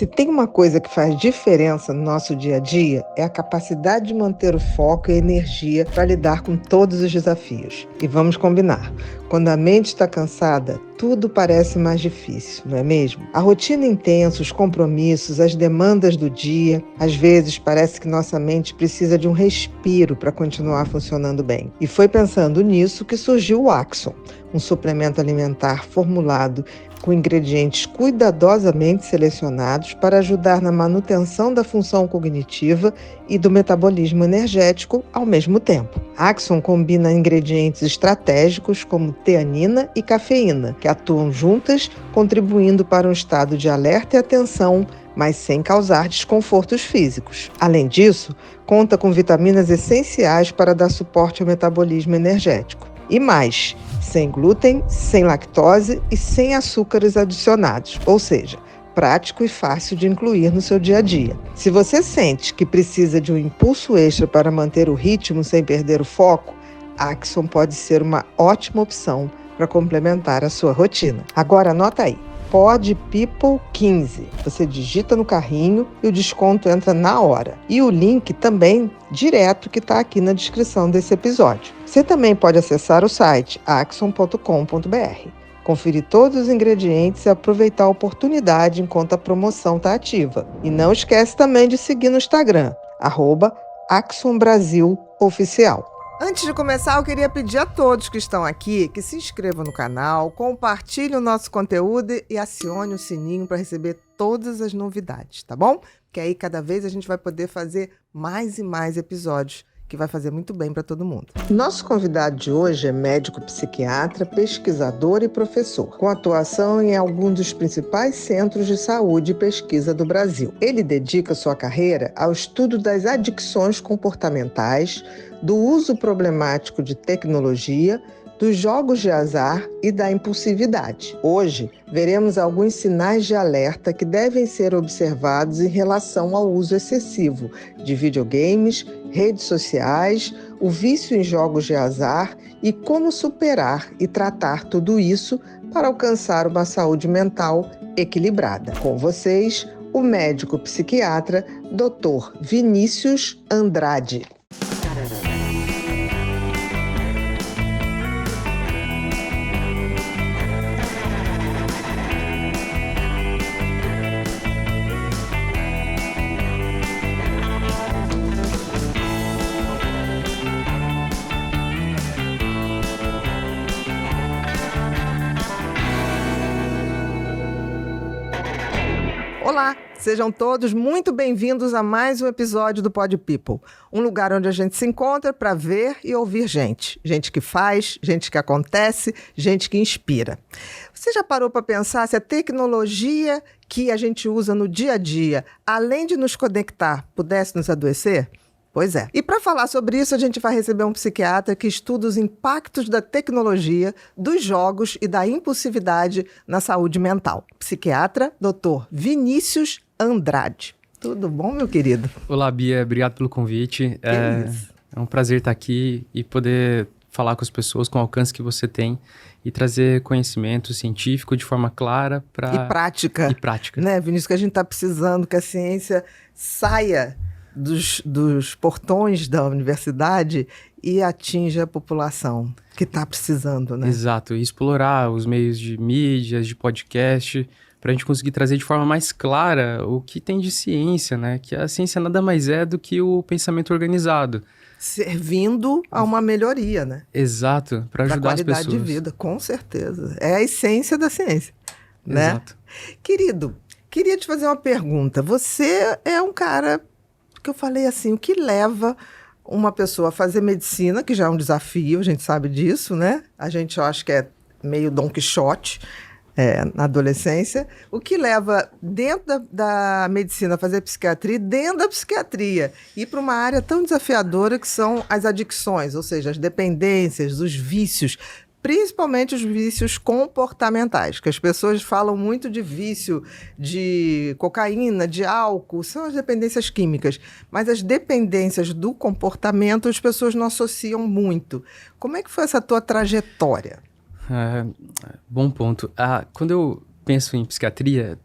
Se tem uma coisa que faz diferença no nosso dia a dia, é a capacidade de manter o foco e a energia para lidar com todos os desafios. E vamos combinar, quando a mente está cansada, tudo parece mais difícil, não é mesmo? A rotina intensa, os compromissos, as demandas do dia, às vezes parece que nossa mente precisa de um respiro para continuar funcionando bem. E foi pensando nisso que surgiu o Axon, um suplemento alimentar formulado com ingredientes cuidadosamente selecionados para ajudar na manutenção da função cognitiva e do metabolismo energético ao mesmo tempo. Axon combina ingredientes estratégicos como teanina e cafeína, que atuam juntas, contribuindo para um estado de alerta e atenção, mas sem causar desconfortos físicos. Além disso, conta com vitaminas essenciais para dar suporte ao metabolismo energético. E mais, sem glúten, sem lactose e sem açúcares adicionados, ou seja, prático e fácil de incluir no seu dia a dia. Se você sente que precisa de um impulso extra para manter o ritmo sem perder o foco, Axon pode ser uma ótima opção para complementar a sua rotina. Agora anota aí. Pod People 15. Você digita no carrinho e o desconto entra na hora. E o link também direto que está aqui na descrição desse episódio. Você também pode acessar o site axon.com.br, conferir todos os ingredientes e aproveitar a oportunidade enquanto a promoção está ativa. E não esquece também de seguir no Instagram, @AxonBrasilOficial. Antes de começar, eu queria pedir a todos que estão aqui que se inscrevam no canal, compartilhem o nosso conteúdo e acione o sininho para receber todas as novidades, tá bom? Porque aí cada vez a gente vai poder fazer mais e mais episódios, que vai fazer muito bem para todo mundo. Nosso convidado de hoje é médico psiquiatra, pesquisador e professor, com atuação em alguns dos principais centros de saúde e pesquisa do Brasil. Ele dedica sua carreira ao estudo das adicções comportamentais, do uso problemático de tecnologia, dos jogos de azar e da impulsividade. Hoje, veremos alguns sinais de alerta que devem ser observados em relação ao uso excessivo de videogames, redes sociais, o vício em jogos de azar e como superar e tratar tudo isso para alcançar uma saúde mental equilibrada. Com vocês, o médico psiquiatra Dr. Vinícius Andrade. Olá, sejam todos muito bem-vindos a mais um episódio do Pod People, um lugar onde a gente se encontra para ver e ouvir gente. Gente que faz, gente que acontece, gente que inspira. Você já parou para pensar se a tecnologia que a gente usa no dia a dia, além de nos conectar, pudesse nos adoecer? Pois é. E para falar sobre isso, a gente vai receber um psiquiatra que estuda os impactos da tecnologia, dos jogos e da impulsividade na saúde mental. Psiquiatra, Dr. Vinícius Andrade. Tudo bom, meu querido? Olá, Bia. Obrigado pelo convite. É um prazer estar aqui e poder falar com as pessoas com o alcance que você tem e trazer conhecimento científico de forma clara e prática. Né, Vinícius, que a gente está precisando que a ciência saia dos portões da universidade e atinja a população que está precisando, né? Exato, e explorar os meios de mídias, de podcast, para a gente conseguir trazer de forma mais clara o que tem de ciência, né? Que a ciência nada mais é do que o pensamento organizado. Servindo a uma melhoria, né? Exato, para ajudar as pessoas. Da qualidade de vida, com certeza. É a essência da ciência, né? Exato. Querido, queria te fazer uma pergunta. Você é um cara que eu falei assim, o que leva uma pessoa a fazer medicina, que já é um desafio, a gente sabe disso, né? A gente, eu acho que é meio Dom Quixote na adolescência. O que leva dentro da medicina a fazer psiquiatria, dentro da psiquiatria, ir para uma área tão desafiadora que são as adicções, ou seja, as dependências, os vícios, principalmente os vícios comportamentais, que as pessoas falam muito de vício de cocaína, de álcool, são as dependências químicas, mas as dependências do comportamento as pessoas não associam muito. Como é que foi essa tua trajetória? Bom ponto. Quando eu penso em psiquiatria,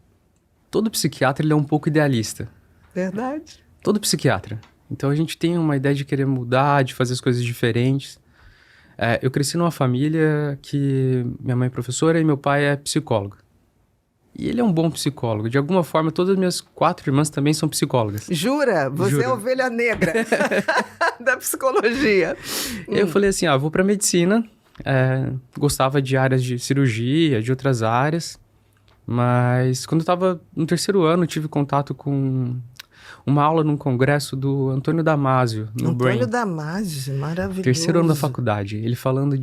todo psiquiatra ele é um pouco idealista. Verdade. Todo psiquiatra. Então a gente tem uma ideia de querer mudar, de fazer as coisas diferentes. Eu cresci numa família que minha mãe é professora e meu pai é psicólogo. E ele é um bom psicólogo. De alguma forma, todas as minhas 4 irmãs também são psicólogas. Jura? Você Juro. é a ovelha negra da psicologia. Eu falei assim, vou pra medicina. Gostava de áreas de cirurgia, de outras áreas. Mas quando eu tava no 3º ano, eu tive contato com uma aula num congresso do Antônio Damasio, no Brain. Antônio Damasio, maravilhoso. 3º ano da faculdade. Ele falando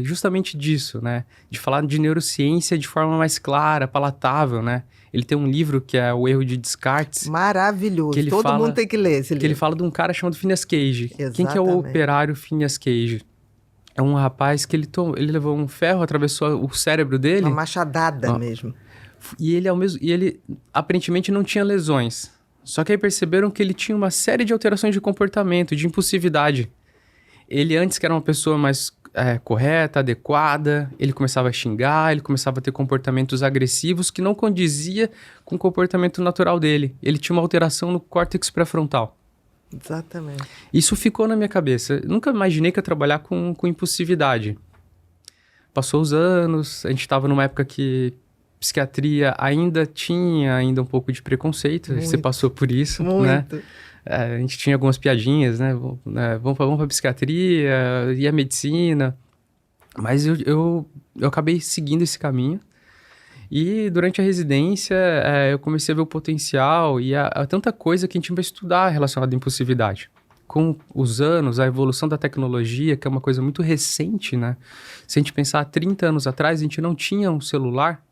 justamente disso, né? De falar de neurociência de forma mais clara, palatável, né? Ele tem um livro que é O Erro de Descartes. Maravilhoso. Que ele Todo fala, mundo tem que ler esse livro. Que ele fala de um cara chamado Phineas Cage. Exatamente. Quem que é o operário Phineas Cage? É um rapaz que ele levou um ferro, atravessou o cérebro dele. Uma machadada mesmo. E ele aparentemente não tinha lesões. Só que aí perceberam que ele tinha uma série de alterações de comportamento, de impulsividade. Ele antes que era uma pessoa mais correta, adequada, ele começava a xingar, ele começava a ter comportamentos agressivos que não condizia com o comportamento natural dele. Ele tinha uma alteração no córtex pré-frontal. Exatamente. Isso ficou na minha cabeça. Eu nunca imaginei que eu ia trabalhar com impulsividade. Passou os anos, a gente estava numa época que psiquiatria ainda tinha um pouco de preconceito. Muito. Você passou por isso, Muito. né? A gente tinha algumas piadinhas, né? Vamos pra psiquiatria e a medicina. Mas eu acabei seguindo esse caminho. E durante a residência, eu comecei a ver o potencial e há tanta coisa que a gente vai estudar relacionada à impulsividade. Com os anos, a evolução da tecnologia, que é uma coisa muito recente, né? Se a gente pensar há 30 anos atrás, a gente não tinha um celular.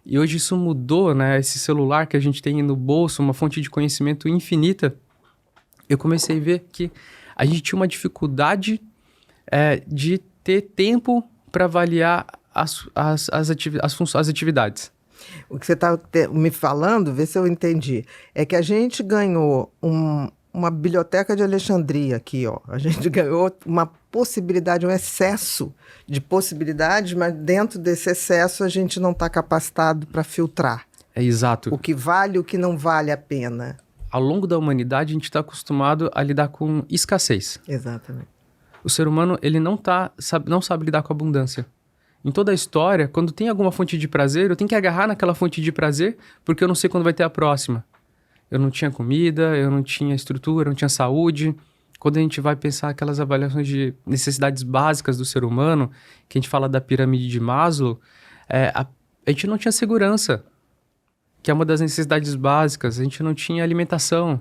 E hoje isso mudou, né? Esse celular que a gente tem no bolso, uma fonte de conhecimento infinita. Eu comecei a ver que a gente tinha uma dificuldade de ter tempo para avaliar as atividades. O que você está me falando, vê se eu entendi, é que a gente ganhou uma biblioteca de Alexandria aqui, ó. A gente ganhou uma possibilidade, um excesso de possibilidades, mas dentro desse excesso a gente não está capacitado para filtrar. Exato. O que vale e o que não vale a pena. Ao longo da humanidade, a gente está acostumado a lidar com escassez. Exatamente. O ser humano, ele não sabe lidar com abundância. Em toda a história, quando tem alguma fonte de prazer, eu tenho que agarrar naquela fonte de prazer, porque eu não sei quando vai ter a próxima. Eu não tinha comida, eu não tinha estrutura, eu não tinha saúde. Quando a gente vai pensar aquelas avaliações de necessidades básicas do ser humano, que a gente fala da pirâmide de Maslow, a gente não tinha segurança, que é uma das necessidades básicas. A gente não tinha alimentação.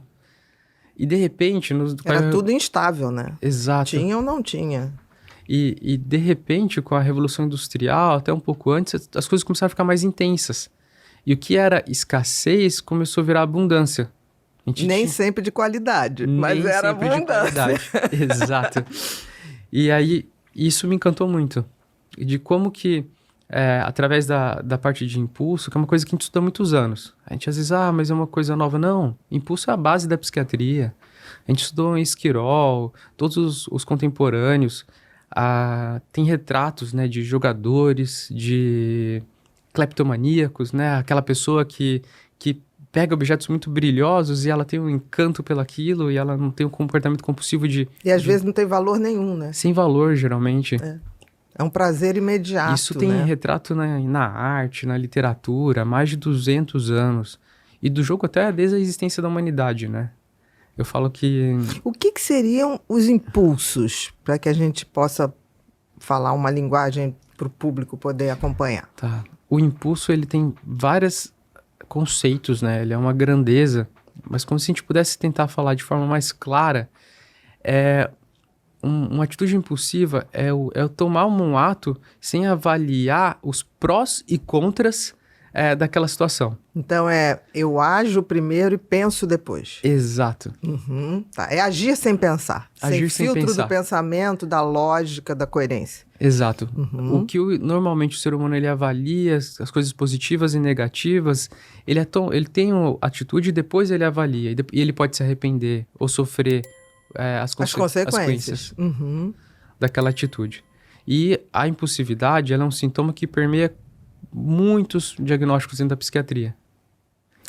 E, de repente... Era tudo instável, né? Exato. Tinha ou não tinha. E, de repente, com a Revolução Industrial, até um pouco antes, as coisas começaram a ficar mais intensas. E o que era escassez começou a virar abundância. Nem sempre de qualidade, mas era abundância. Exato. E aí, isso me encantou muito. De como que, através da parte de impulso, que é uma coisa que a gente estuda há muitos anos. A gente às vezes, mas é uma coisa nova. Não, impulso é a base da psiquiatria. A gente estudou em Esquirol, todos os contemporâneos. Tem retratos, né, de jogadores, de cleptomaníacos, né? Aquela pessoa que pega objetos muito brilhosos e ela tem um encanto pelaquilo e ela não tem um comportamento compulsivo de... E às vezes não tem valor nenhum, né? Sem valor, geralmente. É um prazer imediato, Isso tem retrato na arte, na literatura, há mais de 200 anos. E do jogo até desde a existência da humanidade, né? Eu falo que... O que seriam os impulsos, para que a gente possa falar uma linguagem para o público poder acompanhar? Tá. O impulso, ele tem vários conceitos, né? Ele é uma grandeza, mas como se a gente pudesse tentar falar de forma mais clara, uma atitude impulsiva é o tomar um ato sem avaliar os prós e contras daquela situação. Então eu ajo primeiro e penso depois. Exato. Tá. É agir sem pensar. Agir sem filtro pensar. Do pensamento, da lógica, da coerência. Exato. O que normalmente o ser humano ele avalia as coisas positivas e negativas, ele tem uma atitude e depois ele avalia. E ele pode se arrepender ou sofrer as consequências daquela atitude. E a impulsividade ela é um sintoma que permeia muitos diagnósticos dentro da psiquiatria.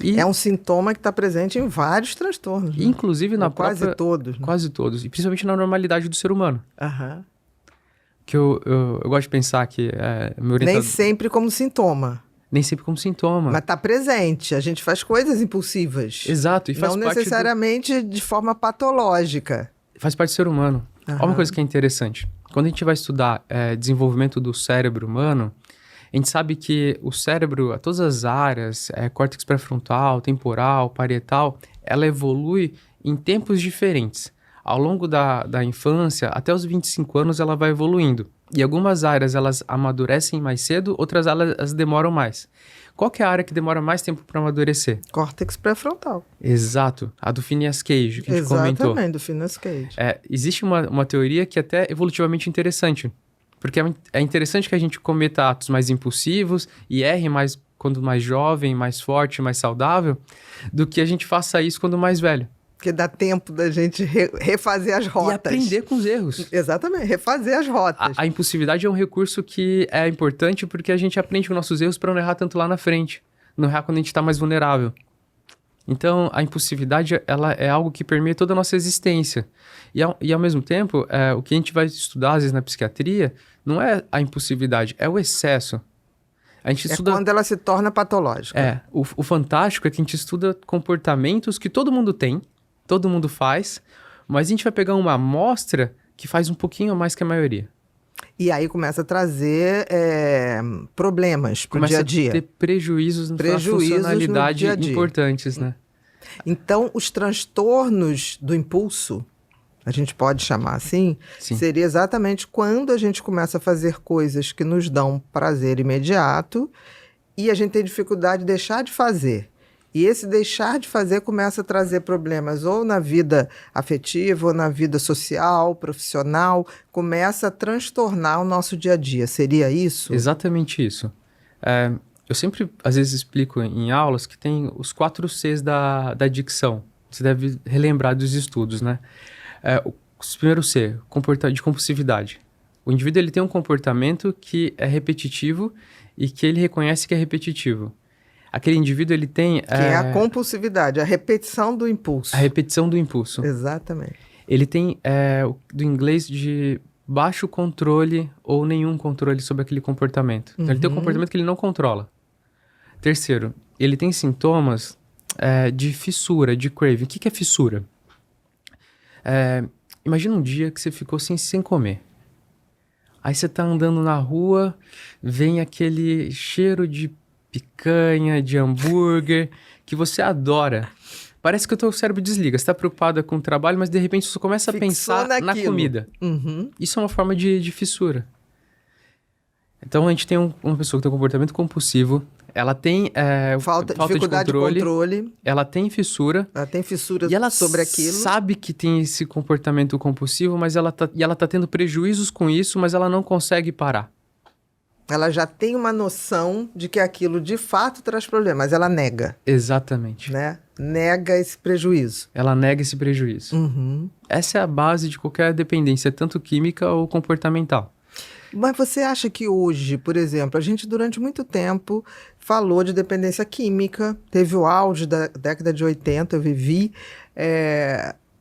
E, É um sintoma que está presente em vários transtornos, né? inclusive na Quase própria... todos. Né? Quase todos. E principalmente na normalidade do ser humano. Aham. Que eu gosto de pensar que meu orientador... Nem sempre como sintoma, Nem sempre como sintoma. mas está presente. A gente faz coisas impulsivas. Exato, e faz Não parte necessariamente de forma patológica. faz parte do ser humano. Aham. Olha uma coisa que é interessante. Quando a gente vai estudar desenvolvimento do cérebro humano, a gente sabe que o cérebro, todas as áreas, córtex pré-frontal, temporal, parietal, ela evolui em tempos diferentes. Ao longo da infância, até os 25 anos, ela vai evoluindo. E algumas áreas, elas amadurecem mais cedo, outras elas demoram mais. Qual que é a área que demora mais tempo para amadurecer? Córtex pré-frontal. Exato, a do Phineas Cage, que a gente comentou. Exatamente, do Phineas Cage. Existe uma teoria que é até evolutivamente interessante. Porque é interessante que a gente cometa atos mais impulsivos e erre mais quando mais jovem, mais forte, mais saudável, do que a gente faça isso quando mais velho. Porque dá tempo da gente refazer as rotas. E aprender com os erros. Exatamente, refazer as rotas. A impulsividade é um recurso que é importante porque a gente aprende com nossos erros para não errar tanto lá na frente. Não errar quando a gente está mais vulnerável. Então, a impulsividade ela é algo que permeia toda a nossa existência. E ao mesmo tempo, o que a gente vai estudar, às vezes, na psiquiatria, não é a impulsividade, é o excesso. A gente estuda... quando ela se torna patológica. O fantástico é que a gente estuda comportamentos que todo mundo tem, todo mundo faz, mas a gente vai pegar uma amostra que faz um pouquinho a mais que a maioria. E aí começa a trazer problemas pro dia a dia. Começa a ter prejuízos na funcionalidade no dia a dia. Importantes, né? Então, os transtornos do impulso, a gente pode chamar assim, Sim. seria exatamente quando a gente começa a fazer coisas que nos dão prazer imediato e a gente tem dificuldade de deixar de fazer. E esse deixar de fazer começa a trazer problemas ou na vida afetiva, ou na vida social, profissional, começa a transtornar o nosso dia a dia. Seria isso? Exatamente isso. Eu sempre, às vezes, explico em aulas que tem os 4 Cs da dicção. Você deve relembrar dos estudos, né? O primeiro C, de compulsividade. O indivíduo ele tem um comportamento que é repetitivo e que ele reconhece que é repetitivo. Aquele indivíduo, ele tem... Que é a compulsividade, a repetição do impulso. A repetição do impulso. Exatamente. Ele tem, do inglês, de baixo controle ou nenhum controle sobre aquele comportamento. Então, ele tem um comportamento que ele não controla. Terceiro, ele tem sintomas de fissura, de craving. O que é fissura? Imagina um dia que você ficou sem comer. Aí você tá andando na rua, vem aquele cheiro de picanha, de hambúrguer, que você adora. Parece que o teu cérebro desliga. Você tá preocupada com o trabalho, mas de repente você começa a pensar na comida. Isso é uma forma de fissura. Então a gente tem uma pessoa que tem um comportamento compulsivo, ela tem falta dificuldade de controle, ela tem fissura. Ela tem fissura e ela sobre aquilo. Sabe que tem esse comportamento compulsivo, mas ela tá tendo prejuízos com isso, mas ela não consegue parar. Ela já tem uma noção de que aquilo de fato traz problema, mas ela nega. Exatamente. Né? Nega esse prejuízo. Ela nega esse prejuízo. Essa é a base de qualquer dependência, tanto química ou comportamental. Mas você acha que hoje, por exemplo, a gente durante muito tempo falou de dependência química, teve o auge da década de 80, eu vivi,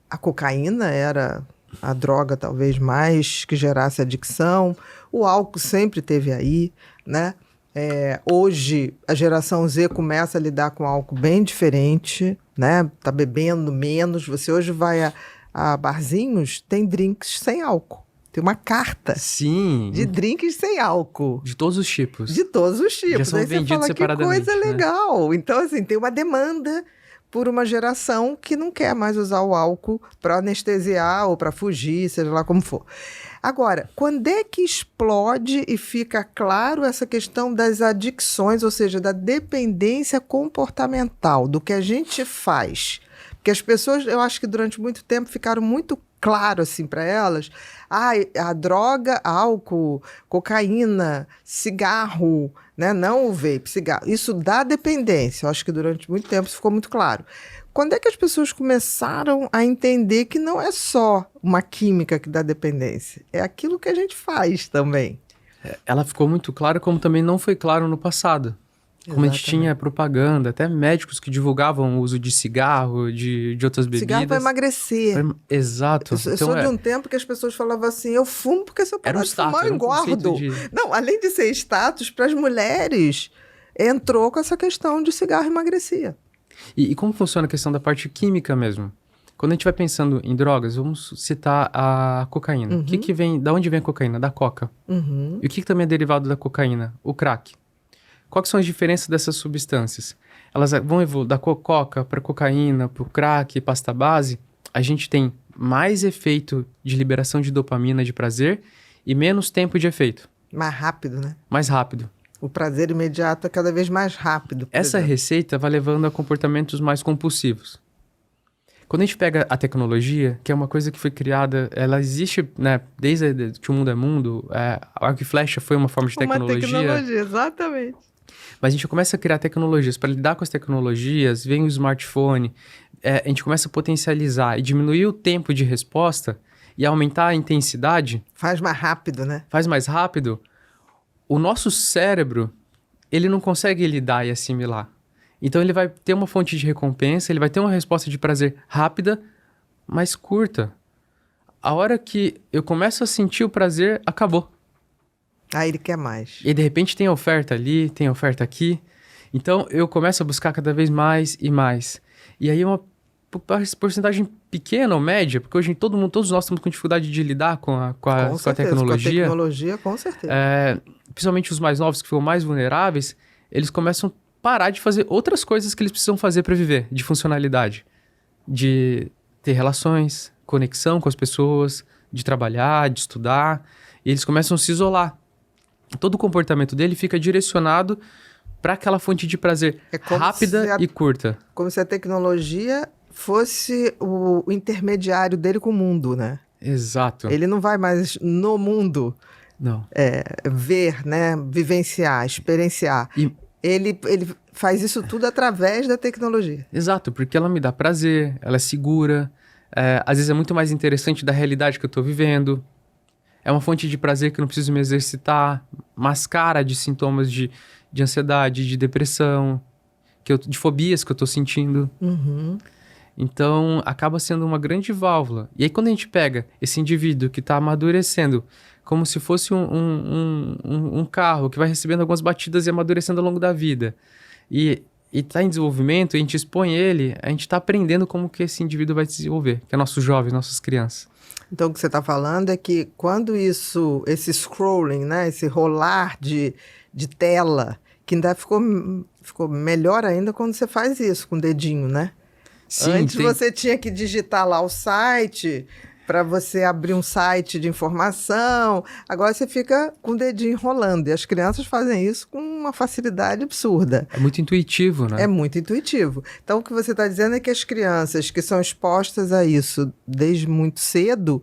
a cocaína era a droga talvez mais que gerasse adicção, o álcool sempre teve aí, né? Hoje a geração Z começa a lidar com álcool bem diferente, né? Tá bebendo menos, você hoje vai a barzinhos, tem drinks sem álcool. Tem uma carta de drinks sem álcool. De todos os tipos. De todos os tipos. Já são aí vendidos você fala, separadamente. Que coisa legal. Né? Então, assim, tem uma demanda por uma geração que não quer mais usar o álcool para anestesiar ou para fugir, seja lá como for. Agora, quando é que explode e fica claro essa questão das adicções, ou seja, da dependência comportamental, do que a gente faz? Porque as pessoas, eu acho que durante muito tempo ficaram muito claro assim para elas, a droga, álcool, cocaína, cigarro, né? Não o vape, cigarro, isso dá dependência. Eu acho que durante muito tempo isso ficou muito claro. Quando é que as pessoas começaram a entender que não é só uma química que dá dependência, é aquilo que a gente faz também? Ela ficou muito clara, como também não foi claro no passado. Como a gente tinha propaganda, até médicos que divulgavam o uso de cigarro, de outras bebidas. Cigarro para emagrecer. Exato. Eu sou de um tempo que as pessoas falavam assim, eu fumo porque se eu parar de fumar, eu engordo. Não, além de ser status, para as mulheres, entrou com essa questão de cigarro emagrecia. E como funciona a questão da parte química mesmo? Quando a gente vai pensando em drogas, vamos citar a cocaína. Da onde vem a cocaína? Da coca. E o que também é derivado da cocaína? O crack. Quais são as diferenças dessas substâncias? Elas vão evoluir da coca para cocaína, para o crack, pasta base. A gente tem mais efeito de liberação de dopamina de prazer e menos tempo de efeito. Mais rápido, né? Mais rápido. O prazer imediato é cada vez mais rápido. Essa receita vai levando a comportamentos mais compulsivos. Quando a gente pega a tecnologia, que é uma coisa que foi criada, ela existe, né, desde que o mundo é mundo, arco e flecha foi uma forma de tecnologia. Uma tecnologia, exatamente. Mas a gente começa a criar tecnologias. Para lidar com as tecnologias, vem o smartphone, a gente começa a potencializar e diminuir o tempo de resposta e aumentar a intensidade. Faz mais rápido, né? Faz mais rápido. O nosso cérebro, ele não consegue lidar e assimilar. Então ele vai ter uma fonte de recompensa, ele vai ter uma resposta de prazer rápida, mas curta. A hora que eu começo a sentir o prazer, acabou. Aí ele quer mais. E de repente tem oferta ali, tem oferta aqui. Então eu começo a buscar cada vez mais e mais. E aí uma porcentagem pequena ou média, porque hoje todos nós estamos com dificuldade de lidar com a tecnologia. Com a tecnologia, com certeza. Principalmente os mais novos, que foram mais vulneráveis, eles começam a parar de fazer outras coisas que eles precisam fazer para viver, de funcionalidade. De ter relações, conexão com as pessoas, de trabalhar, de estudar. E eles começam a se isolar. Todo o comportamento dele fica direcionado para aquela fonte de prazer rápida e curta. Como se a tecnologia fosse o intermediário dele com o mundo, né? Exato. Ele não vai mais no mundo ver, né? Vivenciar, experienciar. Ele faz isso tudo através da tecnologia. Exato, porque ela me dá prazer, ela é segura, às vezes é muito mais interessante da realidade que eu estou vivendo. É uma fonte de prazer que eu não preciso me exercitar, mascara de sintomas de ansiedade, de depressão, de fobias que eu estou sentindo. Então, acaba sendo uma grande válvula. E aí, quando a gente pega esse indivíduo que está amadurecendo, como se fosse um carro que vai recebendo algumas batidas e amadurecendo ao longo da vida, e está em desenvolvimento, a gente expõe ele, a gente está aprendendo como que esse indivíduo vai se desenvolver, que é nossos jovens, nossas crianças. Então, o que você está falando é que quando esse scrolling, né, esse rolar de tela, que ainda ficou melhor ainda quando você faz isso com o dedinho, né? Sim, antes você tinha que digitar lá o site para você abrir um site de informação. Agora você fica com o dedinho rolando. E as crianças fazem isso com uma facilidade absurda. É muito intuitivo, né? É muito intuitivo. Então, o que você está dizendo é que as crianças que são expostas a isso desde muito cedo,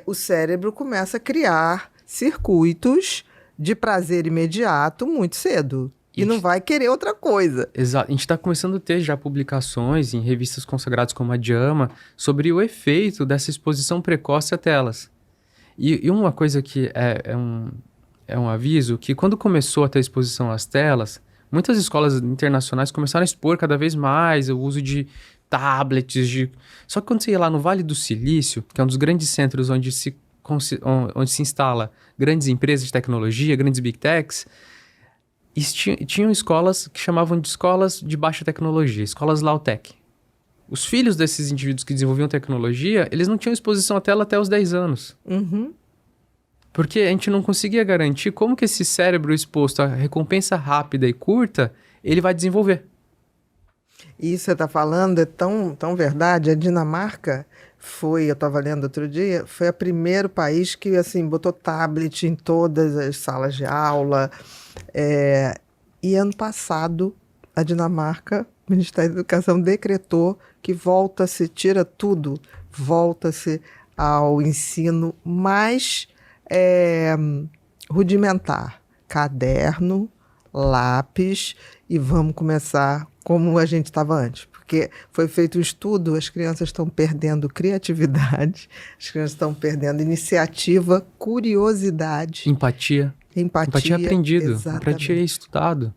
o cérebro começa a criar circuitos de prazer imediato muito cedo. E não vai querer outra coisa. Exato. A gente está começando a ter já publicações em revistas consagradas como a JAMA sobre o efeito dessa exposição precoce a telas. E uma coisa que é um aviso, que quando começou a ter exposição às telas, muitas escolas internacionais começaram a expor cada vez mais o uso de tablets. Só que quando você ia lá no Vale do Silício, que é um dos grandes centros onde se instala grandes empresas de tecnologia, grandes big techs, tinham escolas que chamavam de escolas de baixa tecnologia, escolas low-tech. Os filhos desses indivíduos que desenvolviam tecnologia, eles não tinham exposição à tela até os 10 anos. Porque a gente não conseguia garantir como que esse cérebro exposto à recompensa rápida e curta, ele vai desenvolver. Isso você está falando é tão verdade. A Dinamarca eu estava lendo outro dia, foi o primeiro país que assim, botou tablet em todas as salas de aula. E ano passado, a Dinamarca, o Ministério da Educação decretou que tira tudo, volta-se ao ensino mais rudimentar. Caderno, lápis, e vamos começar como a gente estava antes. Porque foi feito um estudo, as crianças estão perdendo criatividade, as crianças estão perdendo iniciativa, curiosidade. Empatia. Empatia aprendido, empatia estudado.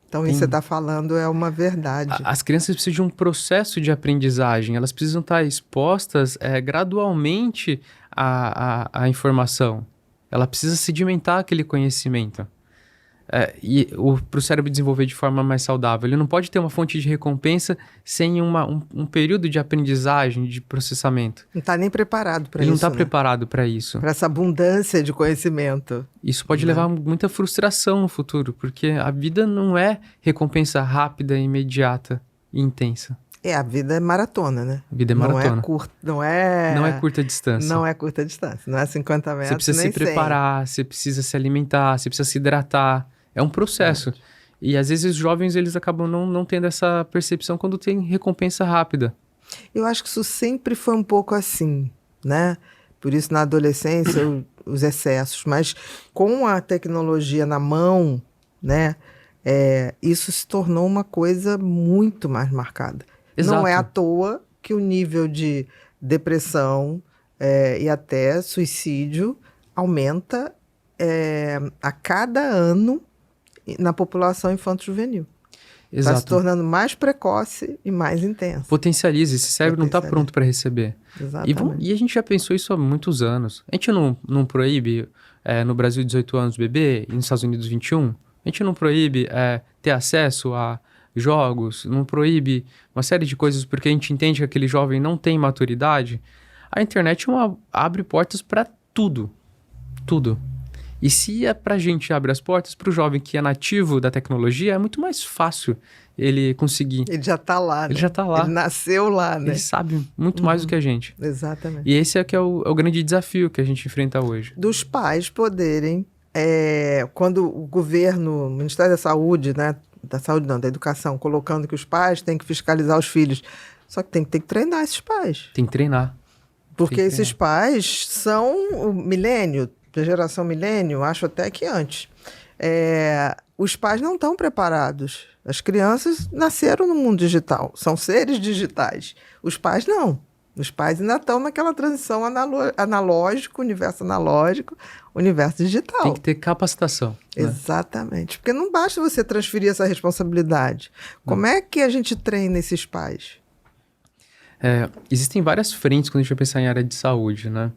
Então, isso que você está falando é uma verdade. As crianças precisam de um processo de aprendizagem, elas precisam estar expostas gradualmente à informação. Ela precisa sedimentar aquele conhecimento. Para o cérebro desenvolver de forma mais saudável. Ele não pode ter uma fonte de recompensa sem um período de aprendizagem, de processamento. Não está nem preparado para isso. Ele não está preparado para isso. Para essa abundância de conhecimento. Isso pode levar a muita frustração no futuro, porque a vida não é recompensa rápida, imediata e intensa. A vida é maratona, né? A vida é maratona. Não é curta distância. Não é curta distância. Não é 50 metros, você precisa nem se preparar, 100. você precisa se alimentar, você precisa se hidratar. É um processo. E às vezes os jovens eles acabam não tendo essa percepção quando tem recompensa rápida. Eu acho que isso sempre foi um pouco assim, né? Por isso na adolescência os excessos. Mas com a tecnologia na mão, né? Isso se tornou uma coisa muito mais marcada. Exato. Não é à toa que o nível de depressão e até suicídio aumenta a cada ano na população infanto-juvenil. Está se tornando mais precoce e mais intensa. Potencializa, esse cérebro não está pronto para receber. Exatamente. E a gente já pensou isso há muitos anos. A gente não proíbe no Brasil 18 anos beber e nos Estados Unidos 21? A gente não proíbe ter acesso a jogos, não proíbe uma série de coisas porque a gente entende que aquele jovem não tem maturidade. A internet abre portas para tudo. Tudo. E se pra gente abre as portas, pro jovem que é nativo da tecnologia, é muito mais fácil ele conseguir. Ele já tá lá, né? Ele já tá lá. Ele nasceu lá, né? Ele sabe muito mais do que a gente. Exatamente. E esse é o grande desafio que a gente enfrenta hoje. Dos pais poderem, quando o governo, o Ministério da Saúde, né? Da saúde não, da educação, colocando que os pais têm que fiscalizar os filhos. Só que tem que treinar esses pais. Tem que treinar. Porque esses pais são o milênio, da geração milênio, acho até que antes. Os pais não estão preparados. As crianças nasceram no mundo digital, são seres digitais. Os pais não. Os pais ainda estão naquela transição analógico, universo analógico, universo digital. Tem que ter capacitação. Exatamente. Né? Porque não basta você transferir essa responsabilidade. Como é que a gente treina esses pais? Existem várias frentes quando a gente vai pensar em área de saúde, né?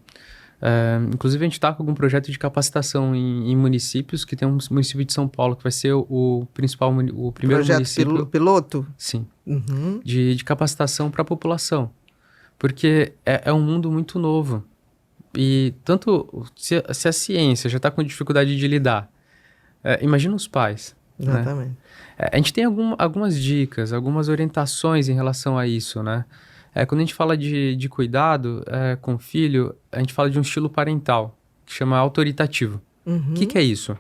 Inclusive, a gente está com algum projeto de capacitação em municípios, que tem um município de São Paulo, que vai ser o primeiro município... Projeto piloto? Sim. Uhum. De capacitação para a população. Porque é um mundo muito novo. E tanto se a ciência já está com dificuldade de lidar, imagina os pais. Exatamente. Né? A gente tem algumas dicas, algumas orientações em relação a isso, né? Quando a gente fala de cuidado com o filho, a gente fala de um estilo parental, que chama autoritativo. Uhum. O que é isso?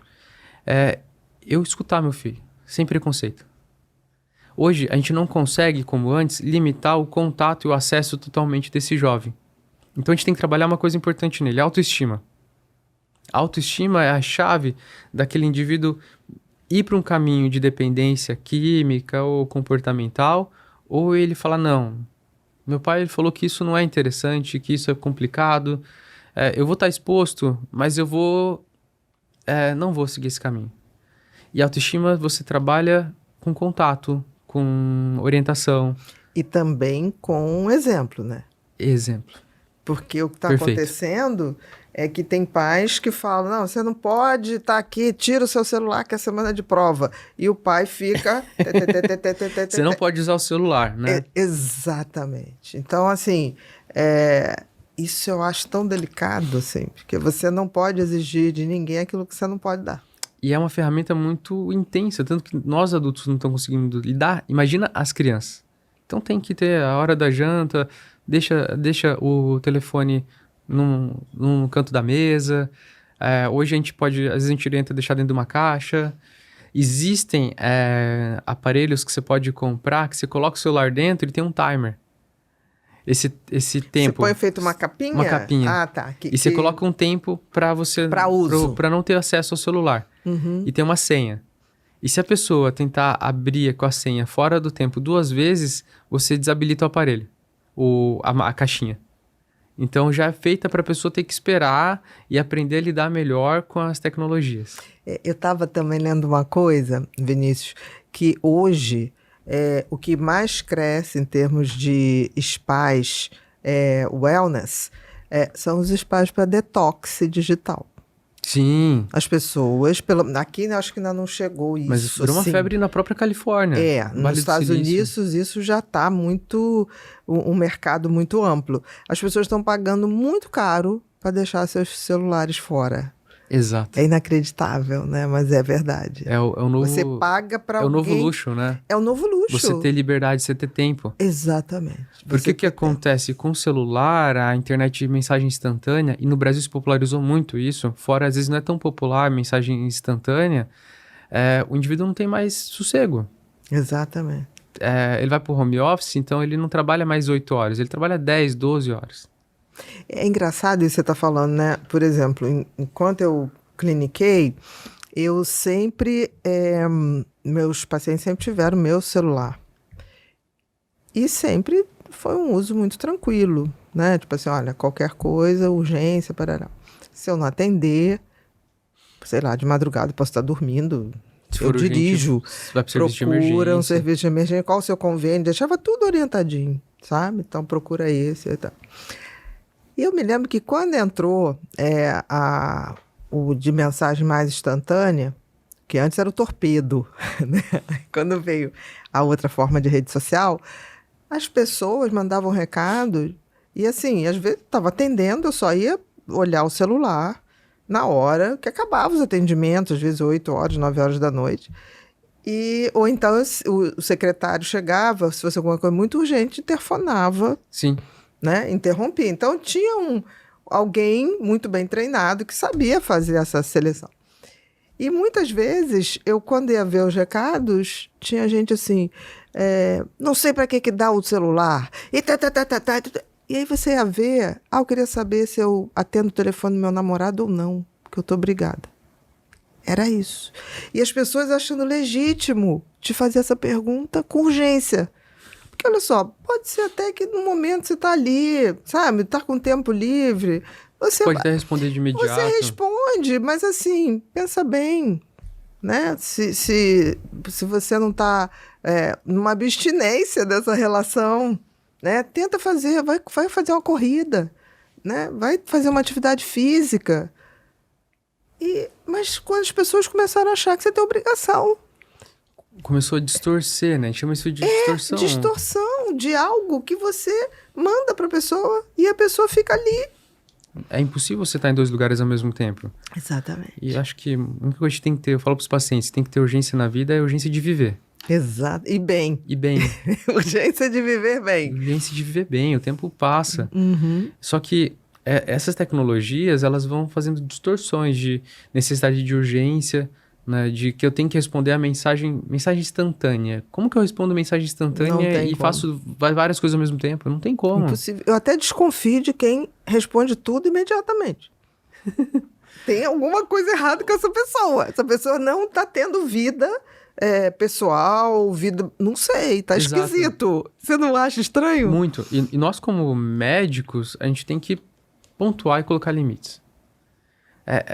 Eu escutar meu filho, sem preconceito. Hoje, a gente não consegue, como antes, limitar o contato e o acesso totalmente desse jovem. Então, a gente tem que trabalhar uma coisa importante nele, autoestima. A autoestima é a chave daquele indivíduo ir para um caminho de dependência química ou comportamental, ou ele falar, não, meu pai ele falou que isso não é interessante, que isso é complicado, eu vou estar exposto, mas eu não vou seguir esse caminho. E a autoestima você trabalha com contato, com orientação. E também com um exemplo, né? Exemplo. Porque o que está acontecendo é que tem pais que falam, não, você não pode estar aqui, tira o seu celular que é semana de prova. E o pai fica... Você não pode usar o celular, né? Exatamente. Então, assim, isso eu acho tão delicado, assim, porque você não pode exigir de ninguém aquilo que você não pode dar. E é uma ferramenta muito intensa, tanto que nós adultos não estamos conseguindo lidar. Imagina as crianças. Então tem que ter a hora da janta, deixa o telefone num canto da mesa. Hoje a gente pode, às vezes a gente orienta deixar dentro de uma caixa. Existem aparelhos que você pode comprar, que você coloca o celular dentro e tem um timer. Esse tempo... Você põe feito uma capinha? Uma capinha. Ah, tá. Você coloca um tempo para você... Para uso. Para não ter acesso ao celular. Uhum. E tem uma senha. E se a pessoa tentar abrir com a senha fora do tempo 2 vezes, você desabilita o aparelho. A caixinha. Então já é feita para a pessoa ter que esperar e aprender a lidar melhor com as tecnologias. Eu estava também lendo uma coisa, Vinícius, que hoje o que mais cresce em termos de spas wellness são os spas para detox digital. Sim. As pessoas, aqui acho que ainda não chegou isso. Mas isso virou uma febre na própria Califórnia. Nos Estados Unidos isso já está um mercado muito amplo. As pessoas estão pagando muito caro para deixar seus celulares fora. Exato. É inacreditável, né? Mas é verdade. É o novo... Você paga para alguém... É o novo luxo, né? É o novo luxo. Você ter liberdade, você ter tempo. Exatamente. Porque o que acontece? Com o celular, a internet de mensagem instantânea, e no Brasil se popularizou muito isso, fora às vezes não é tão popular a mensagem instantânea, o indivíduo não tem mais sossego. Exatamente. Ele vai para o home office, então ele não trabalha mais 8 horas, ele trabalha 10, 12 horas. É engraçado isso que você está falando, né? Por exemplo, enquanto eu cliniquei, eu sempre... meus pacientes sempre tiveram meu celular. E sempre foi um uso muito tranquilo, né? Tipo assim, olha, qualquer coisa, urgência, parará. Se eu não atender, sei lá, de madrugada, posso estar dormindo, eu dirijo, vai pro serviço de emergência. Procura um serviço de emergência, qual o seu convênio, deixava tudo orientadinho, sabe? Então procura esse e tal. E eu me lembro que quando entrou o de mensagem mais instantânea, que antes era o torpedo, né? Quando veio a outra forma de rede social, as pessoas mandavam recado e assim, às vezes estava atendendo, eu só ia olhar o celular na hora que acabava os atendimentos, às vezes 8 horas, 9 horas da noite. Ou então o secretário chegava, se fosse alguma coisa muito urgente, interfonava. Sim. Né? Interrompia. Então tinha alguém muito bem treinado que sabia fazer essa seleção. E muitas vezes, quando ia ver os recados, tinha gente assim, não sei para que dá o celular. E aí você ia ver, eu queria saber se eu atendo o telefone do meu namorado ou não, porque eu estou brigada. Era isso. E as pessoas achando legítimo de fazer essa pergunta com urgência. Porque, olha só, pode ser até que no momento você está ali, sabe? Está com tempo livre. Você pode até responder de imediato. Você responde, mas assim, pensa bem, né? Se você não está numa abstinência dessa relação, né? Tenta fazer, vai fazer uma corrida, né? Vai fazer uma atividade física. Mas quando as pessoas começaram a achar que você tem obrigação... Começou a distorcer, né? A gente chama isso de distorção. Distorção de algo que você manda para a pessoa e a pessoa fica ali. É impossível você estar em 2 lugares ao mesmo tempo. Exatamente. E acho que a única coisa que tem que ter, eu falo para os pacientes, tem que ter urgência na vida, é urgência de viver. Exato. E bem. Urgência de viver bem. Urgência de viver bem, o tempo passa. Uhum. Só que essas tecnologias, elas vão fazendo distorções de necessidade de urgência, né, de que eu tenho que responder a mensagem instantânea. Como que eu respondo mensagem instantânea e faço várias coisas ao mesmo tempo? Não tem como. Impossível. Eu até desconfio de quem responde tudo imediatamente. Tem alguma coisa errada com essa pessoa. Essa pessoa não está tendo vida pessoal, vida... Não sei, tá Exato. Esquisito. Você não acha estranho? Muito. E nós, como médicos, a gente tem que pontuar e colocar limites.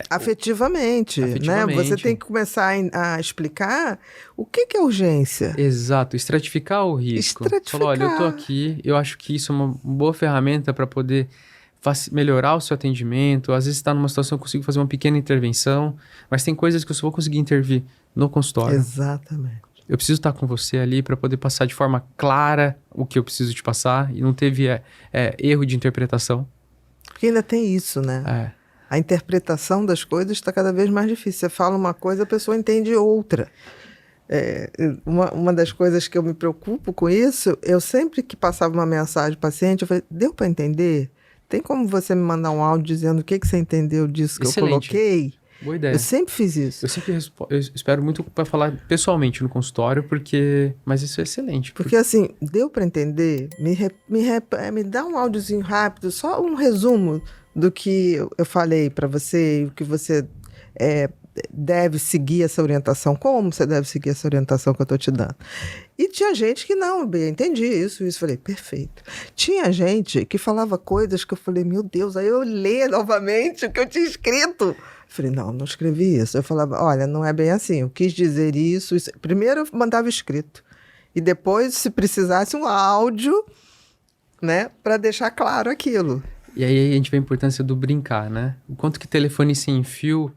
Afetivamente, né? Você tem que começar a explicar o que é urgência. Exato, estratificar o risco. Falar, olha, eu tô aqui, eu acho que isso é uma boa ferramenta para poder melhorar o seu atendimento. Às vezes está numa situação que eu consigo fazer uma pequena intervenção, mas tem coisas que eu só vou conseguir intervir no consultório. Exatamente. Eu preciso estar com você ali para poder passar de forma clara o que eu preciso te passar e não teve erro de interpretação. Porque ainda tem isso, né? A interpretação das coisas está cada vez mais difícil. Você fala uma coisa, a pessoa entende outra. Uma das coisas que eu me preocupo com isso, eu sempre que passava uma mensagem para o paciente, eu falei, deu para entender? Tem como você me mandar um áudio dizendo o que você entendeu disso que Excelente. Eu coloquei? Boa ideia. Eu sempre fiz isso. Eu espero muito para falar pessoalmente no consultório, mas isso é excelente. Porque assim, deu para entender? Me dá um áudiozinho rápido, só um resumo do que eu falei para você, o que você deve seguir essa orientação, como você deve seguir essa orientação que eu estou te dando. E tinha gente que não, Bia, entendi isso. Falei, perfeito. Tinha gente que falava coisas que eu falei, meu Deus, aí eu li novamente o que eu tinha escrito. Falei, não escrevi isso. Eu falava, olha, não é bem assim, eu quis dizer isso. Primeiro eu mandava escrito. E depois, se precisasse, um áudio, né, para deixar claro aquilo. E aí a gente vê a importância do brincar, né? O quanto que telefone sem fio...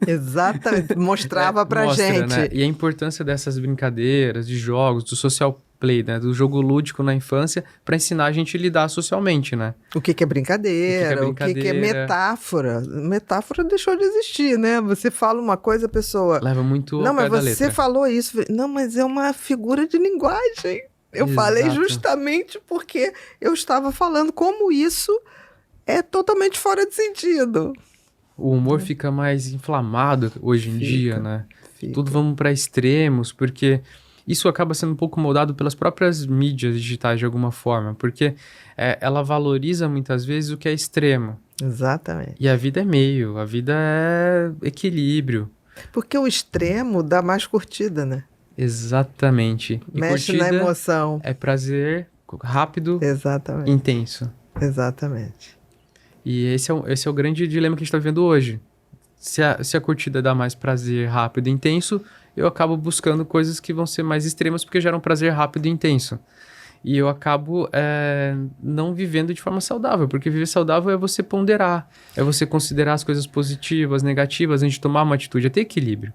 Exatamente, mostrava pra gente. Né? E a importância dessas brincadeiras, de jogos, do social play, né? Do jogo lúdico na infância, para ensinar a gente a lidar socialmente, né? O que é brincadeira, o que é metáfora. Metáfora deixou de existir, né? Você fala uma coisa, a pessoa... Leva muito não, ao pé mas da você letra. Falou isso. Não, mas é uma figura de linguagem. Eu falei justamente porque eu estava falando como isso é totalmente fora de sentido. O humor fica mais inflamado hoje em dia, né? Tudo vamos para extremos, porque isso acaba sendo um pouco moldado pelas próprias mídias digitais de alguma forma, porque ela valoriza muitas vezes o que é extremo. Exatamente. E a vida é meio, a vida é equilíbrio. Porque o extremo dá mais curtida, né? Exatamente. E mexe na emoção. É prazer rápido, exatamente, intenso. Exatamente. E esse é o grande dilema que a gente está vivendo hoje. Se a curtida dá mais prazer rápido e intenso, eu acabo buscando coisas que vão ser mais extremas porque geram prazer rápido e intenso. E eu acabo não vivendo de forma saudável, porque viver saudável é você ponderar, é você considerar as coisas positivas, negativas, antes de tomar uma atitude, é ter equilíbrio.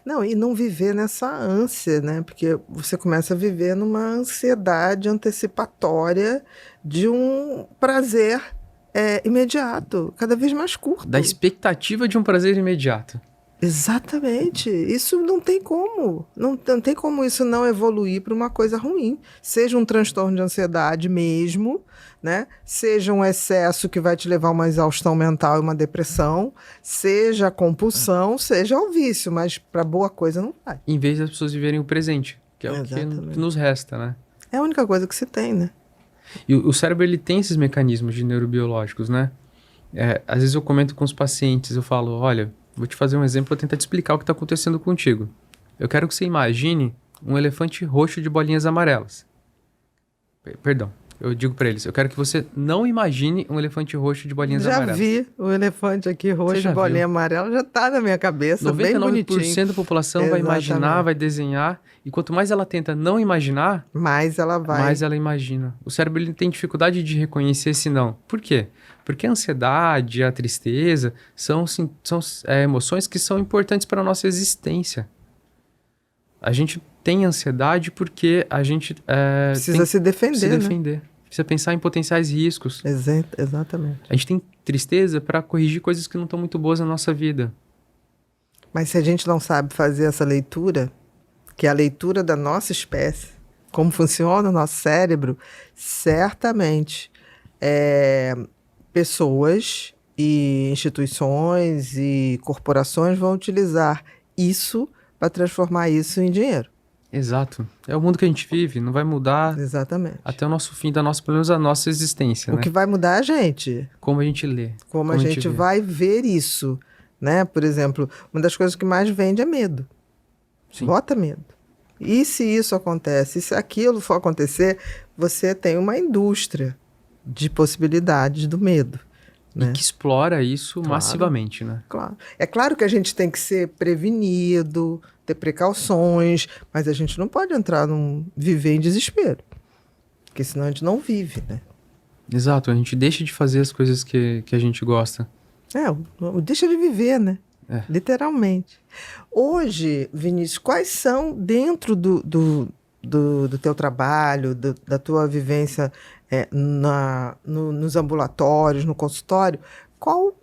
Não, e não viver nessa ânsia, né? Porque você começa a viver numa ansiedade antecipatória de um prazer imediato, cada vez mais curto. Da expectativa de um prazer imediato. Exatamente. Isso não tem como. Não tem como isso não evoluir para uma coisa ruim. Seja um transtorno de ansiedade mesmo, né? Seja um excesso que vai te levar a uma exaustão mental e uma depressão, seja a compulsão, seja o vício, mas para boa coisa não vai. Em vez das pessoas viverem o presente, que é Exatamente. O que nos resta, né? É a única coisa que se tem, né? E o cérebro, ele tem esses mecanismos de neurobiológicos, né? Às vezes eu comento com os pacientes, eu falo, olha, vou te fazer um exemplo para tentar te explicar o que está acontecendo contigo. Eu quero que você imagine um elefante roxo de bolinhas amarelas. Perdão, eu digo para eles, eu quero que você não imagine um elefante roxo de bolinhas amarelas. Já vi o elefante aqui roxo de bolinha amarela, já tá na minha cabeça, bem bonitinho. 99% da população vai imaginar, vai desenhar, e quanto mais ela tenta não imaginar, mais ela vai. Mais ela imagina. O cérebro, ele tem dificuldade de reconhecer esse não. Por quê? Porque a ansiedade, a tristeza são emoções que são importantes para a nossa existência. A gente tem ansiedade porque a gente precisa se defender. Né? Precisa pensar em potenciais riscos. Exatamente. A gente tem tristeza para corrigir coisas que não estão muito boas na nossa vida. Mas se a gente não sabe fazer essa leitura, que é a leitura da nossa espécie, como funciona o nosso cérebro, certamente pessoas e instituições e corporações vão utilizar isso para transformar isso em dinheiro. Exato. É o mundo que a gente vive, não vai mudar. Exatamente. Até o nosso fim pelo menos a nossa existência, O que vai mudar é a gente. Como a gente lê. Como a gente vai ver isso, né? Por exemplo, uma das coisas que mais vende é medo. Sim. Bota medo. E se isso acontece, e se aquilo for acontecer, você tem uma indústria de possibilidades do medo. Né? E que explora isso massivamente, né? Claro. É claro que a gente tem que ser prevenido, ter precauções, mas a gente não pode viver em desespero, porque senão a gente não vive, né? Exato, a gente deixa de fazer as coisas que a gente gosta. Deixa de viver, né? Literalmente. Hoje, Vinícius, quais são, dentro do teu trabalho, da tua vivência nos ambulatórios, no consultório, quais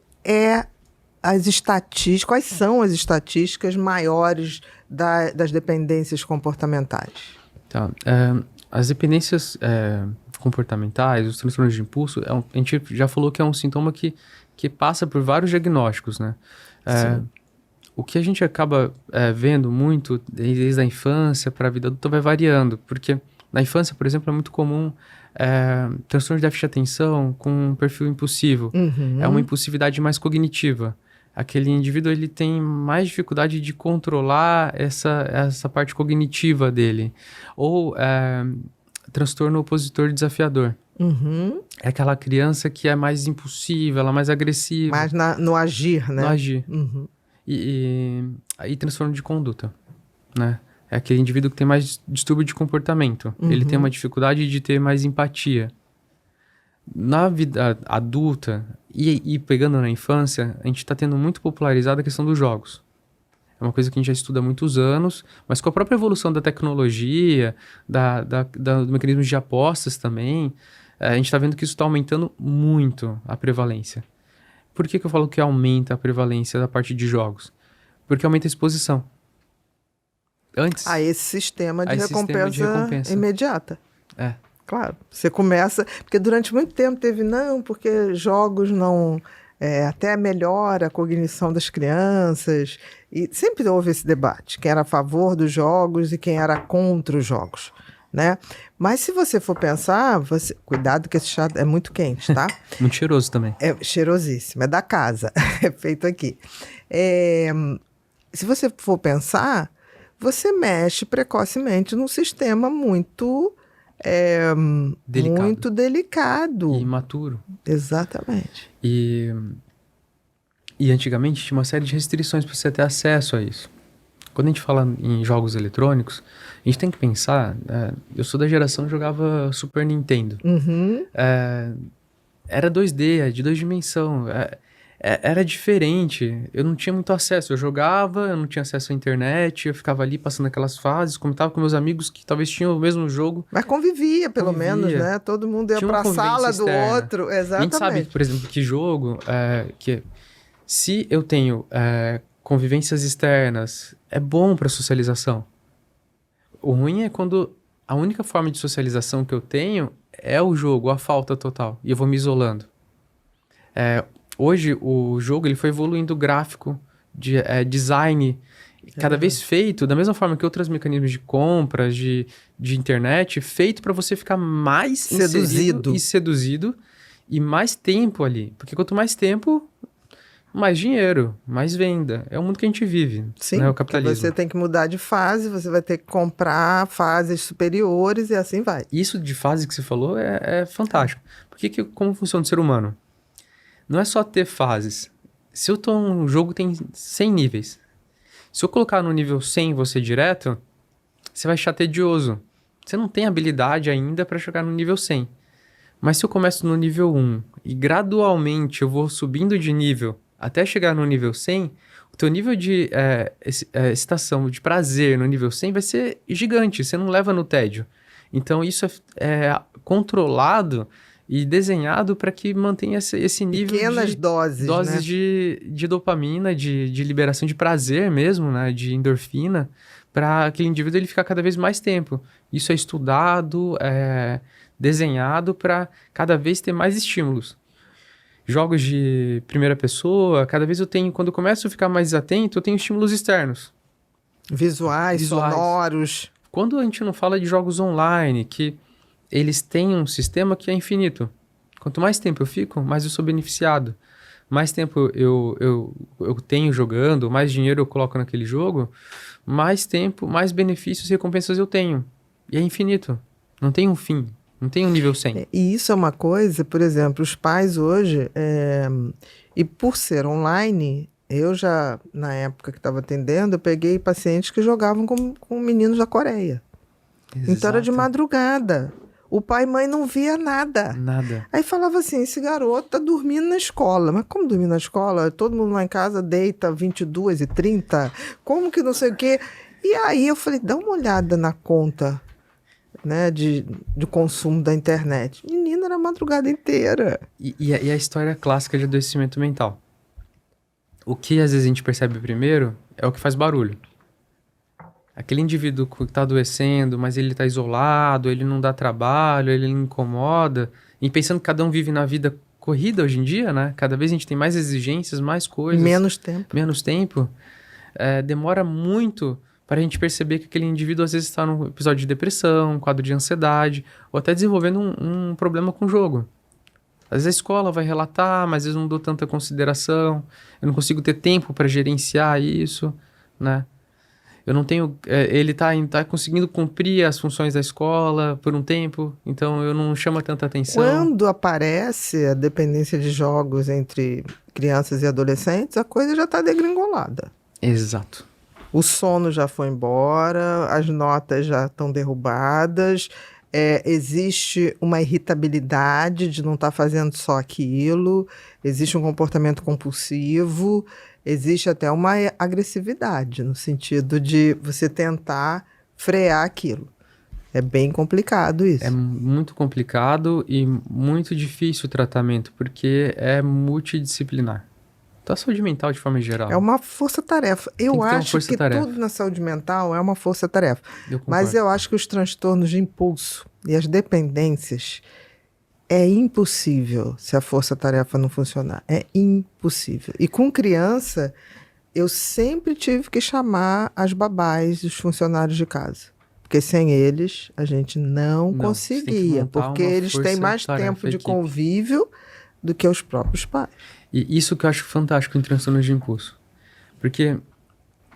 são as estatísticas maiores das dependências comportamentais? Tá. As dependências comportamentais, os transtornos de impulso, a gente já falou que é um sintoma que passa por vários diagnósticos, né? O que a gente acaba vendo muito, desde a infância para a vida adulta, vai variando, porque na infância, por exemplo, é muito comum transtorno de déficit de atenção com um perfil impulsivo. Uhum. É uma impulsividade mais cognitiva. Aquele indivíduo, ele tem mais dificuldade de controlar essa parte cognitiva dele. Ou transtorno opositor desafiador. Uhum. É aquela criança que é mais impulsiva, ela é mais agressiva. Mas no agir, né? No agir. Uhum. Aí transtorno de conduta, né? É aquele indivíduo que tem mais distúrbio de comportamento. Ele tem uma dificuldade de ter mais empatia. Na vida adulta e pegando na infância, a gente está tendo muito popularizada a questão dos jogos. É uma coisa que a gente já estuda há muitos anos, mas com a própria evolução da tecnologia, do mecanismo de apostas também, a gente está vendo que isso está aumentando muito a prevalência. Por que eu falo que aumenta a prevalência da parte de jogos? Porque aumenta a exposição. Antes, A esse sistema de a esse sistema de recompensa. imediata. É. Claro, você começa... Porque durante muito tempo teve, não, porque jogos não... até melhora a cognição das crianças. E sempre houve esse debate. Quem era a favor dos jogos e quem era contra os jogos, né? Mas se você for pensar... Cuidado que esse chá é muito quente, tá? Muito cheiroso também. É cheirosíssimo, é da casa. É feito aqui. Se você for pensar, você mexe precocemente num sistema muito... Delicado. muito delicado. E imaturo. Exatamente. E antigamente tinha uma série de restrições para você ter acesso a isso. Quando a gente fala em jogos eletrônicos, a gente tem que pensar... eu sou da geração que jogava Super Nintendo. Uhum. Era 2D, de 2 dimensões. Era diferente. Eu não tinha muito acesso. Eu jogava, eu não tinha acesso à internet, eu ficava ali passando aquelas fases, comentava com meus amigos que talvez tinham o mesmo jogo. Mas convivia, pelo menos, né? Todo mundo ia para a sala do outro. Exatamente. A gente sabe, por exemplo, que jogo... que se eu tenho convivências externas, é bom para socialização. O ruim é quando a única forma de socialização que eu tenho é o jogo, a falta total. E eu vou me isolando. Hoje, o jogo ele foi evoluindo gráfico, design, cada vez feito, da mesma forma que outros mecanismos de compras, de internet, feito para você ficar mais seduzido e mais tempo ali. Porque quanto mais tempo, mais dinheiro, mais venda. É o mundo que a gente vive, sim, né? O capitalismo. Você tem que mudar de fase, você vai ter que comprar fases superiores e assim vai. Isso de fase que você falou é fantástico. Porque como funciona o ser humano? Não é só ter fases. Se eu tô um jogo tem 100 níveis. Se eu colocar no nível 100 você direto, você vai achar tedioso. Você não tem habilidade ainda para chegar no nível 100. Mas se eu começo no nível 1 e gradualmente eu vou subindo de nível até chegar no nível 100, o teu nível de excitação, de prazer no nível 100 vai ser gigante. Você não leva no tédio. Então isso é controlado e desenhado para que mantenha esse nível pequenas doses, né? de dopamina, de liberação de prazer mesmo, né? De endorfina, para aquele indivíduo ele ficar cada vez mais tempo. Isso é estudado, desenhado para cada vez ter mais estímulos. Jogos de primeira pessoa, cada vez quando eu começo a ficar mais atento, eu tenho estímulos externos. Visuais, sonoros. Quando a gente não fala de jogos online, que eles têm um sistema que é infinito. Quanto mais tempo eu fico, mais eu sou beneficiado. Mais tempo eu tenho jogando, mais dinheiro eu coloco naquele jogo, mais tempo, mais benefícios e recompensas eu tenho. E é infinito. Não tem um fim. Não tem um nível 100. E isso é uma coisa, por exemplo, os pais hoje, e por ser online, eu já, na época que estava atendendo, eu peguei pacientes que jogavam com meninos da Coreia. Exato. Então era de madrugada. O pai e mãe não via nada. Nada. Aí falava assim, esse garoto tá dormindo na escola. Mas como dormir na escola? Todo mundo lá em casa deita 22h30. Como que não sei o quê? E aí eu falei, dá uma olhada na conta, né, de consumo da internet. Menina, era a madrugada inteira. E a história clássica de adoecimento mental. O que às vezes a gente percebe primeiro é o que faz barulho. Aquele indivíduo que está adoecendo, mas ele está isolado, ele não dá trabalho, ele não incomoda. E pensando que cada um vive na vida corrida hoje em dia, né? Cada vez a gente tem mais exigências, mais coisas. Menos tempo. Menos tempo. Demora muito para a gente perceber que aquele indivíduo às vezes está num episódio de depressão, um quadro de ansiedade, ou até desenvolvendo um problema com o jogo. Às vezes a escola vai relatar, mas às vezes eu não dou tanta consideração, eu não consigo ter tempo para gerenciar isso, né? eu não tenho... ele tá conseguindo cumprir as funções da escola por um tempo, então eu não chamo tanta atenção. Quando aparece a dependência de jogos entre crianças e adolescentes, a coisa já está degringolada. Exato. O sono já foi embora, as notas já estão derrubadas, existe uma irritabilidade de não estar fazendo só aquilo, existe um comportamento compulsivo, existe até uma agressividade, no sentido de você tentar frear aquilo. É bem complicado isso. É muito complicado e muito difícil o tratamento, porque é multidisciplinar. Então, a saúde mental, de forma geral. É uma força-tarefa. Eu acho que tudo na saúde mental é uma força-tarefa. Mas eu acho que os transtornos de impulso e as dependências é impossível se a força-tarefa não funcionar. É impossível. E com criança, eu sempre tive que chamar as babás, os funcionários de casa. Porque sem eles, a gente não conseguia. Porque eles têm mais tempo de convívio do que os próprios pais. E isso que eu acho fantástico em transtorno de impulso. Porque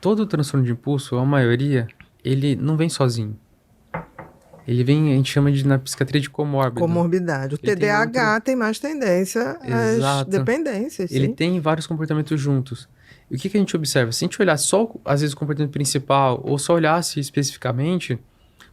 todo transtorno de impulso, a maioria, ele não vem sozinho. Ele vem, a gente chama na psiquiatria de comorbidade. O TDAH tem mais tendência às dependências. Ele tem vários comportamentos juntos. E o que a gente observa? Se a gente olhar só, às vezes, o comportamento principal, ou só olhasse especificamente,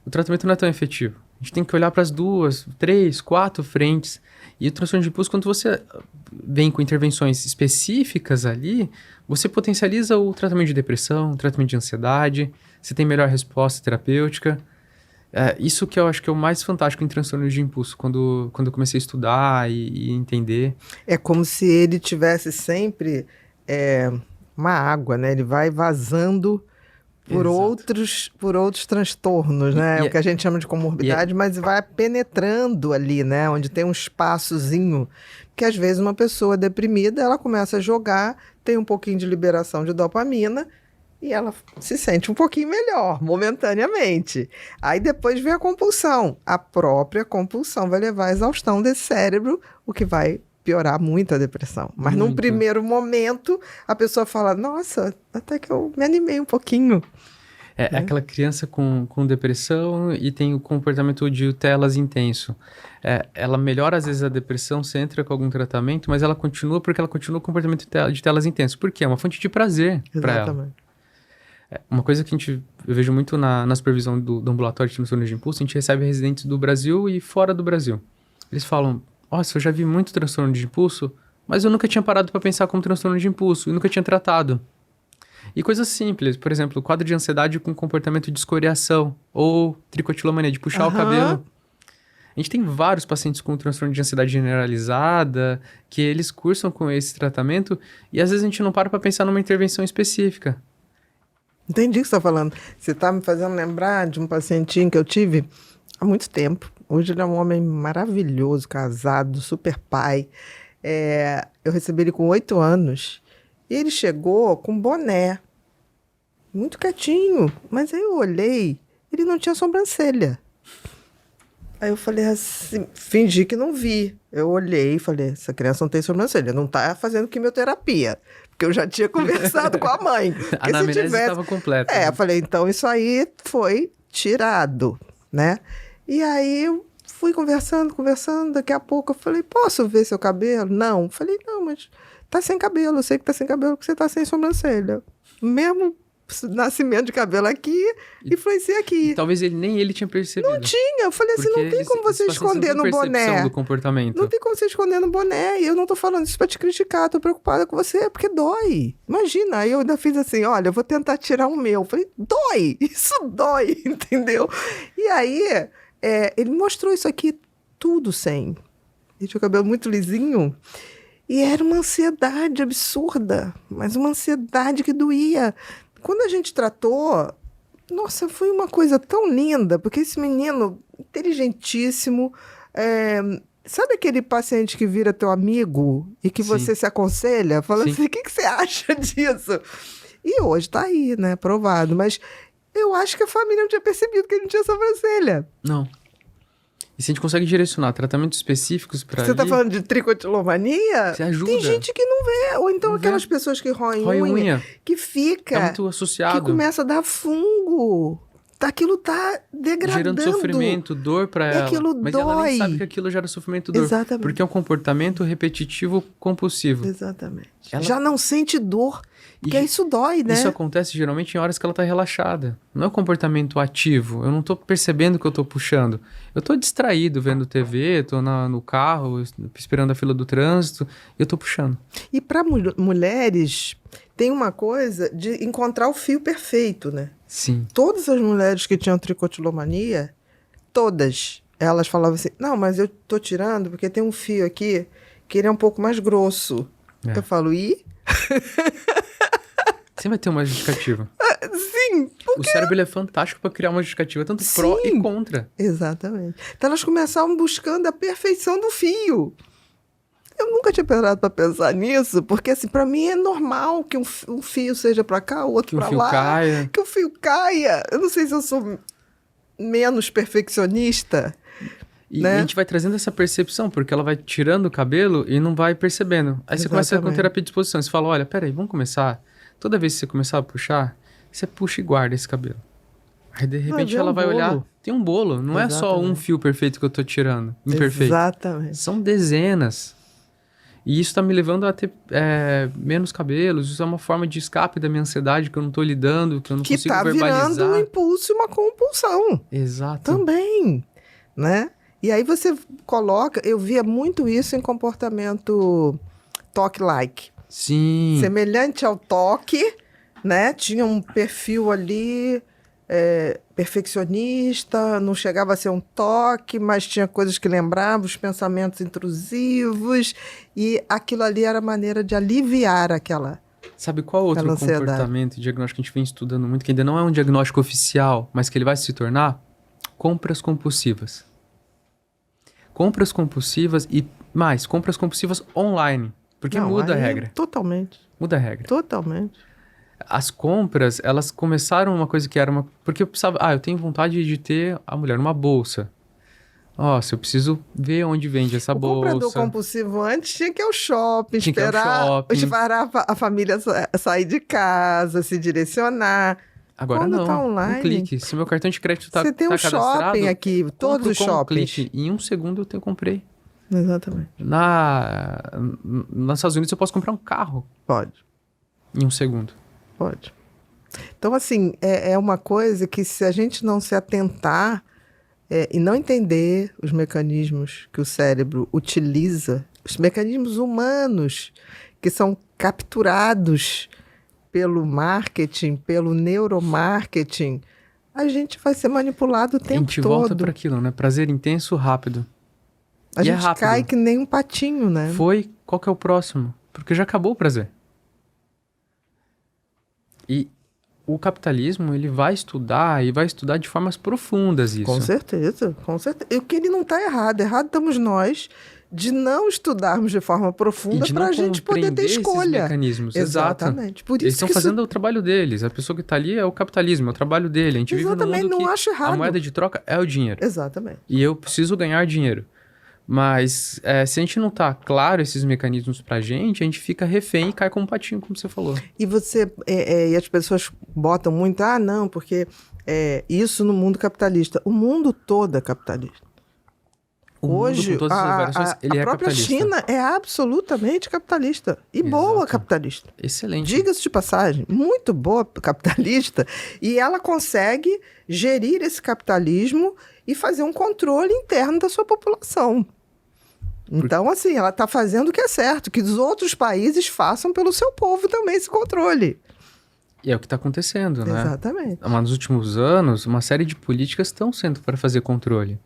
o tratamento não é tão efetivo. A gente tem que olhar para as 2, 3, 4 frentes. E o transtorno de impulso, quando você vem com intervenções específicas ali, você potencializa o tratamento de depressão, o tratamento de ansiedade, você tem melhor resposta terapêutica. Isso que eu acho que é o mais fantástico em transtorno de impulso, quando eu comecei a estudar e entender. É como se ele tivesse sempre uma água, né? Ele vai vazando por outros transtornos, né? O que a gente chama de comorbidade, mas vai penetrando ali, né? Onde tem um espaçozinho. Porque às vezes uma pessoa deprimida, ela começa a jogar, tem um pouquinho de liberação de dopamina e ela se sente um pouquinho melhor, momentaneamente. Aí depois vem a compulsão. A própria compulsão vai levar à exaustão desse cérebro, o que vai piorar muito a depressão. Mas num primeiro momento, a pessoa fala, nossa, até que eu me animei um pouquinho. É aquela criança com depressão e tem o comportamento de telas intenso. Ela melhora, às vezes, a depressão, você entra com algum tratamento, mas ela continua porque ela continua o comportamento de telas intenso. Por quê? É uma fonte de prazer para ela. Exatamente. Uma coisa que eu vejo muito na supervisão do ambulatório de transtorno de impulso, a gente recebe residentes do Brasil e fora do Brasil. Eles falam, nossa, eu já vi muito transtorno de impulso, mas eu nunca tinha parado para pensar como transtorno de impulso e nunca tinha tratado. E coisas simples, por exemplo, quadro de ansiedade com comportamento de escoriação ou tricotilomania, de puxar o cabelo. A gente tem vários pacientes com transtorno de ansiedade generalizada, que eles cursam com esse tratamento e às vezes a gente não para pensar numa intervenção específica. Entendi o que você está falando. Você está me fazendo lembrar de um pacientinho que eu tive há muito tempo. Hoje ele é um homem maravilhoso, casado, super pai. Eu recebi ele com 8 anos. E ele chegou com boné. Muito quietinho. Mas aí eu olhei, ele não tinha sobrancelha. Aí eu falei assim, fingi que não vi. Eu olhei e falei, essa criança não tem sobrancelha, não está fazendo quimioterapia. Porque eu já tinha conversado com a mãe. A anamnese estava completa. Eu falei, então isso aí foi tirado, né? E aí eu fui conversando, daqui a pouco eu falei, posso ver seu cabelo? Não. Falei, não, mas tá sem cabelo, eu sei que tá sem cabelo porque você tá sem sobrancelha. Mesmo nascimento de cabelo aqui, influencia aqui. E talvez nem ele tinha percebido. Não tinha, eu falei assim, não tem como você esconder no boné. Do comportamento. Não tem como você esconder no boné, e eu não tô falando isso pra te criticar, tô preocupada com você, porque dói. Imagina, aí eu ainda fiz assim, olha, eu vou tentar tirar o meu. Eu falei, dói, isso dói, entendeu? E aí, ele mostrou isso aqui tudo sem. Ele tinha o cabelo muito lisinho, e era uma ansiedade absurda, mas uma ansiedade que doía. Quando a gente tratou, nossa, foi uma coisa tão linda, porque esse menino, inteligentíssimo, sabe aquele paciente que vira teu amigo e que você se aconselha? Fala assim, o que você acha disso? E hoje tá aí, né, provado. Mas eu acho que a família não tinha percebido que ele não tinha sobrancelha. Não. E se a gente consegue direcionar tratamentos específicos para Você tá falando de tricotilomania? Você ajuda. Tem gente que não vê. Ou então Não aquelas vê. pessoas que roem Rói unha. que fica, Tá muito que associado. começa a dar fungo. Aquilo tá degradando. Gerando sofrimento, dor para ela. aquilo Mas ela dói. nem sabe que aquilo gera sofrimento e dor. Exatamente. Porque é um comportamento repetitivo compulsivo. Exatamente. Ela- Já não sente dor, porque E isso dói, né? Isso acontece geralmente em horas que ela tá relaxada. Não é um comportamento ativo. Eu não tô percebendo que eu tô puxando. Eu tô distraído vendo TV, tô no carro, esperando a fila do trânsito, e eu tô puxando. E para mulheres, tem uma coisa de encontrar o fio perfeito, né? Sim. Todas as mulheres que tinham tricotilomania, todas, elas falavam assim, não, mas eu tô tirando porque tem um fio aqui que ele é um pouco mais grosso. É. Eu falo, e? Você vai ter uma justificativa. Sim, O cérebro ele é fantástico para criar uma justificativa, tanto pró Sim. e contra. exatamente. Então elas começaram buscando a perfeição do fio. Eu nunca tinha parado para pensar nisso, porque assim, para mim é normal que um fio seja para cá, o outro Que o para fio lá. caia. Que o fio caia. Eu não sei se eu sou menos perfeccionista. E Né? a gente vai trazendo essa percepção, porque ela vai tirando o cabelo e não vai percebendo. Aí você começa com Exatamente. terapia de disposição. Você fala, olha, peraí, vamos começar. Toda vez que você começar a puxar, você puxa e guarda esse cabelo. Aí, de repente, ver ela um vai bolo. olhar. Tem um bolo. Não é só um Exatamente. fio perfeito que eu tô tirando. Imperfeito. Exatamente. São dezenas. E isso tá me levando a ter menos cabelos. Isso é uma forma de escape da minha ansiedade que eu não tô lidando, que eu não Que consigo tá verbalizar. virando um impulso e uma compulsão. Exato. Também, né? E aí você coloca... Eu via muito isso em comportamento talk-like. Sim. Semelhante ao toque, né? Tinha um perfil ali perfeccionista, não chegava a ser um toque, mas tinha coisas que lembravam, os pensamentos intrusivos, e aquilo ali era a maneira de aliviar aquela... Sabe qual outro Aquela ansiedade. comportamento e diagnóstico que a gente vem estudando muito, que ainda não é um diagnóstico oficial, mas que ele vai se tornar? Compras compulsivas. Compras compulsivas e mais, compras compulsivas online. Porque Não, muda a aí regra. Totalmente, Muda a regra. totalmente. As compras, elas começaram uma coisa que era uma... Porque eu precisava... eu tenho vontade de ter a mulher numa bolsa. Nossa, eu preciso ver onde vende essa O bolsa. comprador compulsivo antes tinha que ir ao shopping, Tinha que ir ao esperar shopping. a família sair de casa, se direcionar. Agora Quando não. tá online, Um clique. Se meu cartão de crédito tá você tem um cadastrado, shopping aqui, todos compro os com um shoppings. clique. Em um segundo eu comprei. Exatamente. Nos Estados Unidos eu posso comprar um carro Pode, em um segundo. pode. Então, assim, é uma coisa que se a gente não se atentar e não entender os mecanismos que o cérebro utiliza, os mecanismos humanos que são capturados pelo marketing, pelo neuromarketing, a gente vai ser manipulado o A tempo gente volta todo. para aquilo, né? Prazer intenso, rápido. A E é gente rápido. cai que nem um patinho, né? Foi, qual que é o próximo? Porque já acabou o prazer. E o capitalismo, ele vai estudar e vai estudar de formas profundas isso. Com certeza, com certeza. E o que ele não está errado. Errado estamos nós de não estudarmos de forma E profunda de para não a gente poder ter compreender esses escolha. mecanismos. Exato. Exatamente. Por Eles isso estão que fazendo o trabalho deles. A pessoa que está ali é o capitalismo, é o trabalho dele. A gente Exatamente, vive num mundo não que acho errado. a moeda de troca é o dinheiro. Exatamente. E eu preciso ganhar dinheiro. Mas se a gente não tá claro esses mecanismos pra gente, a gente fica refém e cai como um patinho, como você falou. E você e as pessoas botam muito, não, porque isso no mundo capitalista. O mundo todo é capitalista. O mundo, Hoje, com todas as variações, ele a é própria capitalista. China é absolutamente capitalista. E boa Exato. capitalista. Excelente. Diga-se de passagem, muito boa capitalista. E ela consegue gerir esse capitalismo e fazer um controle interno da sua população. Então, assim, ela está fazendo o que é certo, que os outros países façam pelo seu povo também esse controle. E é o que está acontecendo, né? Exatamente. Mas nos últimos anos, uma série de políticas estão sendo para fazer controle.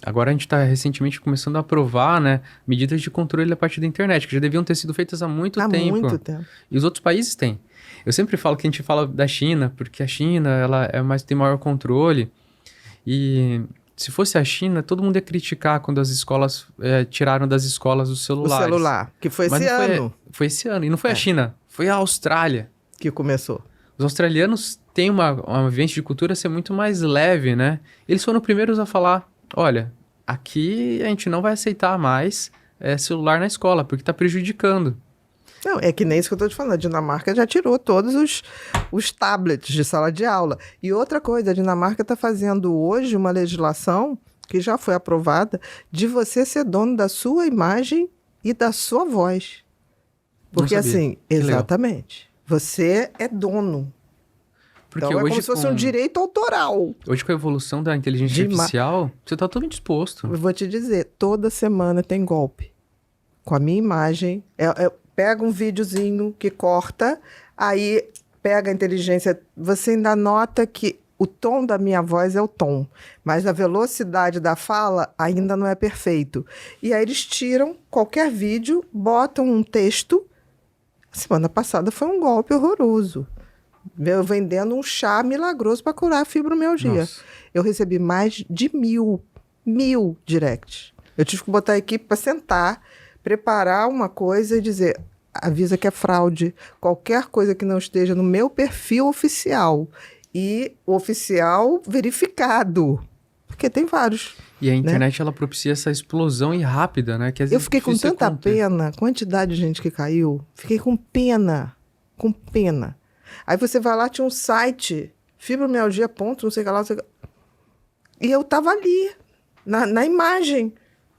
Agora a gente está recentemente começando a aprovar, né, medidas de controle a partir da internet, que já deviam ter sido feitas há muito tempo. Há muito tempo. E os outros países têm. Eu sempre falo que a gente fala da China, porque a China ela tem maior controle. E se fosse a China, todo mundo ia criticar quando as escolas tiraram das escolas os O celulares. celular, que foi Mas esse não ano Foi esse ano. E não foi a China, foi a Austrália. que começou. Os australianos têm uma vivência de cultura ser muito mais leve, né? Eles foram primeiros a falar, olha, aqui a gente não vai aceitar mais celular na escola, porque está prejudicando. Não, é que nem isso que eu estou te falando. A Dinamarca já tirou todos os tablets de sala de aula. E outra coisa, a Dinamarca está fazendo hoje uma legislação que já foi aprovada de você ser dono da sua imagem e da sua voz. Porque assim, exatamente, você é dono. Porque então é hoje como se fosse um direito autoral. Hoje com a evolução da inteligência artificial, você está totalmente exposto. Eu vou te dizer, toda semana tem golpe. Com a minha imagem, pega um videozinho que corta, aí pega a inteligência, você ainda nota que o tom da minha voz é o tom, mas a velocidade da fala ainda não é perfeito. E aí eles tiram qualquer vídeo, botam um texto. Semana passada foi um golpe horroroso. Eu vendendo um chá milagroso para curar a fibromialgia. Nossa. Eu recebi mais de 1.000 directs. Eu tive que botar a equipe para sentar, preparar uma coisa e dizer, avisa que é fraude, qualquer coisa que não esteja no meu perfil oficial e oficial verificado, porque tem vários. E a internet, ela propicia essa explosão e rápida, né? Que eu fiquei com tanta pena, quantidade de gente que caiu, fiquei com pena. Aí você vai lá, tinha um site, fibromialgia, não sei o que lá, não sei o que. E eu tava ali, na imagem.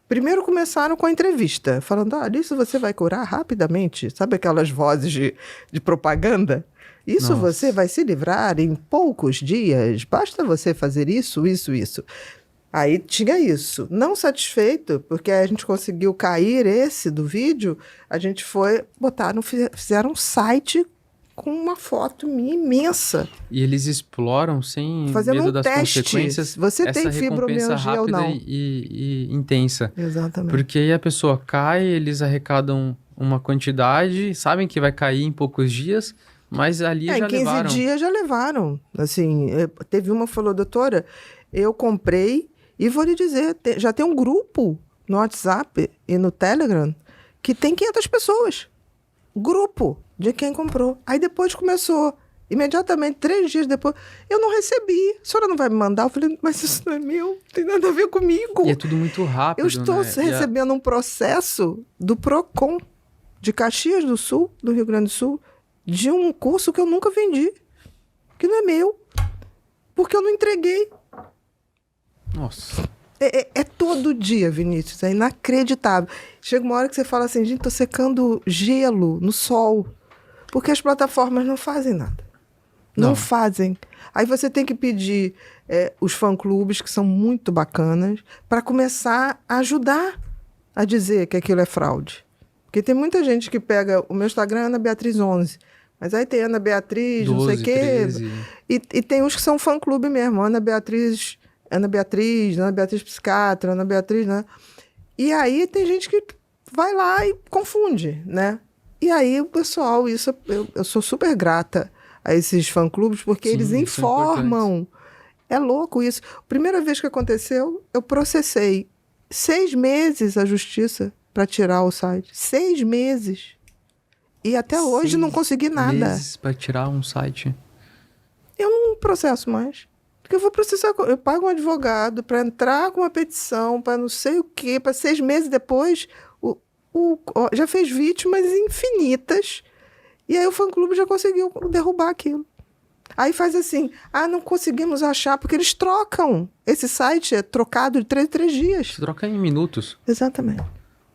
Primeiro começaram com a entrevista, falando, isso você vai curar rapidamente. Sabe aquelas vozes de propaganda? Isso você vai se livrar em poucos dias. Basta você fazer isso. Aí tinha isso. Não satisfeito, porque a gente conseguiu cair esse do vídeo, a gente foi, fizeram um site com uma foto minha imensa. E eles exploram sem medo das consequências. Você tem fibromialgia ou não? E intensa. Exatamente. Porque aí a pessoa cai, eles arrecadam uma quantidade, sabem que vai cair em poucos dias, mas ali já levaram. Em 15 dias já levaram. Assim, teve uma que falou, doutora, eu comprei e vou lhe dizer, já tem um grupo no WhatsApp e no Telegram que tem 500 pessoas. Grupo de quem comprou. Aí depois começou, imediatamente, 3 dias depois, eu não recebi. A senhora não vai me mandar? Eu falei, mas isso não é meu, não tem nada a ver comigo. E é tudo muito rápido, eu estou recebendo um processo do PROCON, de Caxias do Sul, do Rio Grande do Sul, de um curso que eu nunca vendi, que não é meu, porque eu não entreguei. Nossa. É todo dia, Vinícius, é inacreditável. Chega uma hora que você fala assim, gente, tô secando gelo no sol, porque as plataformas não fazem nada. Não fazem. Aí você tem que pedir os fã-clubes, que são muito bacanas, para começar a ajudar a dizer que aquilo é fraude. Porque tem muita gente que pega... O meu Instagram é Ana Beatriz 11, mas aí tem Ana Beatriz, 12, não sei o quê. E tem uns que são fã-clube mesmo. Ana Beatriz Psiquiatra, Ana Beatriz, né? E aí tem gente que vai lá e confunde, né? E aí o pessoal, eu sou super grata a esses fã-clubes, porque eles informam. É louco isso. Primeira vez que aconteceu, eu processei 6 meses a justiça para tirar o site. 6 meses. E até hoje não consegui nada. 6 meses para tirar um site? Eu não processo mais. Porque eu vou processar, eu pago um advogado para entrar com uma petição, para não sei o quê, para 6 meses depois, já fez vítimas infinitas, e aí o fã-clube já conseguiu derrubar aquilo. Aí faz assim, não conseguimos achar, porque eles trocam. Esse site é trocado de 3 em 3 dias. Você troca em minutos. Exatamente.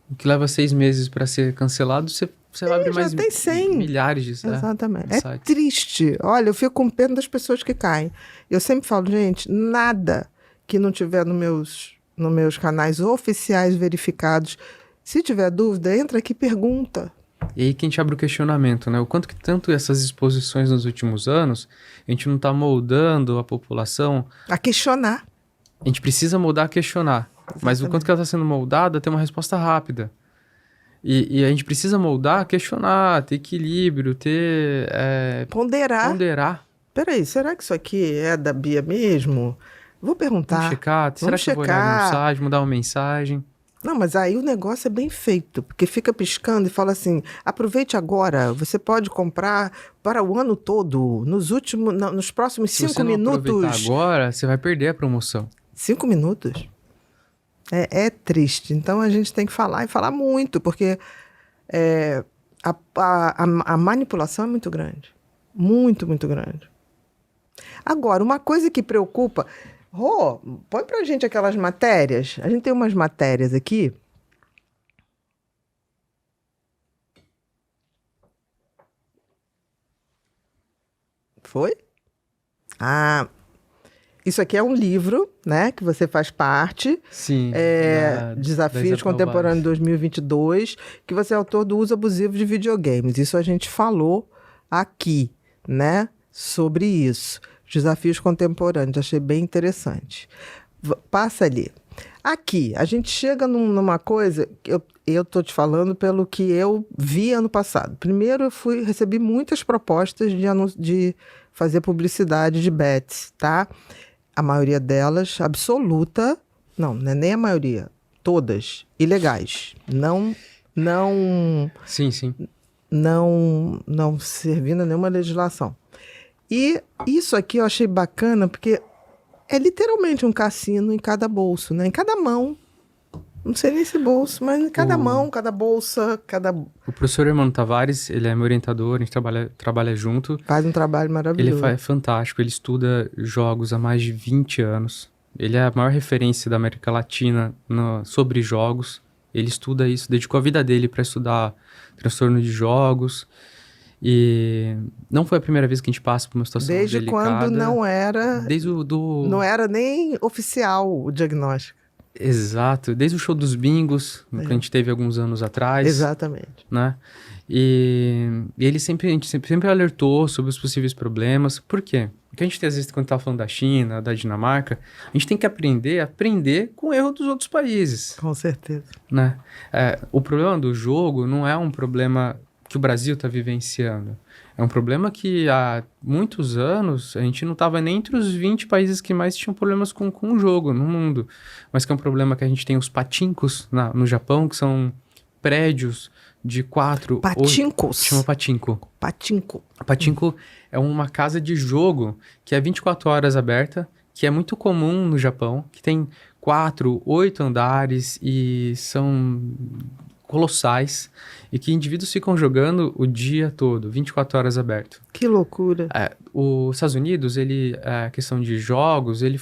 O que leva 6 meses para ser cancelado, você vai abrir mais milhares de sites. Exatamente. É triste. Olha, eu fico com pena das pessoas que caem. Eu sempre falo, gente, nada que não tiver nos meus canais oficiais verificados. Se tiver dúvida, entra aqui e pergunta. E aí que a gente abre o questionamento, né? O quanto que tanto essas exposições nos últimos anos, a gente não está moldando a população... A questionar. A gente precisa moldar a questionar. Exatamente. Mas o quanto que ela está sendo moldada, ter uma resposta rápida. E a gente precisa moldar, questionar, ter equilíbrio, ter... Ponderar. Peraí, será que isso aqui é da Bia mesmo? Vou perguntar. Vamos checar. Será que eu vou olhar no site, mudar uma mensagem? Não, mas aí o negócio é bem feito, porque fica piscando e fala assim, aproveite agora, você pode comprar para o ano todo, nos próximos 5 minutos. Se você não aproveitar agora, você vai perder a promoção. 5 minutos? É triste. Então a gente tem que falar e falar muito, porque é, a manipulação é muito grande. Muito, muito grande. Agora, uma coisa que preocupa. Rô, põe pra gente aquelas matérias. A gente tem umas matérias aqui. Foi? Ah, isso aqui é um livro, né? Que você faz parte. Sim, da Desafios Isabel Contemporâneos Vaz. 2022, 2022, que você é autor do uso abusivo de videogames. Isso a gente falou aqui, né? Sobre isso. Desafios Contemporâneos. Achei bem interessante. Passa ali. Aqui, a gente chega numa coisa, que eu tô te falando pelo que eu vi ano passado. Primeiro, recebi muitas propostas de fazer publicidade de bets, tá? A maioria delas, absoluta, não é nem a maioria, todas ilegais. Não, Sim, sim. não servindo a nenhuma legislação. E isso aqui eu achei bacana porque é literalmente um cassino em cada bolso, né? Em cada mão. Não sei nem se bolso, mas em cada O, mão, cada bolsa, o professor Hermano Tavares, ele é meu orientador, a gente trabalha junto. faz um trabalho Ele maravilhoso. é fantástico, ele estuda jogos há mais de 20 anos. Ele é a maior referência da América Latina sobre jogos. Ele estuda isso, dedicou a vida dele para estudar transtorno de jogos. E não foi a primeira vez que a gente passa por uma situação Desde delicada. quando Desde não era nem oficial o diagnóstico. Exato, desde o show dos bingos, que a gente teve alguns anos atrás. Exatamente. Né? E ele a gente sempre alertou sobre os possíveis problemas. Por quê? Porque a gente, às vezes, quando tá falando da China, da Dinamarca, a gente tem que aprender com o erro dos outros países. Com certeza. Né? O problema do jogo não é um problema que o Brasil está vivenciando. É um problema que há muitos anos a gente não estava nem entre os 20 países que mais tinham problemas com o jogo no mundo. Mas que é um problema que a gente tem os patincos no Japão, que são prédios de 4... Patincos. Chama patinco. Patinco. Patinco é uma casa de jogo que é 24 horas aberta, que é muito comum no Japão, que tem 4, 8 andares e são colossais e que indivíduos ficam jogando o dia todo, 24 horas aberto. Que loucura. Os Estados Unidos, a questão de jogos, ele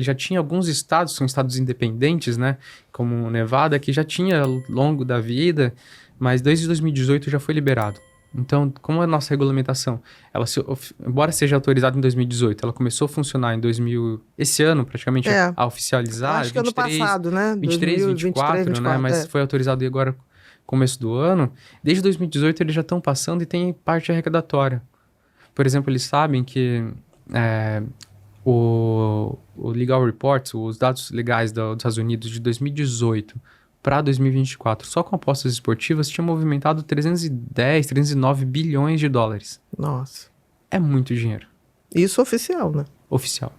já tinha alguns estados, são estados independentes, né, como Nevada, que já tinha ao longo da vida, mas desde 2018 já foi liberado. Então, como a nossa regulamentação, embora seja autorizada em 2018, ela começou a funcionar esse ano, praticamente, a oficializar. Acho que 23, ano passado, né? 23, 24, né? Mas foi autorizado agora, começo do ano. Desde 2018, eles já estão passando e tem parte arrecadatória. Por exemplo, eles sabem que o Legal Reports, os dados legais dos Estados Unidos de 2018 para 2024, só com apostas esportivas, tinha movimentado 309 bilhões de dólares. Nossa. É muito dinheiro. Isso oficial, né? Oficial.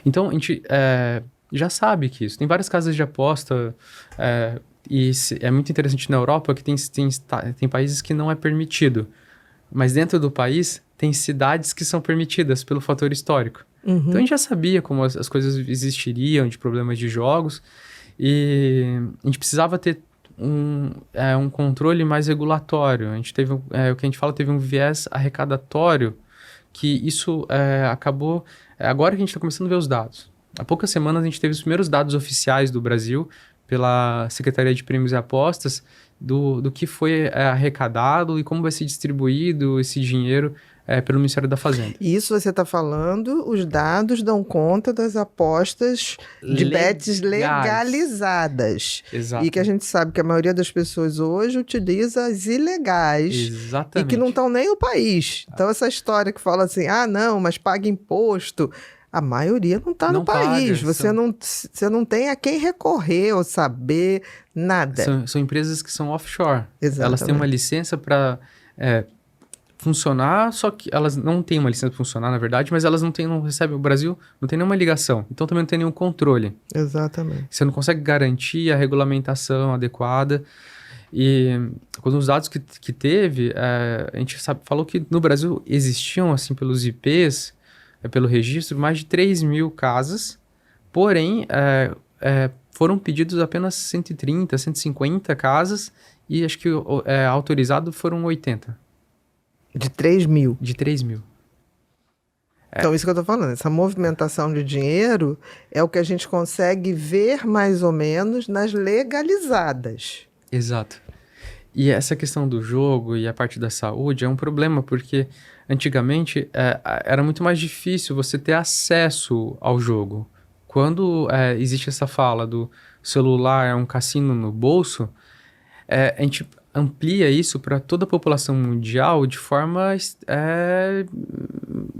Então, a gente já sabe que isso. Tem várias casas de aposta, e é muito interessante na Europa que tem países que não é permitido. Mas dentro do país, tem cidades que são permitidas pelo fator histórico. Uhum. Então, a gente já sabia como as coisas existiriam de problemas de jogos. E a gente precisava ter um controle mais regulatório. A gente teve, o que a gente fala, teve um viés arrecadatório, que isso acabou... agora que a gente está começando a ver os dados. Há poucas semanas a gente teve os primeiros dados oficiais do Brasil, pela Secretaria de Prêmios e Apostas, do que foi arrecadado e como vai ser distribuído esse dinheiro pelo Ministério da Fazenda. Isso você está falando, os dados dão conta das apostas de bets legalizadas. Exato. E que a gente sabe que a maioria das pessoas hoje utiliza as ilegais. Exatamente. E que não estão nem no país. Então essa história que fala assim, não, mas paga imposto... A maioria não está no país. Você não tem a quem recorrer ou saber nada. São empresas que são offshore. Exatamente. Elas têm uma licença para funcionar, só que elas não têm uma licença para funcionar, na verdade, mas elas não recebem. O Brasil não tem nenhuma ligação. Então também não tem nenhum controle. Exatamente. Você não consegue garantir a regulamentação adequada. E quando os dados que teve, a gente falou que no Brasil existiam, assim, pelos IPs... pelo registro, mais de 3 mil casas, porém, foram pedidos apenas 130, 150 casas e acho que autorizado foram 80. De 3 mil. De 3 mil. Então, isso que eu tô falando, essa movimentação de dinheiro é o que a gente consegue ver mais ou menos nas legalizadas. Exato. E essa questão do jogo e a parte da saúde é um problema, porque antigamente era muito mais difícil você ter acesso ao jogo. Quando existe essa fala do celular é um cassino no bolso, a gente amplia isso para toda a população mundial de forma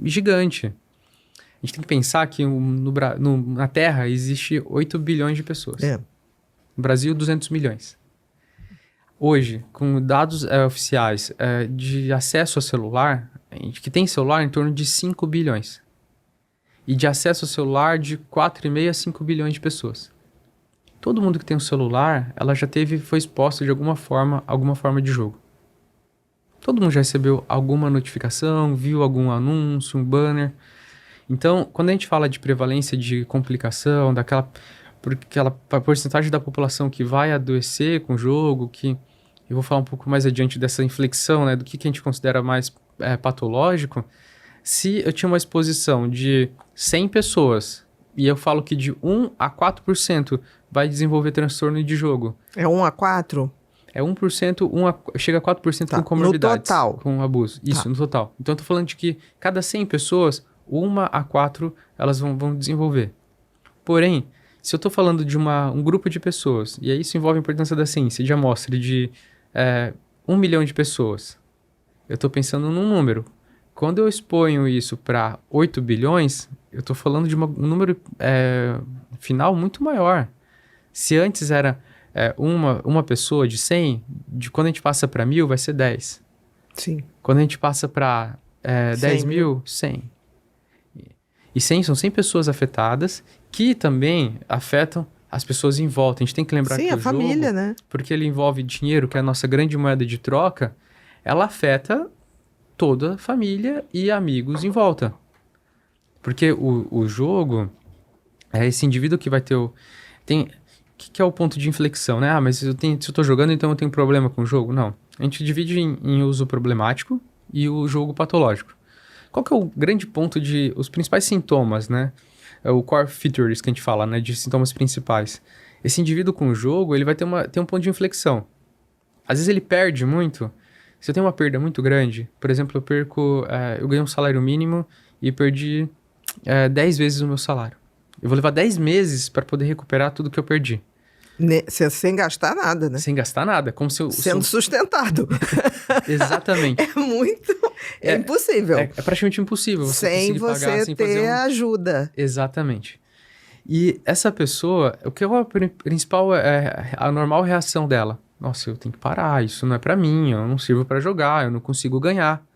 gigante. A gente tem que pensar que na Terra existe 8 bilhões de pessoas. No Brasil, 200 milhões. Hoje, com dados oficiais de acesso ao celular, a gente que tem celular em torno de 5 bilhões. E de acesso ao celular de 4,5 a 5 bilhões de pessoas. Todo mundo que tem um celular, ela já foi exposta de alguma forma de jogo. Todo mundo já recebeu alguma notificação, viu algum anúncio, um banner. Então, quando a gente fala de prevalência de complicação, daquela porcentagem da população que vai adoecer com o jogo, que eu vou falar um pouco mais adiante dessa inflexão, né, do que a gente considera mais patológico, se eu tinha uma exposição de 100 pessoas e eu falo que de 1 a 4% vai desenvolver transtorno de jogo. É 1 a 4? É 1%, chega a 4% com comorbidades. No total? Com abuso. Isso, no total. Então, eu tô falando de que cada 100 pessoas, 1 a 4, elas vão desenvolver. Porém, se eu tô falando de um grupo de pessoas, e aí isso envolve a importância da ciência, de amostra de 1 milhão de pessoas, eu tô pensando num número. Quando eu exponho isso para 8 bilhões, eu tô falando de um número final muito maior. Se antes era uma pessoa de 100, quando a gente passa para 1.000, vai ser 10. Sim. Quando a gente passa para 10 mil, 100. E 100 são 100 pessoas afetadas, que também afetam as pessoas em volta. A gente tem que lembrar que a família, jogo, né? porque ele envolve dinheiro, que é a nossa grande moeda de troca, ela afeta toda a família e amigos em volta. Porque o jogo é esse indivíduo que vai ter que é o ponto de inflexão, né? Mas se eu tô jogando, então eu tenho problema com o jogo? Não. A gente divide em uso problemático e o jogo patológico. Qual que é o grande ponto os principais sintomas, né? É o core features que a gente fala, né? De sintomas principais. Esse indivíduo com o jogo, ele vai ter um ponto de inflexão. Às vezes ele perde muito. Se eu tenho uma perda muito grande, por exemplo, eu ganhei um salário mínimo e perdi 10 vezes o meu salário. Eu vou levar 10 meses para poder recuperar tudo que eu perdi. Sem gastar nada, né? Sem gastar nada. Como se Sendo sustentado. Exatamente. É impossível. É praticamente impossível você sem conseguir você pagar, sem ter fazer ajuda. Exatamente. E essa pessoa, o que é a principal a normal reação dela? Nossa, eu tenho que parar, isso não é pra mim, eu não sirvo pra jogar, eu não consigo ganhar.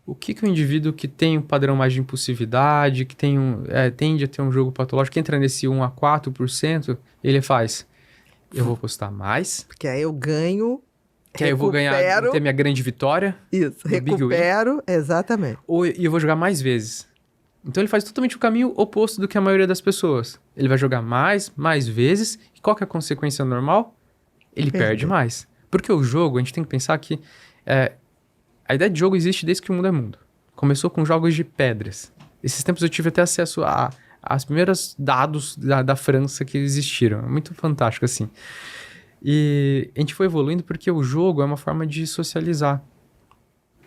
O que o indivíduo que tem um padrão mais de impulsividade, que tende a ter um jogo patológico, que entra nesse 1 a 4%, ele faz? Eu vou apostar mais. Porque aí eu ganho, que aí eu vou ganhar, ter minha grande vitória. Isso, recupero, exatamente. E eu vou jogar mais vezes. Então ele faz totalmente o caminho oposto do que a maioria das pessoas. Ele vai jogar mais vezes. E qual que é a consequência normal? Ele perde mais. Porque o jogo, a gente tem que pensar que a ideia de jogo existe desde que o mundo é mundo. Começou com jogos de pedras. Esses tempos eu tive até acesso às primeiras dados da França que existiram. É muito fantástico, assim. E a gente foi evoluindo porque o jogo é uma forma de socializar.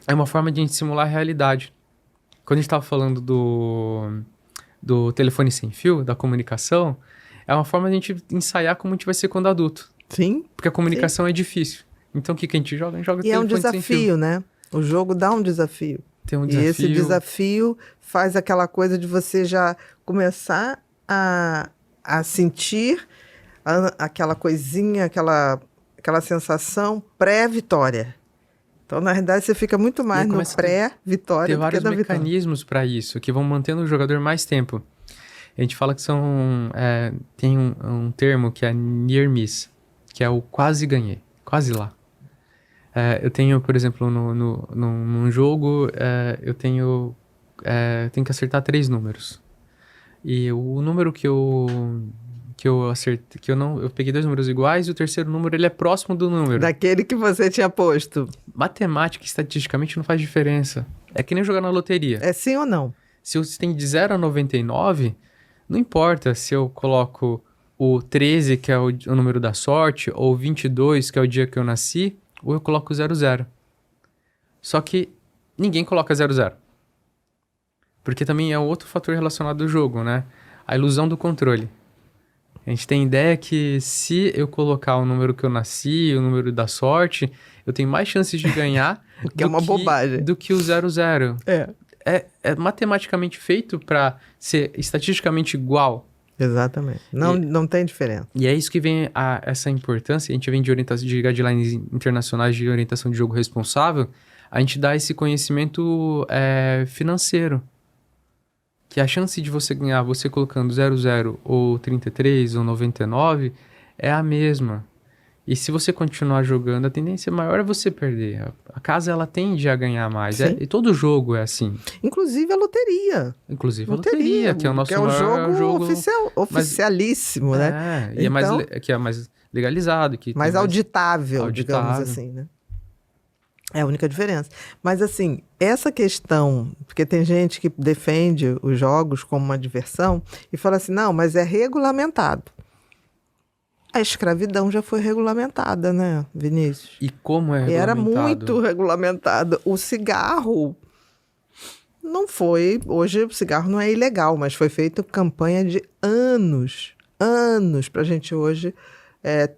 É uma forma de a gente simular a realidade. Quando a gente estava falando do telefone sem fio, da comunicação, é uma forma de a gente ensaiar como a gente vai ser quando adulto. Sim. Porque a comunicação é difícil. Então o que a gente joga? A gente joga telefone sem fio. E é um desafio, né? O jogo dá um desafio. Tem um desafio. E esse desafio faz aquela coisa de você já começar a sentir aquela coisinha, aquela sensação pré-vitória. Então, na realidade, você fica muito mais no pré-vitória do que da vitória. Tem vários mecanismos para isso, que vão mantendo o jogador mais tempo. A gente fala que tem um termo que é near miss, que é o quase ganhei, quase lá. Eu tenho, por exemplo, num jogo, eu tenho que acertar 3 números. E o número que eu que eu acertei, eu peguei 2 números iguais e o terceiro número ele é próximo do número. Daquele que você tinha posto. Matemática e estatisticamente não faz diferença. É que nem jogar na loteria. É sim ou não? Se você tem de 0 a 99, não importa se eu coloco o 13, que é o número da sorte, ou o 22, que é o dia que eu nasci, ou eu coloco 00. Só que ninguém coloca 00. Porque também é outro fator relacionado ao jogo, né? A ilusão do controle. A gente tem ideia que se eu colocar o número que eu nasci, o número da sorte, eu tenho mais chances de ganhar Que é uma bobagem. do que o 00. É. É matematicamente feito para ser estatisticamente igual. Exatamente. Não tem diferença. E é isso que vem essa importância. A gente vem de guidelines internacionais de orientação de jogo responsável. A gente dá esse conhecimento financeiro. Que a chance de você ganhar, você colocando 00 ou 33 ou 99, é a mesma. E se você continuar jogando, a tendência maior é você perder. A casa, ela tende a ganhar mais. E todo jogo é assim. Inclusive a loteria. Inclusive a loteria, que é o nosso maior jogo oficialíssimo, né? E que é mais legalizado. Mais auditável, digamos assim, né? É a única diferença. Mas, assim, essa questão... Porque tem gente que defende os jogos como uma diversão e fala assim, não, mas é regulamentado. A escravidão já foi regulamentada, né, Vinícius? E como é regulamentado? Era muito regulamentada. O cigarro não foi... Hoje o cigarro não é ilegal, mas foi feita campanha de anos para a gente hoje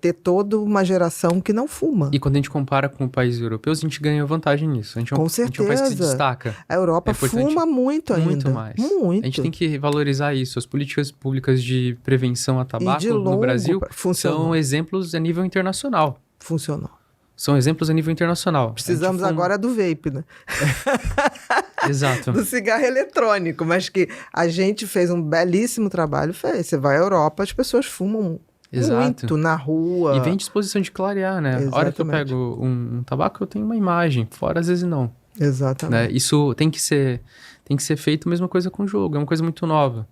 ter toda uma geração que não fuma. E quando a gente compara com países europeus, a gente ganha vantagem nisso. Com certeza. A gente é um país que se destaca. A Europa fuma muito ainda. Muito mais. Muito. A gente tem que valorizar isso. As políticas públicas de prevenção a tabaco no Brasil são exemplos a nível internacional. Funcionou. São exemplos a nível internacional. Precisamos agora do vape, né? Exato. Do cigarro eletrônico, mas que a gente fez um belíssimo trabalho. Você vai à Europa, as pessoas fumam muito na rua. E vem disposição de clarear, né? Exatamente. A hora que eu pego um tabaco, eu tenho uma imagem. Fora, às vezes, não. Exatamente. Né? Isso tem que ser feito, mesma coisa com o jogo. É uma coisa muito nova.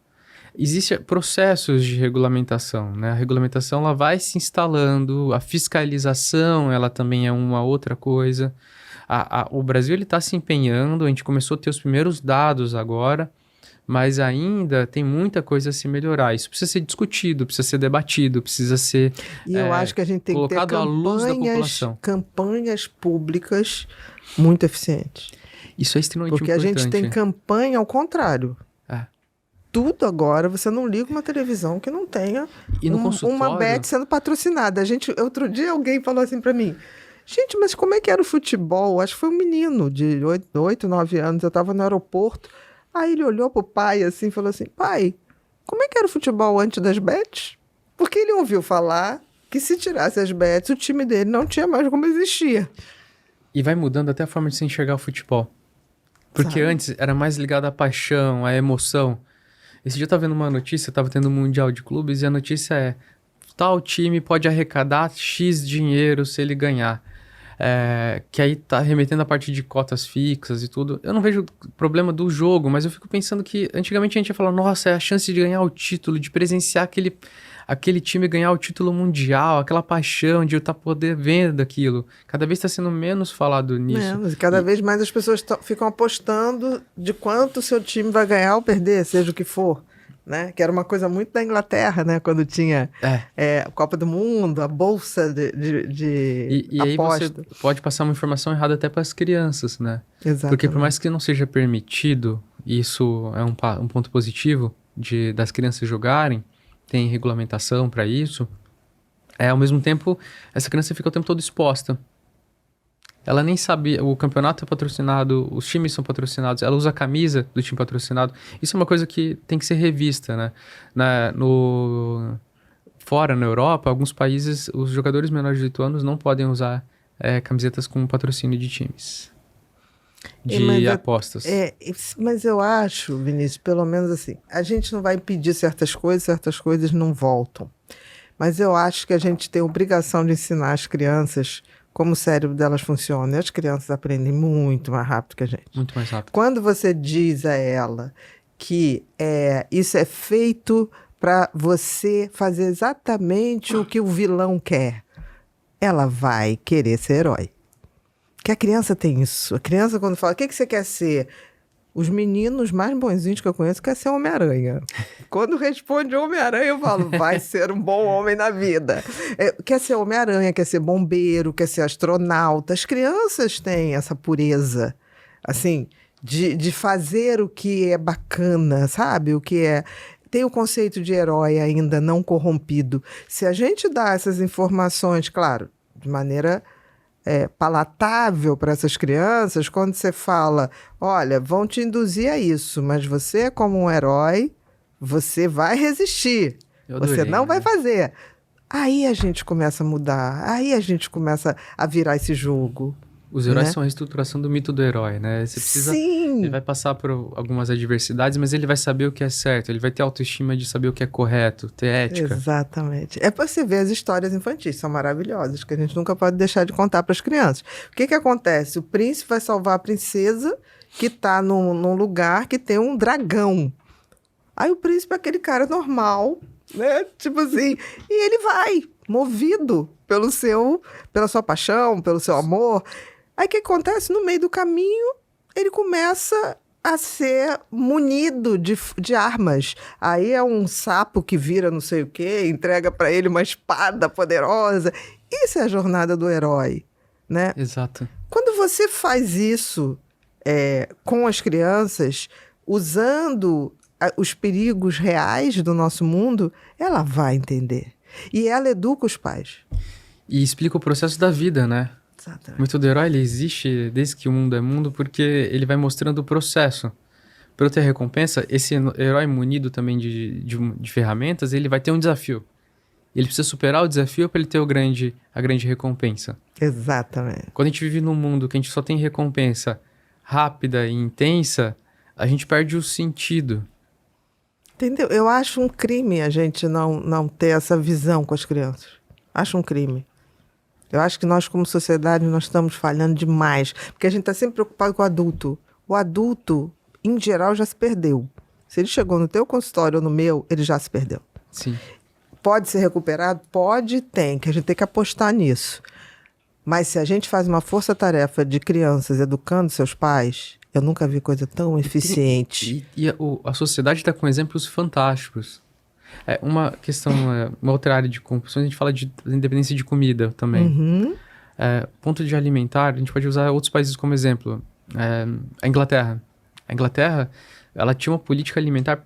Existem processos de regulamentação, né? A regulamentação, ela vai se instalando. A fiscalização, ela também é uma outra coisa. O Brasil, ele está se empenhando. A gente começou a ter os primeiros dados agora. Mas ainda tem muita coisa a se melhorar. Isso precisa ser discutido, precisa ser debatido, precisa ser E eu acho que a gente tem que ter à luz da população. Campanhas públicas muito eficientes. Isso é extremamente importante. Porque a gente tem campanha ao contrário. Tudo agora, você não liga uma televisão que não tenha uma bet sendo patrocinada. Outro dia alguém falou assim pra mim, gente, mas como é que era o futebol? Acho que foi um menino de 8, 9 anos, eu tava no aeroporto. Aí ele olhou pro pai assim e falou assim, pai, como é que era o futebol antes das bets? Porque ele ouviu falar que se tirasse as bets, o time dele não tinha mais como existir. E vai mudando até a forma de se enxergar o futebol. Porque antes era mais ligado à paixão, à emoção. Esse dia eu tava vendo uma notícia, tava tendo um Mundial de Clubes, e a notícia é, tal time pode arrecadar X dinheiro se ele ganhar. Que aí tá remetendo a parte de cotas fixas e tudo. Eu não vejo problema do jogo, mas eu fico pensando que antigamente a gente ia falar, nossa, é a chance de ganhar o título, de presenciar aquele time ganhar o título mundial, aquela paixão de eu estar poder vendo aquilo. Cada vez está sendo menos falado nisso. Cada vez mais as pessoas ficam apostando de quanto o seu time vai ganhar ou perder, seja o que for. Né? Que era uma coisa muito da Inglaterra, né? Quando tinha a Copa do Mundo, a bolsa de e aposta. Aí você pode passar uma informação errada até para as crianças, né? Exatamente. Porque por mais que não seja permitido, isso é um ponto positivo das crianças jogarem, tem regulamentação para isso, ao mesmo tempo, essa criança fica o tempo todo exposta. Ela nem sabe, o campeonato é patrocinado, os times são patrocinados, ela usa a camisa do time patrocinado. Isso é uma coisa que tem que ser revista, né? Fora, na Europa, alguns países, os jogadores menores de 18 anos não podem usar camisetas com patrocínio de times. De apostas. Mas eu acho, Vinícius, pelo menos assim, a gente não vai impedir certas coisas não voltam. Mas eu acho que a gente tem a obrigação de ensinar as crianças como o cérebro delas funciona. E as crianças aprendem muito mais rápido que a gente. Muito mais rápido. Quando você diz a ela que isso é feito para você fazer exatamente o que o vilão quer, ela vai querer ser herói. Que a criança tem isso. A criança, quando fala, o que você quer ser? Os meninos mais bonzinhos que eu conheço querem ser Homem-Aranha. Quando responde Homem-Aranha, eu falo, vai ser um bom homem na vida. Quer ser Homem-Aranha, quer ser bombeiro, quer ser astronauta. As crianças têm essa pureza, assim, de fazer o que é bacana, sabe? O que é... Tem o conceito de herói ainda não corrompido. Se a gente dá essas informações, claro, de maneira... palatável para essas crianças, quando você fala, olha, vão te induzir a isso, mas você, como um herói, você vai resistir. Você não vai fazer. Aí a gente começa a mudar, aí a gente começa a virar esse jogo. Os heróis são a reestruturação do mito do herói, né? Você precisa... Sim! Ele vai passar por algumas adversidades, mas ele vai saber o que é certo. Ele vai ter autoestima de saber o que é correto, ter ética. Exatamente. É para você ver as histórias infantis, são maravilhosas, que a gente nunca pode deixar de contar para as crianças. O que acontece? O príncipe vai salvar a princesa que está num lugar que tem um dragão. Aí o príncipe é aquele cara normal, né? Tipo assim, e ele vai, movido pela sua paixão, pelo seu amor. Aí o que acontece? No meio do caminho, ele começa a ser munido de armas. Aí é um sapo que vira não sei o quê, entrega para ele uma espada poderosa. Isso é a jornada do herói, né? Exato. Quando você faz isso com as crianças, usando os perigos reais do nosso mundo, ela vai entender. E ela educa os pais. E explica o processo da vida, né? Exatamente. O mito do herói, ele existe desde que o mundo é mundo, porque ele vai mostrando o processo. Para eu ter recompensa, esse herói munido também de ferramentas, ele vai ter um desafio. Ele precisa superar o desafio para ele ter a grande recompensa. Exatamente. Quando a gente vive num mundo que a gente só tem recompensa rápida e intensa, a gente perde o sentido. Entendeu? Eu acho um crime a gente não ter essa visão com as crianças. Acho um crime. Eu acho que nós, como sociedade, nós estamos falhando demais. Porque a gente está sempre preocupado com o adulto. O adulto, em geral, já se perdeu. Se ele chegou no teu consultório ou no meu, ele já se perdeu. Sim. Pode ser recuperado? Pode, tem. Que a gente tem que apostar nisso. Mas se a gente faz uma força-tarefa de crianças educando seus pais, eu nunca vi coisa tão eficiente. E a sociedade está com exemplos fantásticos. Uma questão, uma outra área de compulsões, a gente fala de independência de comida também. Uhum. Ponto de alimentar, a gente pode usar outros países como exemplo. A Inglaterra. A Inglaterra, ela tinha uma política alimentar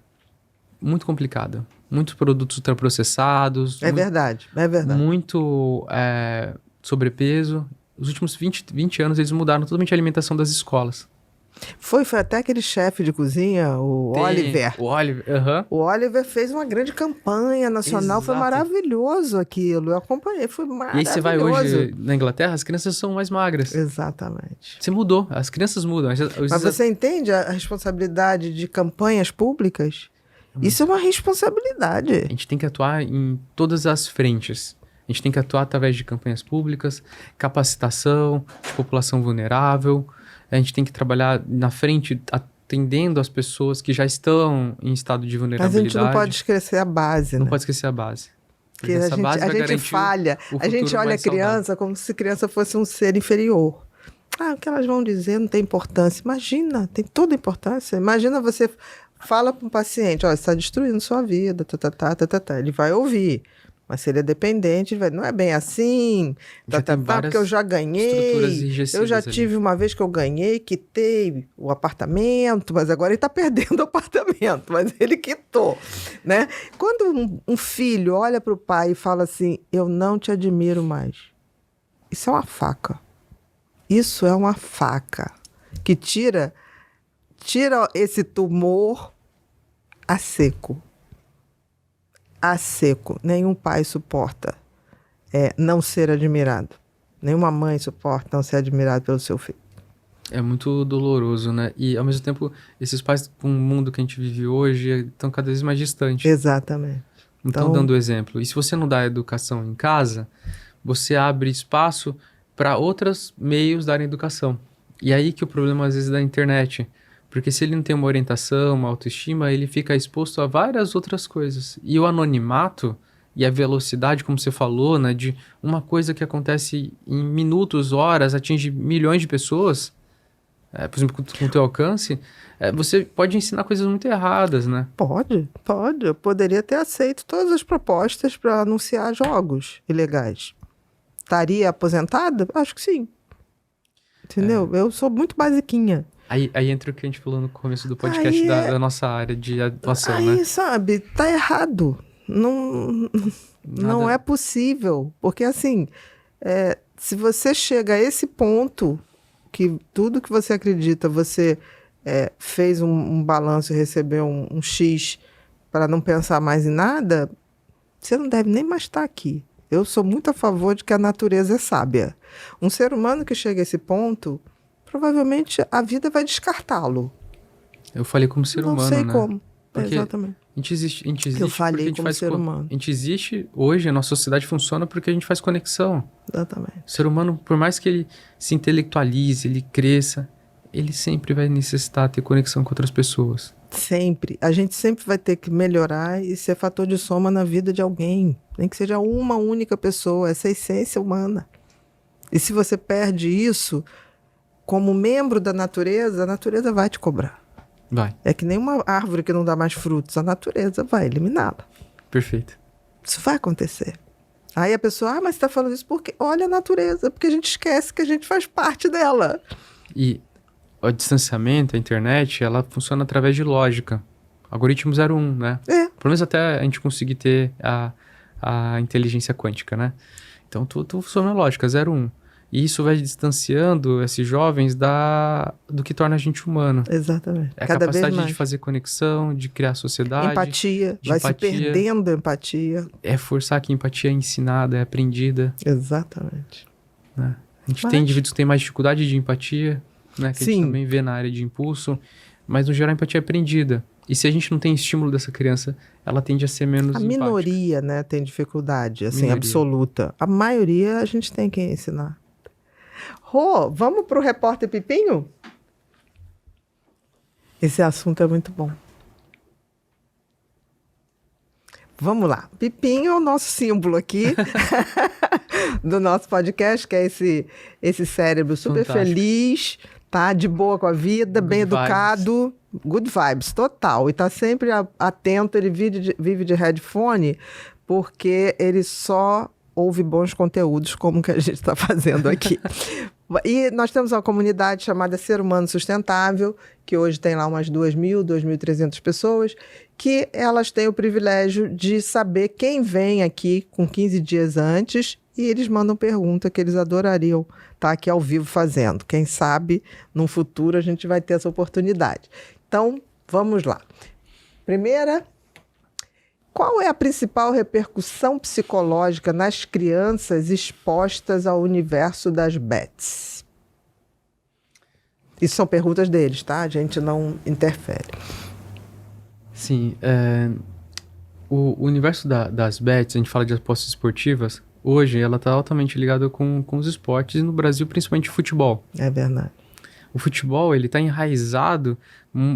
muito complicada. Muitos produtos ultraprocessados. Verdade. Muito sobrepeso. Nos últimos 20 anos, eles mudaram totalmente a alimentação das escolas. Foi até aquele chefe de cozinha, Oliver. O Oliver, aham. O Oliver fez uma grande campanha nacional, Exato. Foi maravilhoso aquilo. Eu acompanhei, foi maravilhoso. E aí você vai hoje na Inglaterra, as crianças são mais magras. Exatamente. Você mudou, as crianças mudam. Mas você entende a responsabilidade de campanhas públicas? Isso é uma responsabilidade. A gente tem que atuar em todas as frentes. A gente tem que atuar através de campanhas públicas, capacitação de população vulnerável. A gente tem que trabalhar na frente, atendendo as pessoas que já estão em estado de vulnerabilidade. Mas a gente não pode esquecer a base, Não né? pode esquecer a base. Porque a gente falha. A gente olha a criança como se a criança fosse um ser inferior. O que elas vão dizer não tem importância. Imagina, tem toda importância. Imagina você fala para um paciente, você está destruindo sua vida, Ele vai ouvir. Mas se ele é dependente, ele vai, não é bem assim, porque eu já ganhei, eu já tive uma vez que eu ganhei, quitei o apartamento, mas agora ele está perdendo o apartamento, mas ele quitou, né? Quando um filho olha para o pai e fala assim, eu não te admiro mais, isso é uma faca. Isso é uma faca que tira esse tumor a seco. A seco. Nenhum pai suporta não ser admirado. Nenhuma mãe suporta não ser admirado pelo seu filho. É muito doloroso, né? E, ao mesmo tempo, esses pais, com o mundo que a gente vive hoje, estão cada vez mais distantes. Exatamente. Não estão dando exemplo. E se você não dá educação em casa, você abre espaço para outros meios darem educação. E aí que o problema, às vezes, é da internet. Porque se ele não tem uma orientação, uma autoestima, ele fica exposto a várias outras coisas. E o anonimato e a velocidade, como você falou, né, de uma coisa que acontece em minutos, horas, atinge milhões de pessoas, por exemplo, com o teu alcance, você pode ensinar coisas muito erradas, né? Pode. Eu poderia ter aceito todas as propostas para anunciar jogos ilegais. Estaria aposentada? Acho que sim. Entendeu? Eu sou muito basiquinha. Aí entra o que a gente falou no começo do podcast da nossa área de atuação, né? Aí, sabe, tá errado. Não é possível. Porque, assim, se você chega a esse ponto, que tudo que você acredita, você fez um balanço e recebeu um X para não pensar mais em nada, você não deve nem mais estar aqui. Eu sou muito a favor de que a natureza é sábia. Um ser humano que chega a esse ponto, provavelmente a vida vai descartá-lo. Eu falei como ser humano, né? Não sei como. Porque exatamente. A gente existe Eu falei porque a gente como faz ser humano. A gente existe hoje, a nossa sociedade funciona porque a gente faz conexão. Exatamente. O ser humano, por mais que ele se intelectualize, ele cresça, ele sempre vai necessitar ter conexão com outras pessoas. Sempre. A gente sempre vai ter que melhorar e ser fator de soma na vida de alguém. Nem que seja uma única pessoa, essa é a essência humana. E se você perde isso, como membro da natureza, a natureza vai te cobrar. Vai. É que nem uma árvore que não dá mais frutos, a natureza vai eliminá-la. Perfeito. Isso vai acontecer. Aí a pessoa, mas você está falando isso porque olha a natureza, porque a gente esquece que a gente faz parte dela. E o distanciamento, a internet, ela funciona através de lógica. Algoritmo 01, né? Pelo menos até a gente conseguir ter a inteligência quântica, né? Então, tudo funciona na lógica, 01. E isso vai distanciando esses jovens do que torna a gente humano. Exatamente. É a Cada capacidade vez mais. de fazer conexão, de criar sociedade. Empatia. Vai se perdendo a empatia. É forçar que a empatia é ensinada, é aprendida. Exatamente. Né? A gente tem indivíduos que têm mais dificuldade de empatia, né? Que Sim. a gente também vê na área de impulso. Mas, no geral, a empatia é aprendida. E se a gente não tem estímulo dessa criança, ela tende a ser menos empática. A minoria, né, tem dificuldade, assim, Minoria. Absoluta. A maioria a gente tem que ensinar. Rô, vamos pro repórter Pipinho? Esse assunto é muito bom. Vamos lá. Pipinho é o nosso símbolo aqui do nosso podcast, que é esse cérebro super Fantástico. Feliz, tá? De boa com a vida, bem educado. Good vibes, total. E tá sempre atento, ele vive de headphone, porque ele só ouve bons conteúdos como que a gente está fazendo aqui. E nós temos uma comunidade chamada Ser Humano Sustentável, que hoje tem lá umas 2.000, 2.300 pessoas, que elas têm o privilégio de saber quem vem aqui com 15 dias antes e eles mandam pergunta que eles adorariam estar aqui ao vivo fazendo. Quem sabe, num futuro, a gente vai ter essa oportunidade. Então, vamos lá. Primeira, qual é a principal repercussão psicológica nas crianças expostas ao universo das bets? Isso são perguntas deles, tá? A gente não interfere. Sim. O universo das bets, a gente fala de apostas esportivas, hoje ela está altamente ligada com os esportes, e no Brasil, principalmente futebol. É verdade. O futebol, ele está enraizado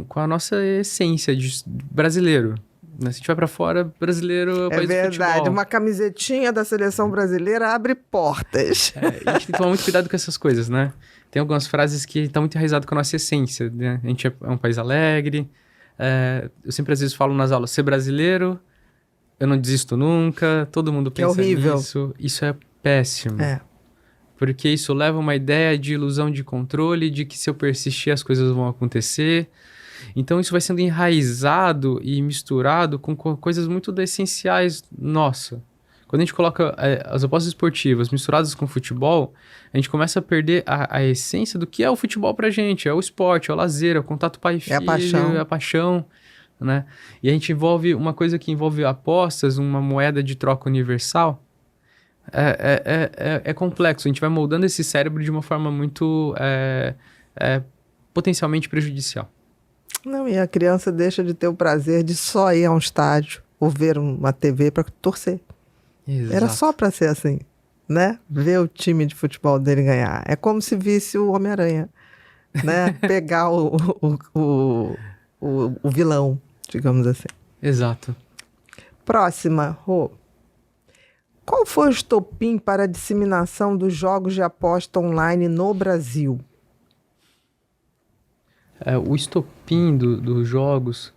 com a nossa essência de brasileiro. Se a gente vai para fora, brasileiro é o país do futebol. É verdade, uma camisetinha da seleção brasileira abre portas. E a gente tem que tomar muito cuidado com essas coisas, né? Tem algumas frases que estão muito enraizadas com a nossa essência, né? A gente é um país alegre. Eu sempre às vezes falo nas aulas, ser brasileiro, eu não desisto nunca, todo mundo pensa horrível. nisso. Isso é péssimo. Porque isso leva uma ideia de ilusão de controle, de que se eu persistir as coisas vão acontecer. Então isso vai sendo enraizado e misturado com coisas muito essenciais nossa. Quando a gente coloca as apostas esportivas misturadas com o futebol, a gente começa a perder a essência do que é o futebol pra gente. É o esporte, é o lazer, é o contato pai e filho, é a paixão, né? E a gente envolve uma coisa que envolve apostas, uma moeda de troca universal. É complexo. A gente vai moldando esse cérebro de uma forma muito potencialmente prejudicial. Não, e a criança deixa de ter o prazer de só ir a um estádio ou ver uma TV para torcer. Exato. Era só para ser assim, né? Ver o time de futebol dele ganhar. É como se visse o Homem-Aranha. né? Pegar o vilão, digamos assim. Exato. Próxima, Rô. Qual foi o estopim para a disseminação dos jogos de aposta online no Brasil? O estopim dos jogos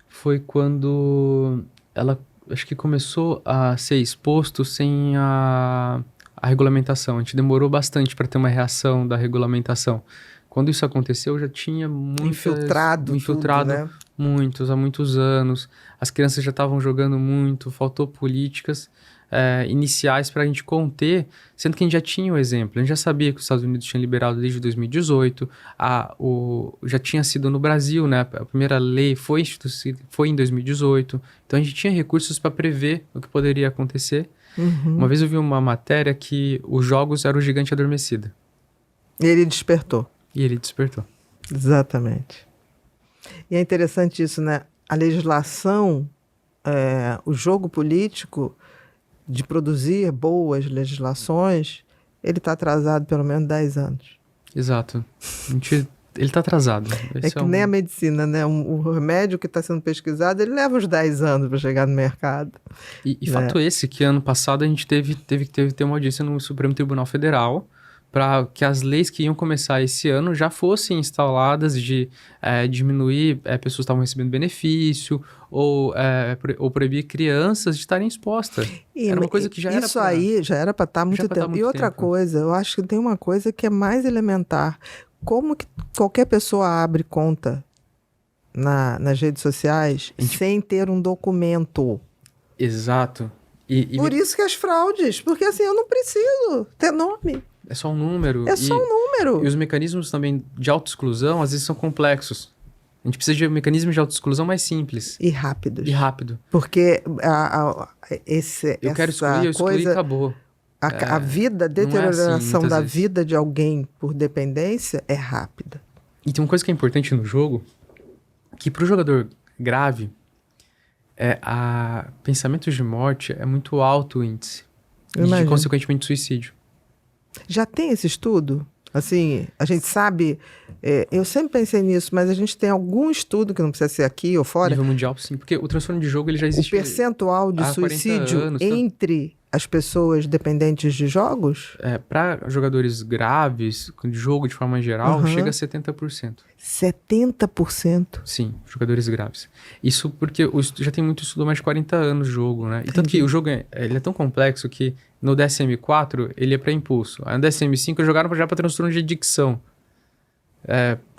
foi quando ela, acho que começou a ser exposto sem a regulamentação. A gente demorou bastante para ter uma reação da regulamentação. Quando isso aconteceu, já tinha Infiltrado tudo, né? há muitos anos. As crianças já estavam jogando muito, faltou políticas iniciais para a gente conter, sendo que a gente já tinha o exemplo. A gente já sabia que os Estados Unidos tinham liberado desde 2018, já tinha sido no Brasil, né? A primeira lei foi em 2018, então a gente tinha recursos para prever o que poderia acontecer. Uma vez eu vi uma matéria que os jogos eram o gigante adormecido. E ele despertou. E ele despertou. Exatamente. E é interessante isso, né? A legislação, o jogo político de produzir boas legislações, ele está atrasado pelo menos 10 anos. Exato. Ele está atrasado. É que nem a medicina, né? O remédio que está sendo pesquisado, ele leva uns 10 anos para chegar no mercado. E fato esse, que ano passado a gente teve que ter uma audiência no Supremo Tribunal Federal para que as leis que iam começar esse ano já fossem instaladas de diminuir pessoas que estavam recebendo benefício ou proibir crianças de estarem expostas. Era uma coisa que já era isso aí já era para estar há muito tempo. E outra coisa, eu acho que tem uma coisa que é mais elementar. Como que qualquer pessoa abre conta nas redes sociais sem ter um documento? Exato. Por isso que as fraudes, porque assim, eu não preciso ter nome. É só um número. É só um número. E os mecanismos também de autoexclusão, às vezes, são complexos. A gente precisa de mecanismos de autoexclusão mais simples. E rápidos. Porque eu quero excluir, eu excluí e acabou. A vida, a deterioração da vida de alguém por dependência é rápida. E tem uma coisa que é importante no jogo, que para o jogador grave, pensamentos de morte é muito alto o índice. E, consequentemente, suicídio. Já tem esse estudo? Assim, a gente sabe... eu sempre pensei nisso, mas a gente tem algum estudo, que não precisa ser aqui ou fora... Nível mundial, sim. Porque o transtorno de jogo ele já existe... O percentual de suicídio entre as pessoas dependentes de jogos? Para jogadores graves, de jogo de forma geral, chega a 70%. 70%? Sim, jogadores graves. Isso porque já tem muito estudo há mais de 40 anos de jogo, né? E tanto que o jogo ele é tão complexo que no DSM-4 ele é para impulso. Aí no DSM-5 jogaram já para transtorno de adicção.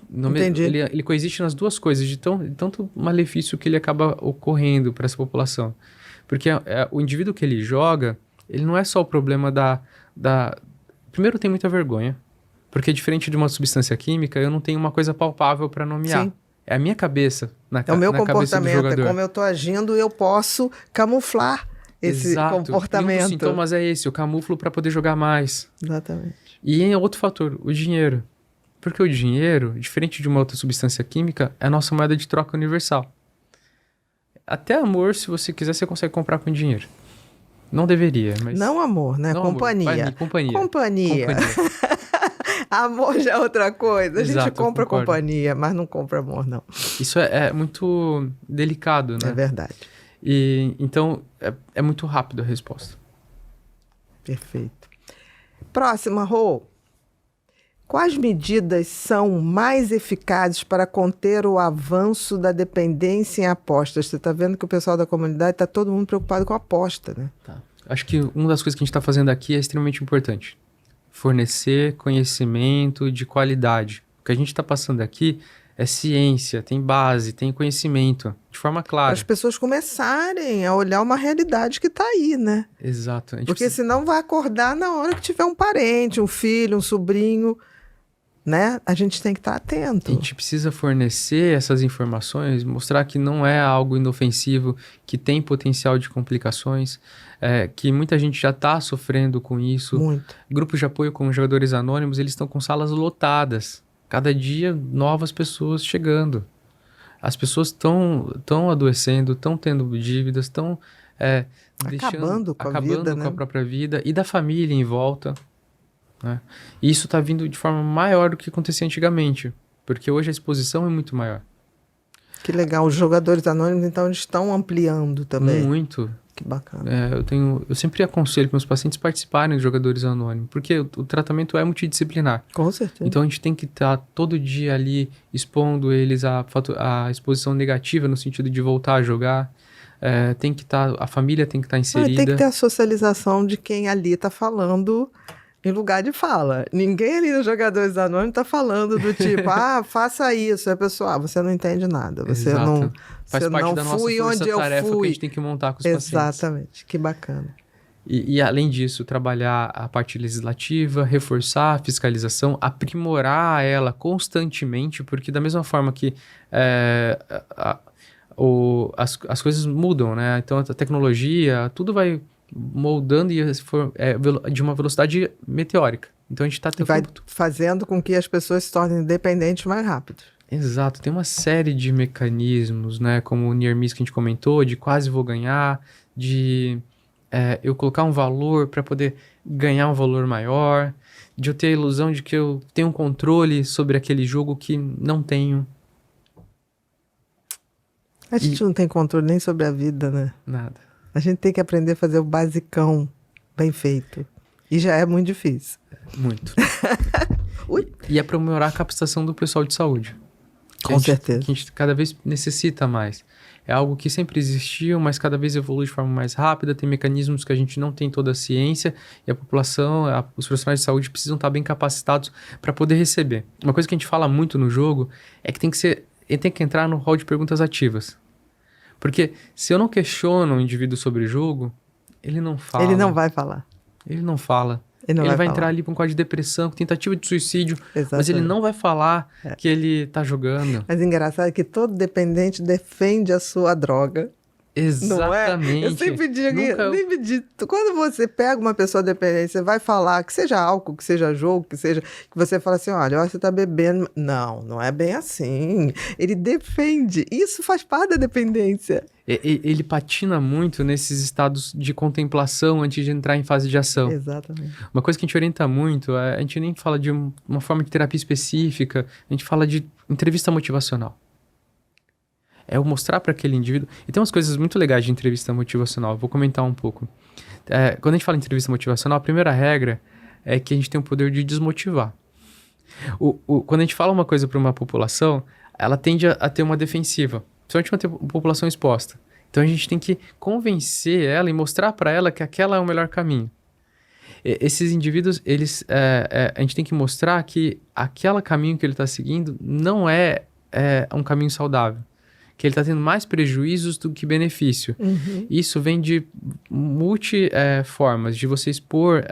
Entendi. Ele coexiste nas duas coisas, de tanto malefício que ele acaba ocorrendo para essa população. Porque o indivíduo que ele joga, ele não é só o problema Primeiro, tem muita vergonha. Porque diferente de uma substância química, eu não tenho uma coisa palpável para nomear. Sim. É a minha cabeça é o meu comportamento, é como eu estou agindo e eu posso camuflar esse comportamento. E um dos sintomas é esse, eu camuflo para poder jogar mais. Exatamente. E outro fator, o dinheiro. Porque o dinheiro, diferente de uma outra substância química, é a nossa moeda de troca universal. Até amor, se você quiser, você consegue comprar com dinheiro. Não deveria, mas... Não amor, né? Não companhia. Amor. Companhia. Amor já é outra coisa. A gente compra companhia, mas não compra amor, não. Isso é muito delicado, né? É verdade. E então, é muito rápido a resposta. Perfeito. Próxima, Rô. Quais medidas são mais eficazes para conter o avanço da dependência em apostas? Você está vendo que o pessoal da comunidade está todo mundo preocupado com a aposta, né? Tá. Acho que uma das coisas que a gente está fazendo aqui é extremamente importante. Fornecer conhecimento de qualidade. O que a gente está passando aqui é ciência, tem base, tem conhecimento, de forma clara. Para as pessoas começarem a olhar uma realidade que está aí, né? Exato. Porque senão vai acordar na hora que tiver um parente, um filho, um sobrinho... Né? A gente tem que estar atento. A gente precisa fornecer essas informações, mostrar que não é algo inofensivo, que tem potencial de complicações, que muita gente já está sofrendo com isso. Muito. Grupos de apoio como Jogadores Anônimos, eles estão com salas lotadas. Cada dia, novas pessoas chegando. As pessoas estão adoecendo, estão tendo dívidas, estão acabando com a vida, com a própria vida e da família em volta. Né? E isso está vindo de forma maior do que acontecia antigamente. porque hoje a exposição é muito maior. Que legal. Os jogadores anônimos, então, eles estão ampliando também. Muito. Que bacana. Eu sempre aconselho para meus pacientes participarem de jogadores anônimos, porque o tratamento é multidisciplinar. Com certeza. Então a gente tem que estar todo dia ali expondo eles à exposição negativa, no sentido de voltar a jogar. Tem que estar, a família tem que estar inserida. Tem que ter a socialização de quem ali está falando em lugar de fala. Ninguém ali nos jogadores anônimos está falando do tipo, faça isso. É pessoal, você não entende nada. Você Exato. não Faz você parte não da nossa fui onde eu força-tarefa fui. que a gente tem que montar com os pacientes. Exatamente. Que bacana. E além disso, trabalhar a parte legislativa, reforçar a fiscalização, aprimorar ela constantemente, porque da mesma forma que as coisas mudam, né? Então a tecnologia, tudo vai moldando de uma velocidade meteórica. Então a gente está Vai fazendo com que as pessoas se tornem independentes mais rápido. Exato, tem uma série de mecanismos, né? Como o Near Miss que a gente comentou, de quase vou ganhar, de eu colocar um valor para poder ganhar um valor maior, de eu ter a ilusão de que eu tenho um controle sobre aquele jogo que não tenho. A gente não tem controle nem sobre a vida, né? Nada. A gente tem que aprender a fazer o basicão bem feito. E já é muito difícil. Muito. E aprimorar a capacitação do pessoal de saúde. Com certeza. Que a gente cada vez necessita mais. É algo que sempre existiu, mas cada vez evolui de forma mais rápida. Tem mecanismos que a gente não tem toda a ciência e a população, os profissionais de saúde precisam estar bem capacitados para poder receber. Uma coisa que a gente fala muito no jogo é que ele tem que entrar no rol de perguntas ativas. Porque se eu não questiono o indivíduo sobre o jogo, ele não fala. Ele não vai falar. Ele não fala. Ele vai falar. entrar ali com um quadro de depressão, com tentativa de suicídio, Exatamente. Mas ele não vai falar que ele tá jogando. Mas engraçado é que todo dependente defende a sua droga. Exatamente. Não é? Eu sempre digo, quando você pega uma pessoa dependente, você vai falar, que seja álcool, que seja jogo, que você fala assim, olha, você tá bebendo. Não é bem assim. Ele defende. Isso faz parte da dependência. Ele patina muito nesses estados de contemplação antes de entrar em fase de ação. Exatamente. Uma coisa que a gente orienta muito, a gente nem fala de uma forma de terapia específica, a gente fala de entrevista motivacional. É eu mostrar para aquele indivíduo... E tem umas coisas muito legais de entrevista motivacional, eu vou comentar um pouco. Quando a gente fala em entrevista motivacional, a primeira regra é que a gente tem o poder de desmotivar. Quando a gente fala uma coisa para uma população, ela tende a ter uma defensiva, principalmente uma população exposta. Então a gente tem que convencer ela e mostrar para ela que aquela é o melhor caminho. Esses indivíduos, a gente tem que mostrar que aquele caminho que ele está seguindo não é um caminho saudável. Que ele está tendo mais prejuízos do que benefício. Uhum. Isso vem de formas, de você expor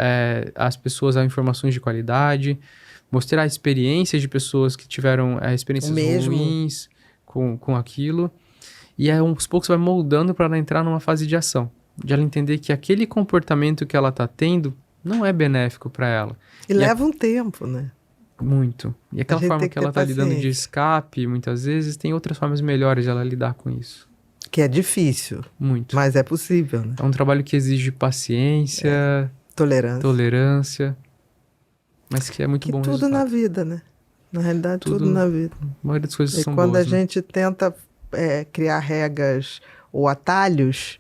as pessoas a informações de qualidade, mostrar experiências de pessoas que tiveram experiências ruins com aquilo, e aos poucos vai moldando para ela entrar numa fase de ação, de ela entender que aquele comportamento que ela está tendo não é benéfico para ela. E leva um tempo, né? Muito. E aquela forma que ela está lidando de escape, muitas vezes, tem outras formas melhores de ela lidar com isso. Que é difícil. Muito. Mas é possível, né? É um trabalho que exige paciência, tolerância, mas que é muito bom tudo resultado. Na vida, né? Na realidade, tudo na vida. A maioria das coisas são boas. E quando a gente né? tenta criar regras ou atalhos,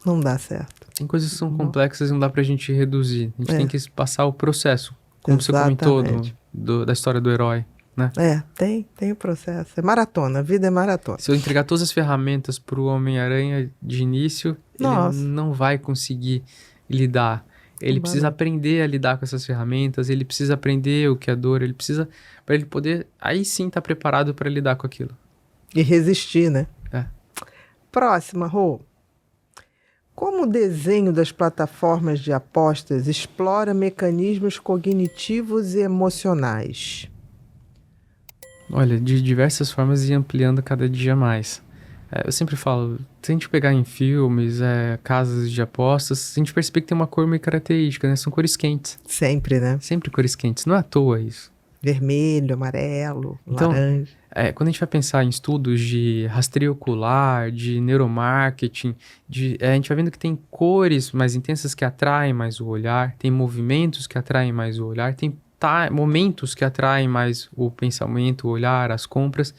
não dá certo. Tem coisas que são complexas e não dá pra gente reduzir. A gente tem que passar o processo. Como Exatamente. Você comentou da história do herói, né? Tem o processo. É maratona, a vida é maratona. Se eu entregar todas as ferramentas pro Homem-Aranha de início, ele não vai conseguir lidar. Ele precisa aprender a lidar com essas ferramentas, ele precisa aprender o que é dor, ele precisa... Para ele poder, aí sim, estar preparado para lidar com aquilo. E resistir, né? Próxima, Rô. Como o desenho das plataformas de apostas explora mecanismos cognitivos e emocionais? Olha, de diversas formas e ampliando cada dia mais. Eu sempre falo, se a gente pegar em filmes, casas de apostas, a gente percebe que tem uma cor meio característica, né? São cores quentes. Sempre, né? Sempre cores quentes, não é à toa isso. Vermelho, amarelo, laranja. Quando a gente vai pensar em estudos de rastreio ocular, de neuromarketing, a gente vai vendo que tem cores mais intensas que atraem mais o olhar, tem movimentos que atraem mais o olhar, tem momentos que atraem mais o pensamento, o olhar, as compras,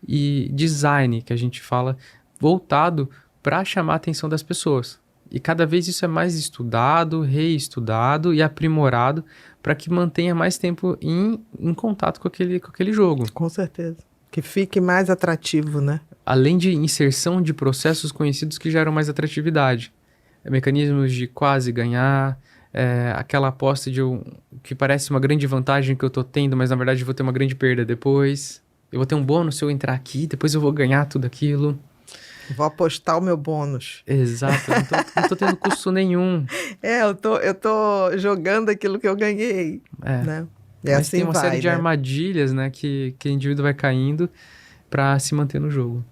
e design, que a gente fala, voltado para chamar a atenção das pessoas. E cada vez isso é mais estudado, reestudado e aprimorado para que mantenha mais tempo em contato com aquele jogo. Com certeza. Que fique mais atrativo, né? Além de inserção de processos conhecidos que geram mais atratividade. Mecanismos de quase ganhar, aquela aposta que parece uma grande vantagem que eu tô tendo, mas na verdade eu vou ter uma grande perda depois. Eu vou ter um bônus se eu entrar aqui, depois eu vou ganhar tudo aquilo. Vou apostar o meu bônus. Exato, não tô tendo custo nenhum. Eu tô jogando aquilo que eu ganhei, né? Mas assim tem uma série de armadilhas, né, que o indivíduo vai caindo para se manter no jogo.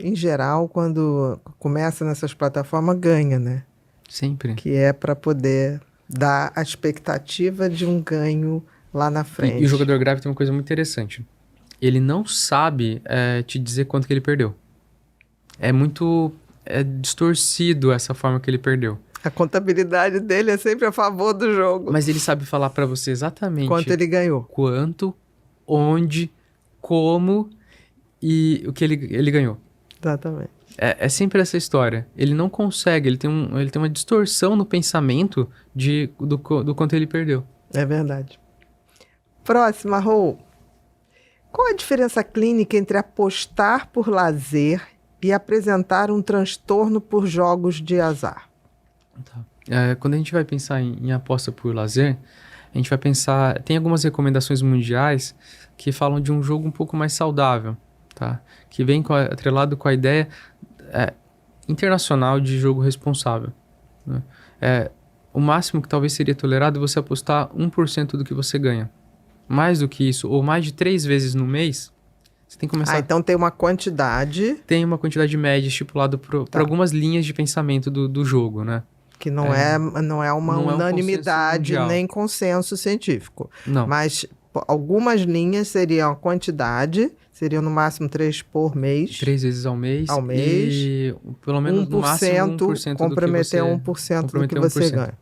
Em geral, quando começa nessas plataformas, ganha, né? Sempre. Que é para poder dar a expectativa de um ganho lá na frente. E o jogador grave tem uma coisa muito interessante. Ele não sabe te dizer quanto que ele perdeu. É distorcido essa forma que ele perdeu. A contabilidade dele é sempre a favor do jogo. Mas ele sabe falar para você exatamente... Quanto ele ganhou. Quanto, onde, como e o que ele ganhou. Exatamente. É sempre essa história. Ele não consegue, ele tem uma distorção no pensamento do quanto ele perdeu. É verdade. Próxima, Rô. Qual a diferença clínica entre apostar por lazer e apresentar um transtorno por jogos de azar? Tá. Quando a gente vai pensar em aposta por lazer, a gente vai pensar... Tem algumas recomendações mundiais que falam de um jogo um pouco mais saudável, tá? Que vem atrelado com a ideia internacional de jogo responsável, né? O máximo que talvez seria tolerado é você apostar 1% do que você ganha. Mais do que isso, ou mais de 3 vezes no mês... Você tem que começar... então tem uma quantidade... Tem uma quantidade média estipulada por algumas linhas de pensamento do jogo, né? Que não é uma unanimidade nem consenso científico. Não. Mas algumas linhas seriam a quantidade, seriam no máximo 3 por mês. 3 vezes ao mês. Ao mês. E pelo menos no máximo 1% comprometer do que você... 1% do que você ganha.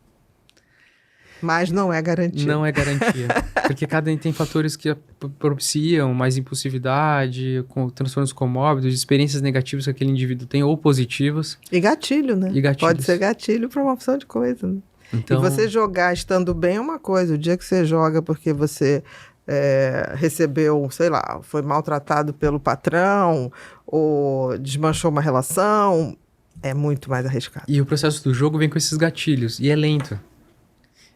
Mas não é garantia. Não é garantia. Porque tem fatores que propiciam mais impulsividade, com transtornos comórbidos, experiências negativas que aquele indivíduo tem, ou positivas. E gatilho, né? E gatilhos. Pode ser gatilho para uma opção de coisa, né? Então... E você jogar estando bem é uma coisa. O dia que você joga porque você recebeu, sei lá, foi maltratado pelo patrão, ou desmanchou uma relação, é muito mais arriscado. E o processo do jogo vem com esses gatilhos, e é lento.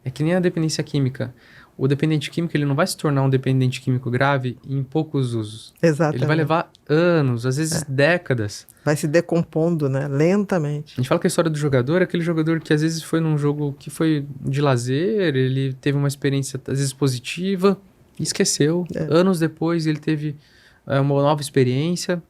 É que nem a dependência química. O dependente químico ele não vai se tornar um dependente químico grave em poucos usos. Exatamente. Ele vai levar anos, às vezes décadas. Vai se decompondo, né? Lentamente. A gente fala que a história do jogador é aquele jogador que às vezes foi num jogo que foi de lazer, ele teve uma experiência às vezes positiva e esqueceu. Anos depois ele teve uma nova experiência.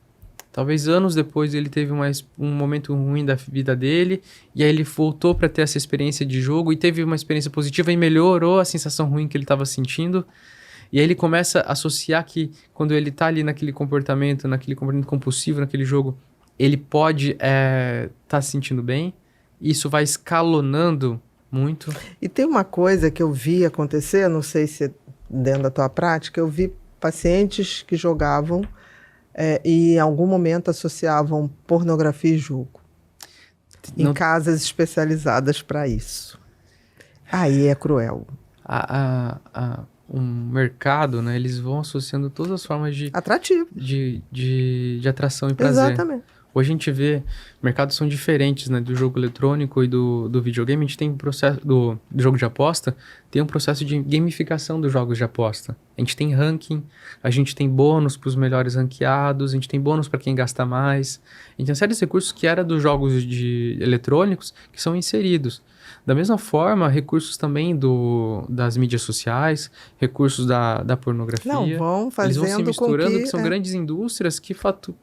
Talvez anos depois ele teve um momento ruim da vida dele, e aí ele voltou para ter essa experiência de jogo e teve uma experiência positiva e melhorou a sensação ruim que ele estava sentindo. E aí ele começa a associar que quando ele está ali naquele comportamento compulsivo, naquele jogo, ele pode tá se sentindo bem. Isso vai escalonando muito. E tem uma coisa que eu vi acontecer, não sei se dentro da tua prática, eu vi pacientes que jogavam e em algum momento associavam pornografia e jogo. Em casas especializadas para isso. Aí é cruel. Um mercado, né? Eles vão associando todas as formas de... Atrativo. De atração e prazer. Exatamente. Hoje a gente vê, mercados são diferentes, né? Do jogo eletrônico e do videogame. A gente tem um processo, do jogo de aposta, tem um processo de gamificação dos jogos de aposta. A gente tem ranking, a gente tem bônus para os melhores ranqueados, a gente tem bônus para quem gasta mais. A gente tem uma série de recursos que era dos jogos eletrônicos que são inseridos. Da mesma forma, recursos também das mídias sociais, recursos da pornografia. Não, vão fazendo. Eles vão se misturando, que são grandes indústrias que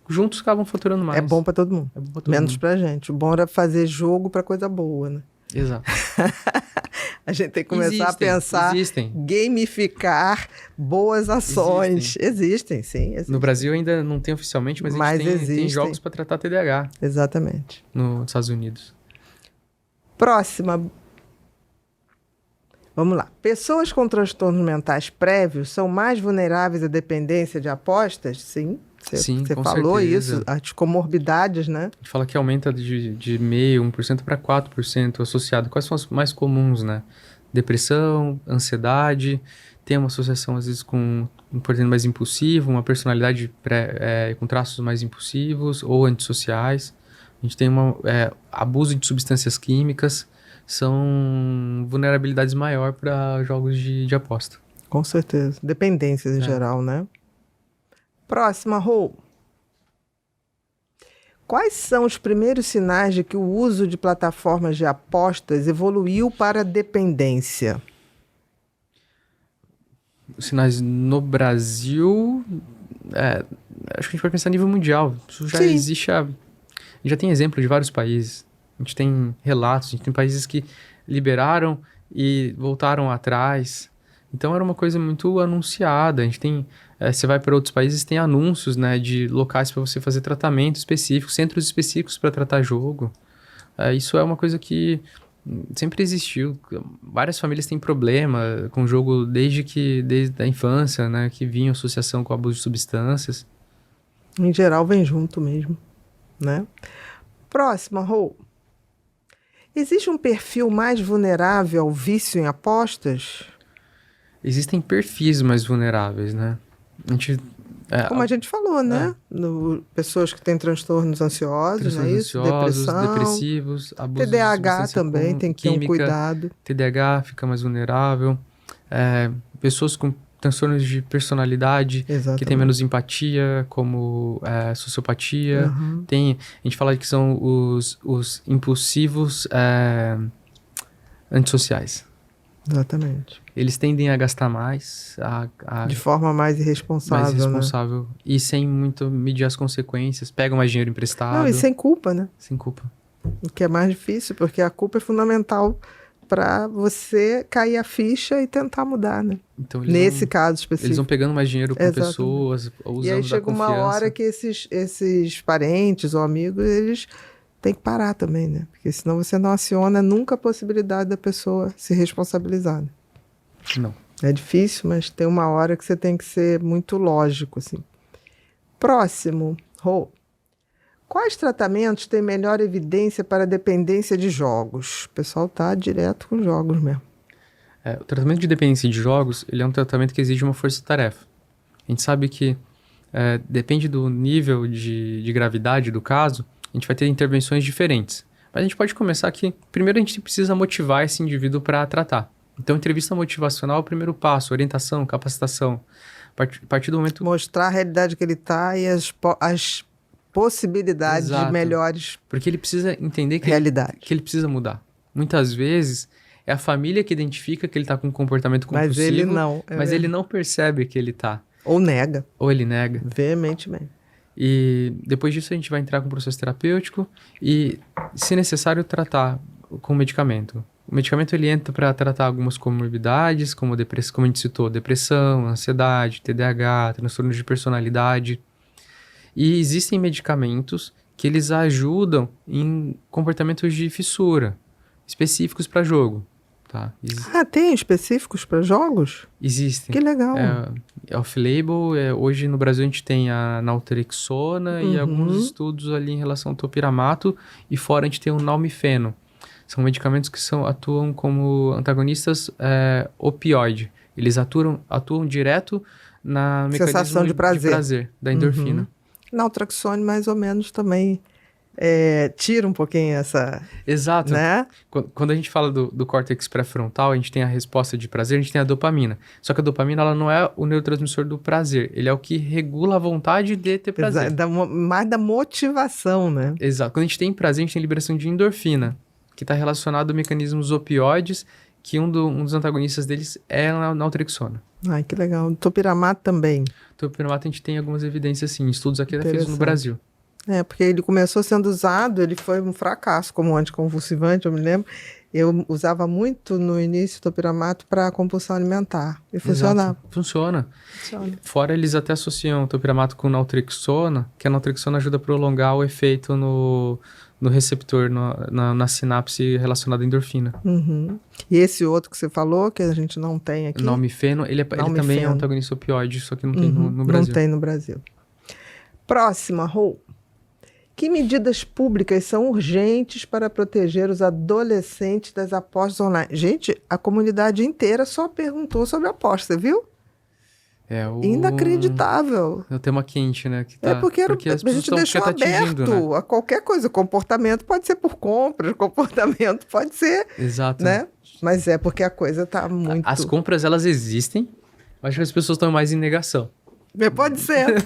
juntos acabam faturando mais. É bom para todo mundo. Menos pra gente. O bom era fazer jogo para coisa boa, né? Exato. A gente tem que começar a pensar, gamificar boas ações. Existem, sim. Existem. No Brasil ainda não tem oficialmente, mas a gente tem jogos para tratar TDAH. Exatamente. Nos Estados Unidos. Próxima. Vamos lá. Pessoas com transtornos mentais prévios são mais vulneráveis à dependência de apostas? Sim. Sim, Você com falou certeza. isso, as comorbidades, né? A gente fala que aumenta de 0,5%, 1% para 4% associado. Quais são as mais comuns, né? Depressão, ansiedade, tem uma associação às vezes com um comportamento mais impulsivo, uma personalidade com traços mais impulsivos ou antissociais. A gente tem abuso de substâncias químicas, são vulnerabilidades maior para jogos de aposta. Com certeza. Dependências em geral, né? Próxima, Rô. Quais são os primeiros sinais de que o uso de plataformas de apostas evoluiu para dependência? Os sinais no Brasil, acho que a gente pode pensar a nível mundial. Isso já existe, já tem exemplo de vários países. A gente tem relatos, a gente tem países que liberaram e voltaram atrás. Então era uma coisa muito anunciada. A gente tem, você vai para outros países, tem anúncios, né, de locais para você fazer tratamento específico, centros específicos para tratar jogo. Isso é uma coisa que sempre existiu. Várias famílias têm problema com o jogo desde a infância, né, que vinha associação com abuso de substâncias. Em geral vem junto mesmo, né? Próxima, Rô. Existe um perfil mais vulnerável ao vício em apostas? Existem perfis mais vulneráveis, né? Como a gente falou, né? Pessoas que têm transtornos ansiosos, não é isso? Depressão, depressivos, abuso de TDAH substância também, tem que ter um cuidado. TDAH fica mais vulnerável. Pessoas com transtornos de personalidade, Exatamente. que têm menos empatia, como sociopatia. Uhum. A gente fala que são os impulsivos antissociais. Exatamente. Eles tendem a gastar mais, de forma mais irresponsável. Mais irresponsável, né? E sem muito medir as consequências. Pegam mais dinheiro emprestado. Não, e sem culpa, né? Sem culpa. O que é mais difícil, porque a culpa é fundamental para você cair a ficha e tentar mudar, né? Então, nesse caso específico. Eles vão pegando mais dinheiro com pessoas, usando da confiança. E aí chega uma hora que esses parentes ou amigos, eles têm que parar também, né? Porque senão você não aciona nunca a possibilidade da pessoa se responsabilizar, né? Não. É difícil, mas tem uma hora que você tem que ser muito lógico, assim. Próximo, Rô. Quais tratamentos têm melhor evidência para dependência de jogos? O pessoal tá direto com jogos mesmo. O tratamento de dependência de jogos, ele é um tratamento que exige uma força-tarefa. A gente sabe que depende do nível de gravidade do caso, a gente vai ter intervenções diferentes. Mas a gente pode começar aqui. Primeiro, a gente precisa motivar esse indivíduo para tratar. Então, entrevista motivacional é o primeiro passo, orientação, capacitação. A partir do momento... Mostrar a realidade que ele está e as possibilidades de melhores... Porque ele precisa entender que ele precisa mudar. Muitas vezes, é a família que identifica que ele está com um comportamento compulsivo. Mas ele não. Ele não percebe que ele está. Ou nega. Ou ele nega. Veementemente. E depois disso, a gente vai entrar com o processo terapêutico e, se necessário, tratar com medicamento. O medicamento ele entra para tratar algumas comorbidades, como a gente citou, depressão, ansiedade, TDAH, transtornos de personalidade. E existem medicamentos que eles ajudam em comportamentos de fissura, específicos para jogo. Tá? Tem específicos para jogos? Existem. Que legal. Off-label, hoje no Brasil a gente tem a naltrexona e alguns estudos ali em relação ao topiramato, e fora a gente tem o nalmifeno. São medicamentos que atuam como antagonistas opioide. Eles atuam direto na sensação de prazer da endorfina. Naltrexone mais ou menos também tira um pouquinho essa... Exato. Né? Quando a gente fala do córtex pré-frontal, a gente tem a resposta de prazer, a gente tem a dopamina. Só que a dopamina ela não é o neurotransmissor do prazer. Ele é o que regula a vontade de ter prazer. Mais da motivação, né? Exato. Quando a gente tem prazer, a gente tem liberação de endorfina, que está relacionado a mecanismos opioides, que um dos antagonistas deles é a naltrexona. Ai, que legal. Topiramato também. Topiramato a gente tem algumas evidências, sim. Estudos aqui feitos no Brasil. Porque ele começou sendo usado, ele foi um fracasso como anticonvulsivante, eu me lembro. Eu usava muito no início do Topiramato para compulsão alimentar. E funcionava. Exato. Funciona. Fora eles até associam o topiramato com naltrexona, que a naltrexona ajuda a prolongar o efeito no receptor, na sinapse relacionada à endorfina. Uhum. E esse outro que você falou, que a gente não tem aqui? Nalmifeno, ele também é um antagonista opioide, só que não tem no Brasil. Não tem no Brasil. Próxima, Rô. Que medidas públicas são urgentes para proteger os adolescentes das apostas online? Gente, a comunidade inteira só perguntou sobre aposta, viu? Inacreditável. É o tema quente, né? Que porque a gente deixou aberto, né? A qualquer coisa. Comportamento pode ser por compras, comportamento pode ser... Exato. Né? Mas porque a coisa está muito... As compras, elas existem. Acho que as pessoas estão mais em negação. Pode ser.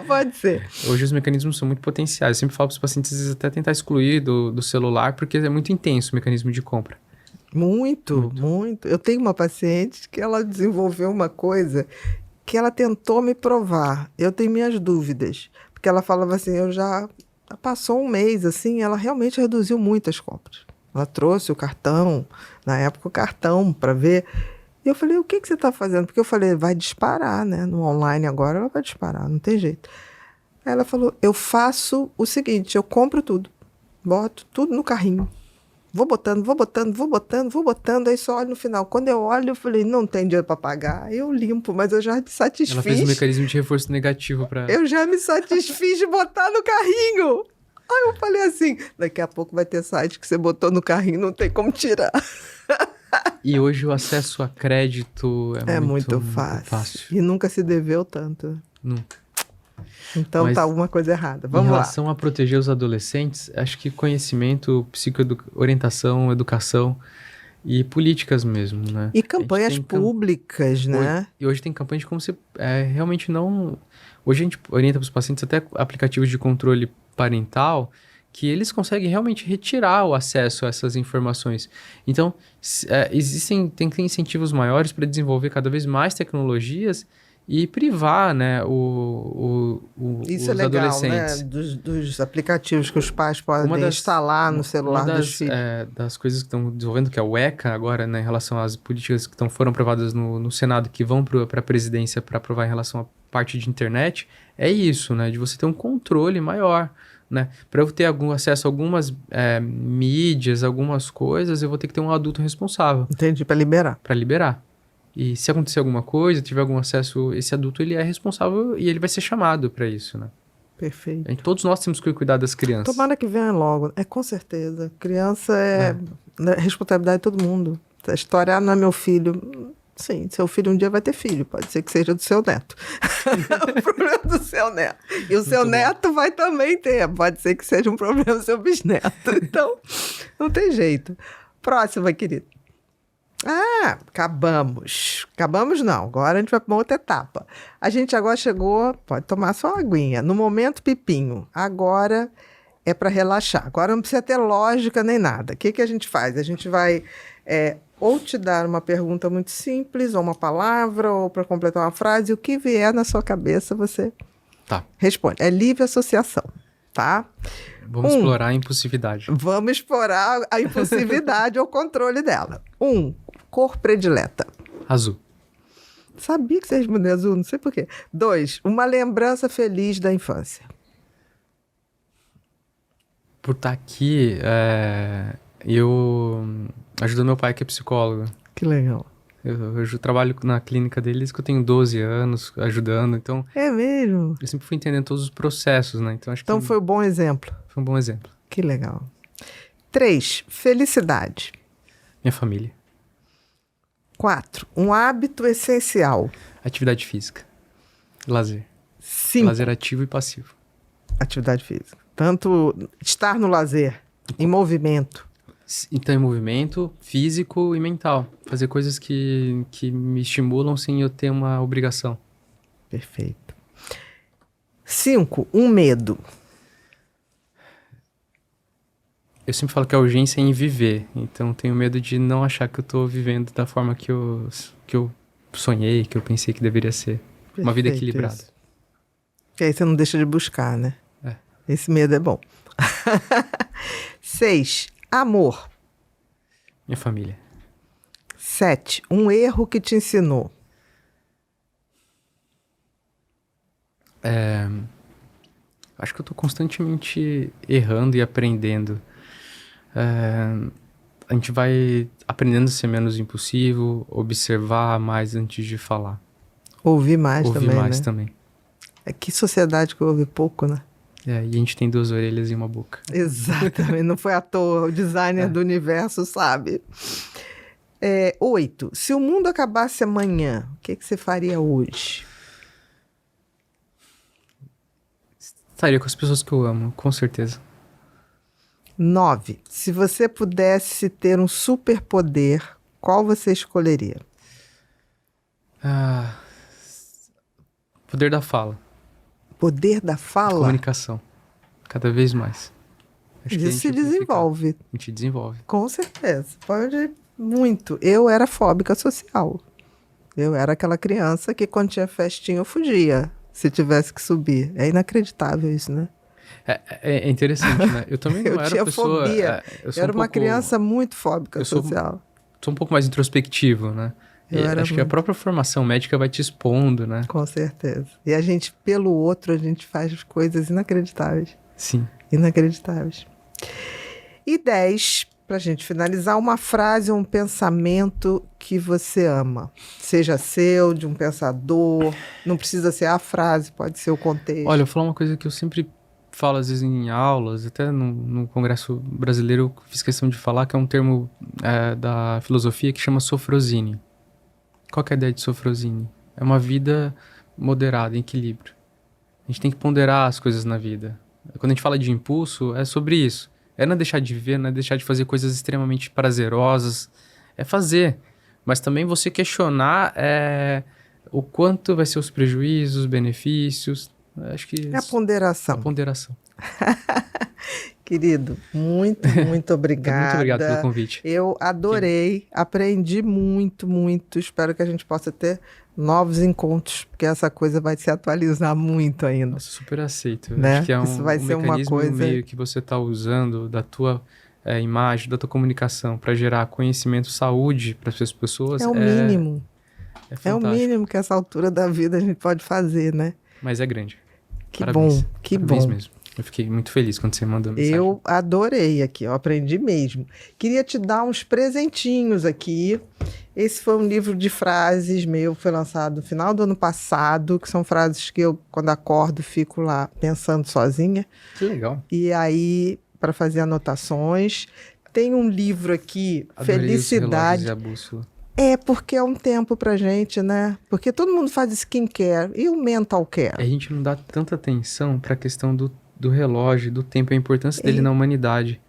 Pode ser. Hoje os mecanismos são muito potenciais. Eu sempre falo para os pacientes, às vezes, até tentar excluir do celular, porque é muito intenso o mecanismo de compra. Muito. Eu tenho uma paciente que ela desenvolveu uma coisa que ela tentou me provar. Eu tenho minhas dúvidas. Porque ela falava assim, passou um mês, assim, ela realmente reduziu muito as compras. Ela trouxe o cartão, na época o cartão, para ver... E eu falei, o que você está fazendo? Porque eu falei, vai disparar, né? No online agora ela vai disparar, não tem jeito. Aí ela falou, eu faço o seguinte, eu compro tudo. Boto tudo no carrinho. Vou botando. Aí só olho no final. Quando eu olho, eu falei, não tem dinheiro para pagar. Aí eu limpo, mas eu já me satisfiz. Ela fez um mecanismo de reforço negativo para... Eu já me satisfiz de botar no carrinho. Aí eu falei assim, daqui a pouco vai ter site que você botou no carrinho, não tem como tirar. E hoje o acesso a crédito é muito fácil. E nunca se deveu tanto. Nunca. Então tá alguma coisa errada. Vamos lá. Em relação a proteger os adolescentes, acho que conhecimento, orientação, educação e políticas mesmo, né? E campanhas públicas, né? E hoje tem campanhas de como você realmente não... Hoje a gente orienta para os pacientes até aplicativos de controle parental que eles conseguem realmente retirar o acesso a essas informações. Então, tem incentivos maiores para desenvolver cada vez mais tecnologias e privar, né, Isso os é legal, adolescentes. Né? Dos aplicativos que os pais podem instalar no celular dos filhos. Das coisas que estão desenvolvendo, que é o ECA agora, né, em relação às políticas que foram aprovadas no Senado, que vão para a presidência para aprovar em relação à parte de internet, é isso, né, de você ter um controle maior. Né? Para eu ter acesso a algumas mídias, algumas coisas, eu vou ter que ter um adulto responsável. Entendi, para liberar. Para liberar. E se acontecer alguma coisa, tiver algum acesso, esse adulto ele é responsável e ele vai ser chamado para isso, né? Perfeito. E todos nós temos que cuidar das crianças. Tomara que venha logo. Com certeza. Criança é responsabilidade de todo mundo. A história, não é meu filho... Sim, seu filho um dia vai ter filho, pode ser que seja do seu neto. O problema do seu neto. E o seu neto vai também ter, pode ser que seja um problema do seu bisneto. Então, não tem jeito. Próxima, querido. Acabamos. Acabamos não, agora a gente vai para uma outra etapa. A gente agora chegou, pode tomar sua aguinha, no momento pipinho. Agora é para relaxar. Agora não precisa ter lógica nem nada. O que a gente faz? A gente vai... ou te dar uma pergunta muito simples, ou uma palavra, ou para completar uma frase, o que vier na sua cabeça, você responde. É livre associação, tá? Vamos explorar a impulsividade. Vamos explorar a impulsividade ou o controle dela. 1, cor predileta. Azul. Sabia que você respondeu azul, não sei por quê. 2, uma lembrança feliz da infância. Por estar aqui, eu ajudo meu pai, que é psicólogo. Que legal. Eu trabalho na clínica dele desde que eu tenho 12 anos, ajudando, então... É mesmo? Eu sempre fui entendendo todos os processos, né? Então foi um bom exemplo. Foi um bom exemplo. Que legal. 3, felicidade. Minha família. 4, um hábito essencial. Atividade física. Lazer. 5. Lazer ativo e passivo. Atividade física. Tanto estar no lazer, em movimento. Então, em movimento físico e mental. Fazer coisas que me estimulam sem eu ter uma obrigação. Perfeito. 5, um medo. Eu sempre falo que a urgência é em viver. Então, tenho medo de não achar que eu estou vivendo da forma que eu sonhei, que eu pensei que deveria ser. Perfeito, uma vida equilibrada. Isso. E aí você não deixa de buscar, né? Esse medo é bom. 6, amor. Minha família. 7. Um erro que te ensinou. Acho que eu tô constantemente errando e aprendendo. A gente vai aprendendo a ser menos impulsivo, observar mais antes de falar. Ouvir mais Ouvir também, mais né? também. É que sociedade que ouve pouco, né? E a gente tem 2 orelhas e uma boca. Exatamente, não foi à toa. O designer do universo sabe. 8. Se o mundo acabasse amanhã, o que você faria hoje? Estaria com as pessoas que eu amo, com certeza. 9. Se você pudesse ter um superpoder, qual você escolheria? Poder da fala. Poder da fala? Comunicação. Cada vez mais. Acho que a Isso gente se amplifica. desenvolve. A gente desenvolve. Com certeza. Pode muito. Eu era fóbica social. Eu era aquela criança que quando tinha festinha eu fugia, se tivesse que subir. É inacreditável isso, né? É interessante, né? Eu também não Eu era tinha pessoa... fobia. Eu Eu era uma pouco, criança muito fóbica social. Sou um pouco mais introspectivo, né? Acho que a própria formação médica vai te expondo, né? Com certeza. E a gente, pelo outro, a gente faz coisas inacreditáveis. Sim. Inacreditáveis. E 10, pra gente finalizar, uma frase ou um pensamento que você ama. Seja seu, de um pensador. Não precisa ser a frase, pode ser o contexto. Olha, eu vou falar uma coisa que eu sempre falo, às vezes, em aulas, até no Congresso Brasileiro, eu fiz questão de falar, que é um termo da filosofia que chama sofrosine. Qual que é a ideia de sofrosine? É uma vida moderada, em equilíbrio. A gente tem que ponderar as coisas na vida. Quando a gente fala de impulso, é sobre isso. É não deixar de viver, não é deixar de fazer coisas extremamente prazerosas. É fazer. Mas também você questionar o quanto vai ser os prejuízos, os benefícios. Acho que... É a ponderação. A ponderação. Querido, muito, muito obrigada. Muito obrigado pelo convite. Eu adorei, aprendi muito, muito. Espero que a gente possa ter novos encontros, porque essa coisa vai se atualizar muito ainda. Nossa, super aceito. Né? Acho que é Isso vai ser mecanismo uma coisa... meio que você está usando da tua imagem, da tua comunicação para gerar conhecimento, saúde para as pessoas. É o mínimo. É o mínimo que essa altura da vida a gente pode fazer, né? Mas é grande. Que Parabéns. bom, que Parabéns bom. mesmo. Eu fiquei muito feliz quando você mandou a mensagem. Eu adorei aqui, eu aprendi mesmo. Queria te dar uns presentinhos aqui. Esse foi um livro de frases meu, foi lançado no final do ano passado, que são frases que eu, quando acordo, fico lá pensando sozinha. Que legal. E aí, para fazer anotações. Tem um livro aqui, Adorei Felicidade. Os relógios e a bússola. Porque é um tempo pra gente, né? Porque todo mundo faz skincare e o mental care. A gente não dá tanta atenção para a questão do relógio, do tempo, a importância dele na humanidade.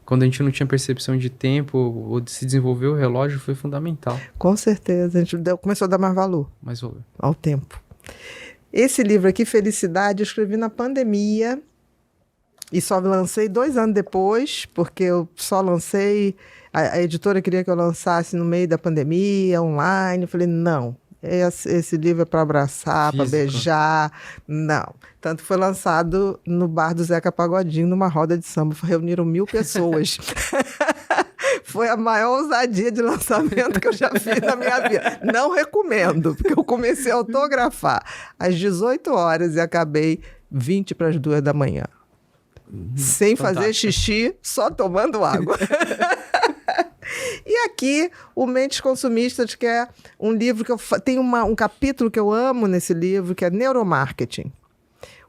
Quando a gente não tinha percepção de tempo ou de se desenvolver, o relógio foi fundamental. Com certeza, a gente começou a dar mais valor. Mais valor. Ao tempo. Esse livro aqui, Felicidade, eu escrevi na pandemia e só lancei 2 anos depois, porque eu só lancei... A editora queria que eu lançasse no meio da pandemia, online. Eu falei, não, esse livro é para abraçar, para beijar. Não. Tanto foi lançado no bar do Zeca Pagodinho, numa roda de samba. Reuniram 1000 pessoas. Foi a maior ousadia de lançamento que eu já fiz na minha vida. Não recomendo, porque eu comecei a autografar às 18 horas e acabei 20 para as 2 da manhã. Sem fazer xixi, só tomando água. E aqui, o Mentes Consumistas, que é um livro que tem um capítulo que eu amo nesse livro, que é neuromarketing.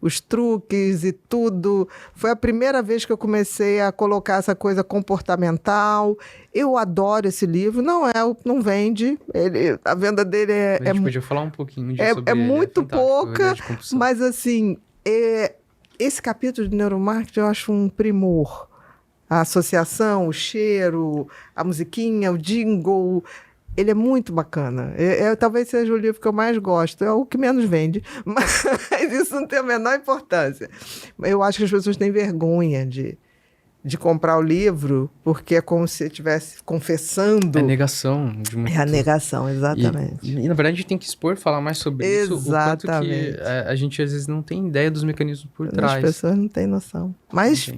Os truques e tudo. Foi a primeira vez que eu comecei a colocar essa coisa comportamental. Eu adoro esse livro. Não vende. A venda dele A gente podia falar um pouquinho sobre ele. Muito pouca, mas assim, esse capítulo de neuromarketing eu acho um primor. A associação, o cheiro, a musiquinha, o jingle, ele é muito bacana. Talvez seja o livro que eu mais gosto, é o que menos vende, mas isso não tem a menor importância. Eu acho que as pessoas têm vergonha de comprar o livro, porque é como se estivesse confessando. É negação. É a negação, exatamente. E, na verdade, a gente tem que expor, falar mais sobre isso. Exatamente. O quanto que a gente, às vezes, não tem ideia dos mecanismos por trás. As pessoas não têm noção. Mas...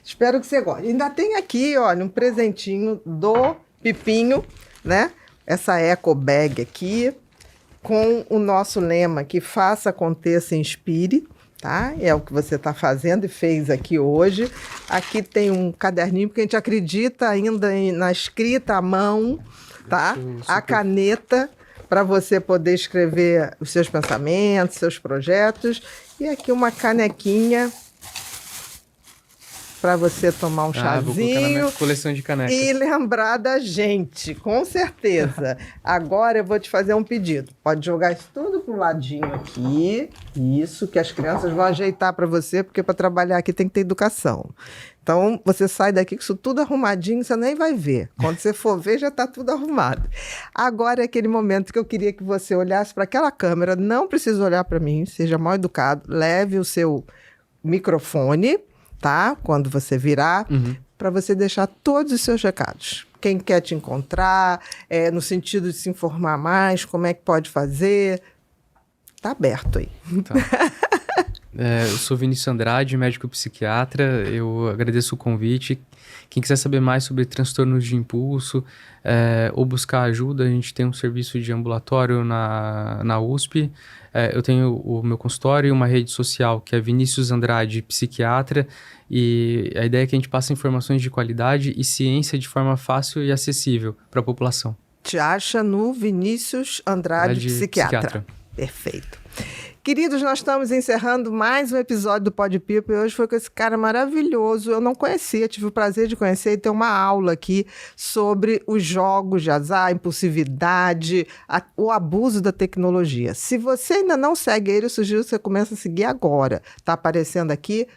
Espero que você goste. Ainda tem aqui, olha, um presentinho do Pipinho, né? Essa eco bag aqui, com o nosso lema que faça, aconteça, inspire, tá? É o que você está fazendo e fez aqui hoje. Aqui tem um caderninho, porque a gente acredita ainda na escrita à mão, tá? A caneta, para você poder escrever os seus pensamentos, seus projetos. E aqui uma canequinha para você tomar um chazinho. Vou colocar na minha coleção de canecas. E lembrar da gente, com certeza. Agora eu vou te fazer um pedido. Pode jogar isso tudo pro ladinho aqui. Isso, que as crianças vão ajeitar para você, porque para trabalhar aqui tem que ter educação. Então, você sai daqui com isso tudo arrumadinho, você nem vai ver. Quando você for ver, já está tudo arrumado. Agora é aquele momento que eu queria que você olhasse para aquela câmera. Não precisa olhar para mim, seja mal educado. Leve o seu microfone, tá? Quando você virar, para você deixar todos os seus recados. Quem quer te encontrar, no sentido de se informar mais, como é que pode fazer. Tá aberto aí. Tá. Eu sou Vinícius Andrade, médico psiquiatra. Eu agradeço o convite. Quem quiser saber mais sobre transtornos de impulso ou buscar ajuda, a gente tem um serviço de ambulatório na USP. Eu tenho o meu consultório e uma rede social que é Vinícius Andrade Psiquiatra. E a ideia é que a gente passe informações de qualidade e ciência de forma fácil e acessível para a população. Te acha no Vinícius Andrade Psiquiatra. Perfeito. Queridos, nós estamos encerrando mais um episódio do Pod People e hoje foi com esse cara maravilhoso. Eu não conhecia, tive o prazer de conhecer e ter uma aula aqui sobre os jogos de azar, a impulsividade, o abuso da tecnologia. Se você ainda não segue ele, eu sugiro que você comece a seguir agora. Está aparecendo aqui,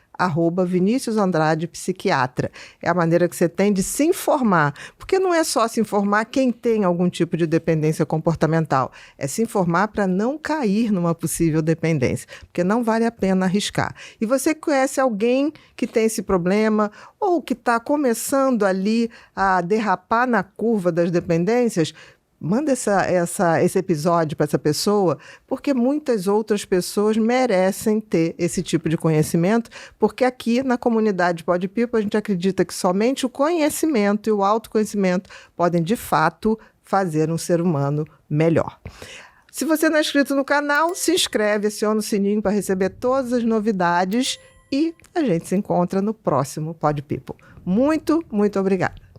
@Vinícius Andrade Psiquiatra. É a maneira que você tem de se informar. Porque não é só se informar quem tem algum tipo de dependência comportamental. É se informar para não cair numa possível dependência. Porque não vale a pena arriscar. E você conhece alguém que tem esse problema ou que está começando ali a derrapar na curva das dependências? Manda esse episódio para essa pessoa, porque muitas outras pessoas merecem ter esse tipo de conhecimento, porque aqui na comunidade Pod People a gente acredita que somente o conhecimento e o autoconhecimento podem, de fato, fazer um ser humano melhor. Se você não é inscrito no canal, se inscreve, aciona o sininho para receber todas as novidades e a gente se encontra no próximo Pod People. Muito, muito obrigada.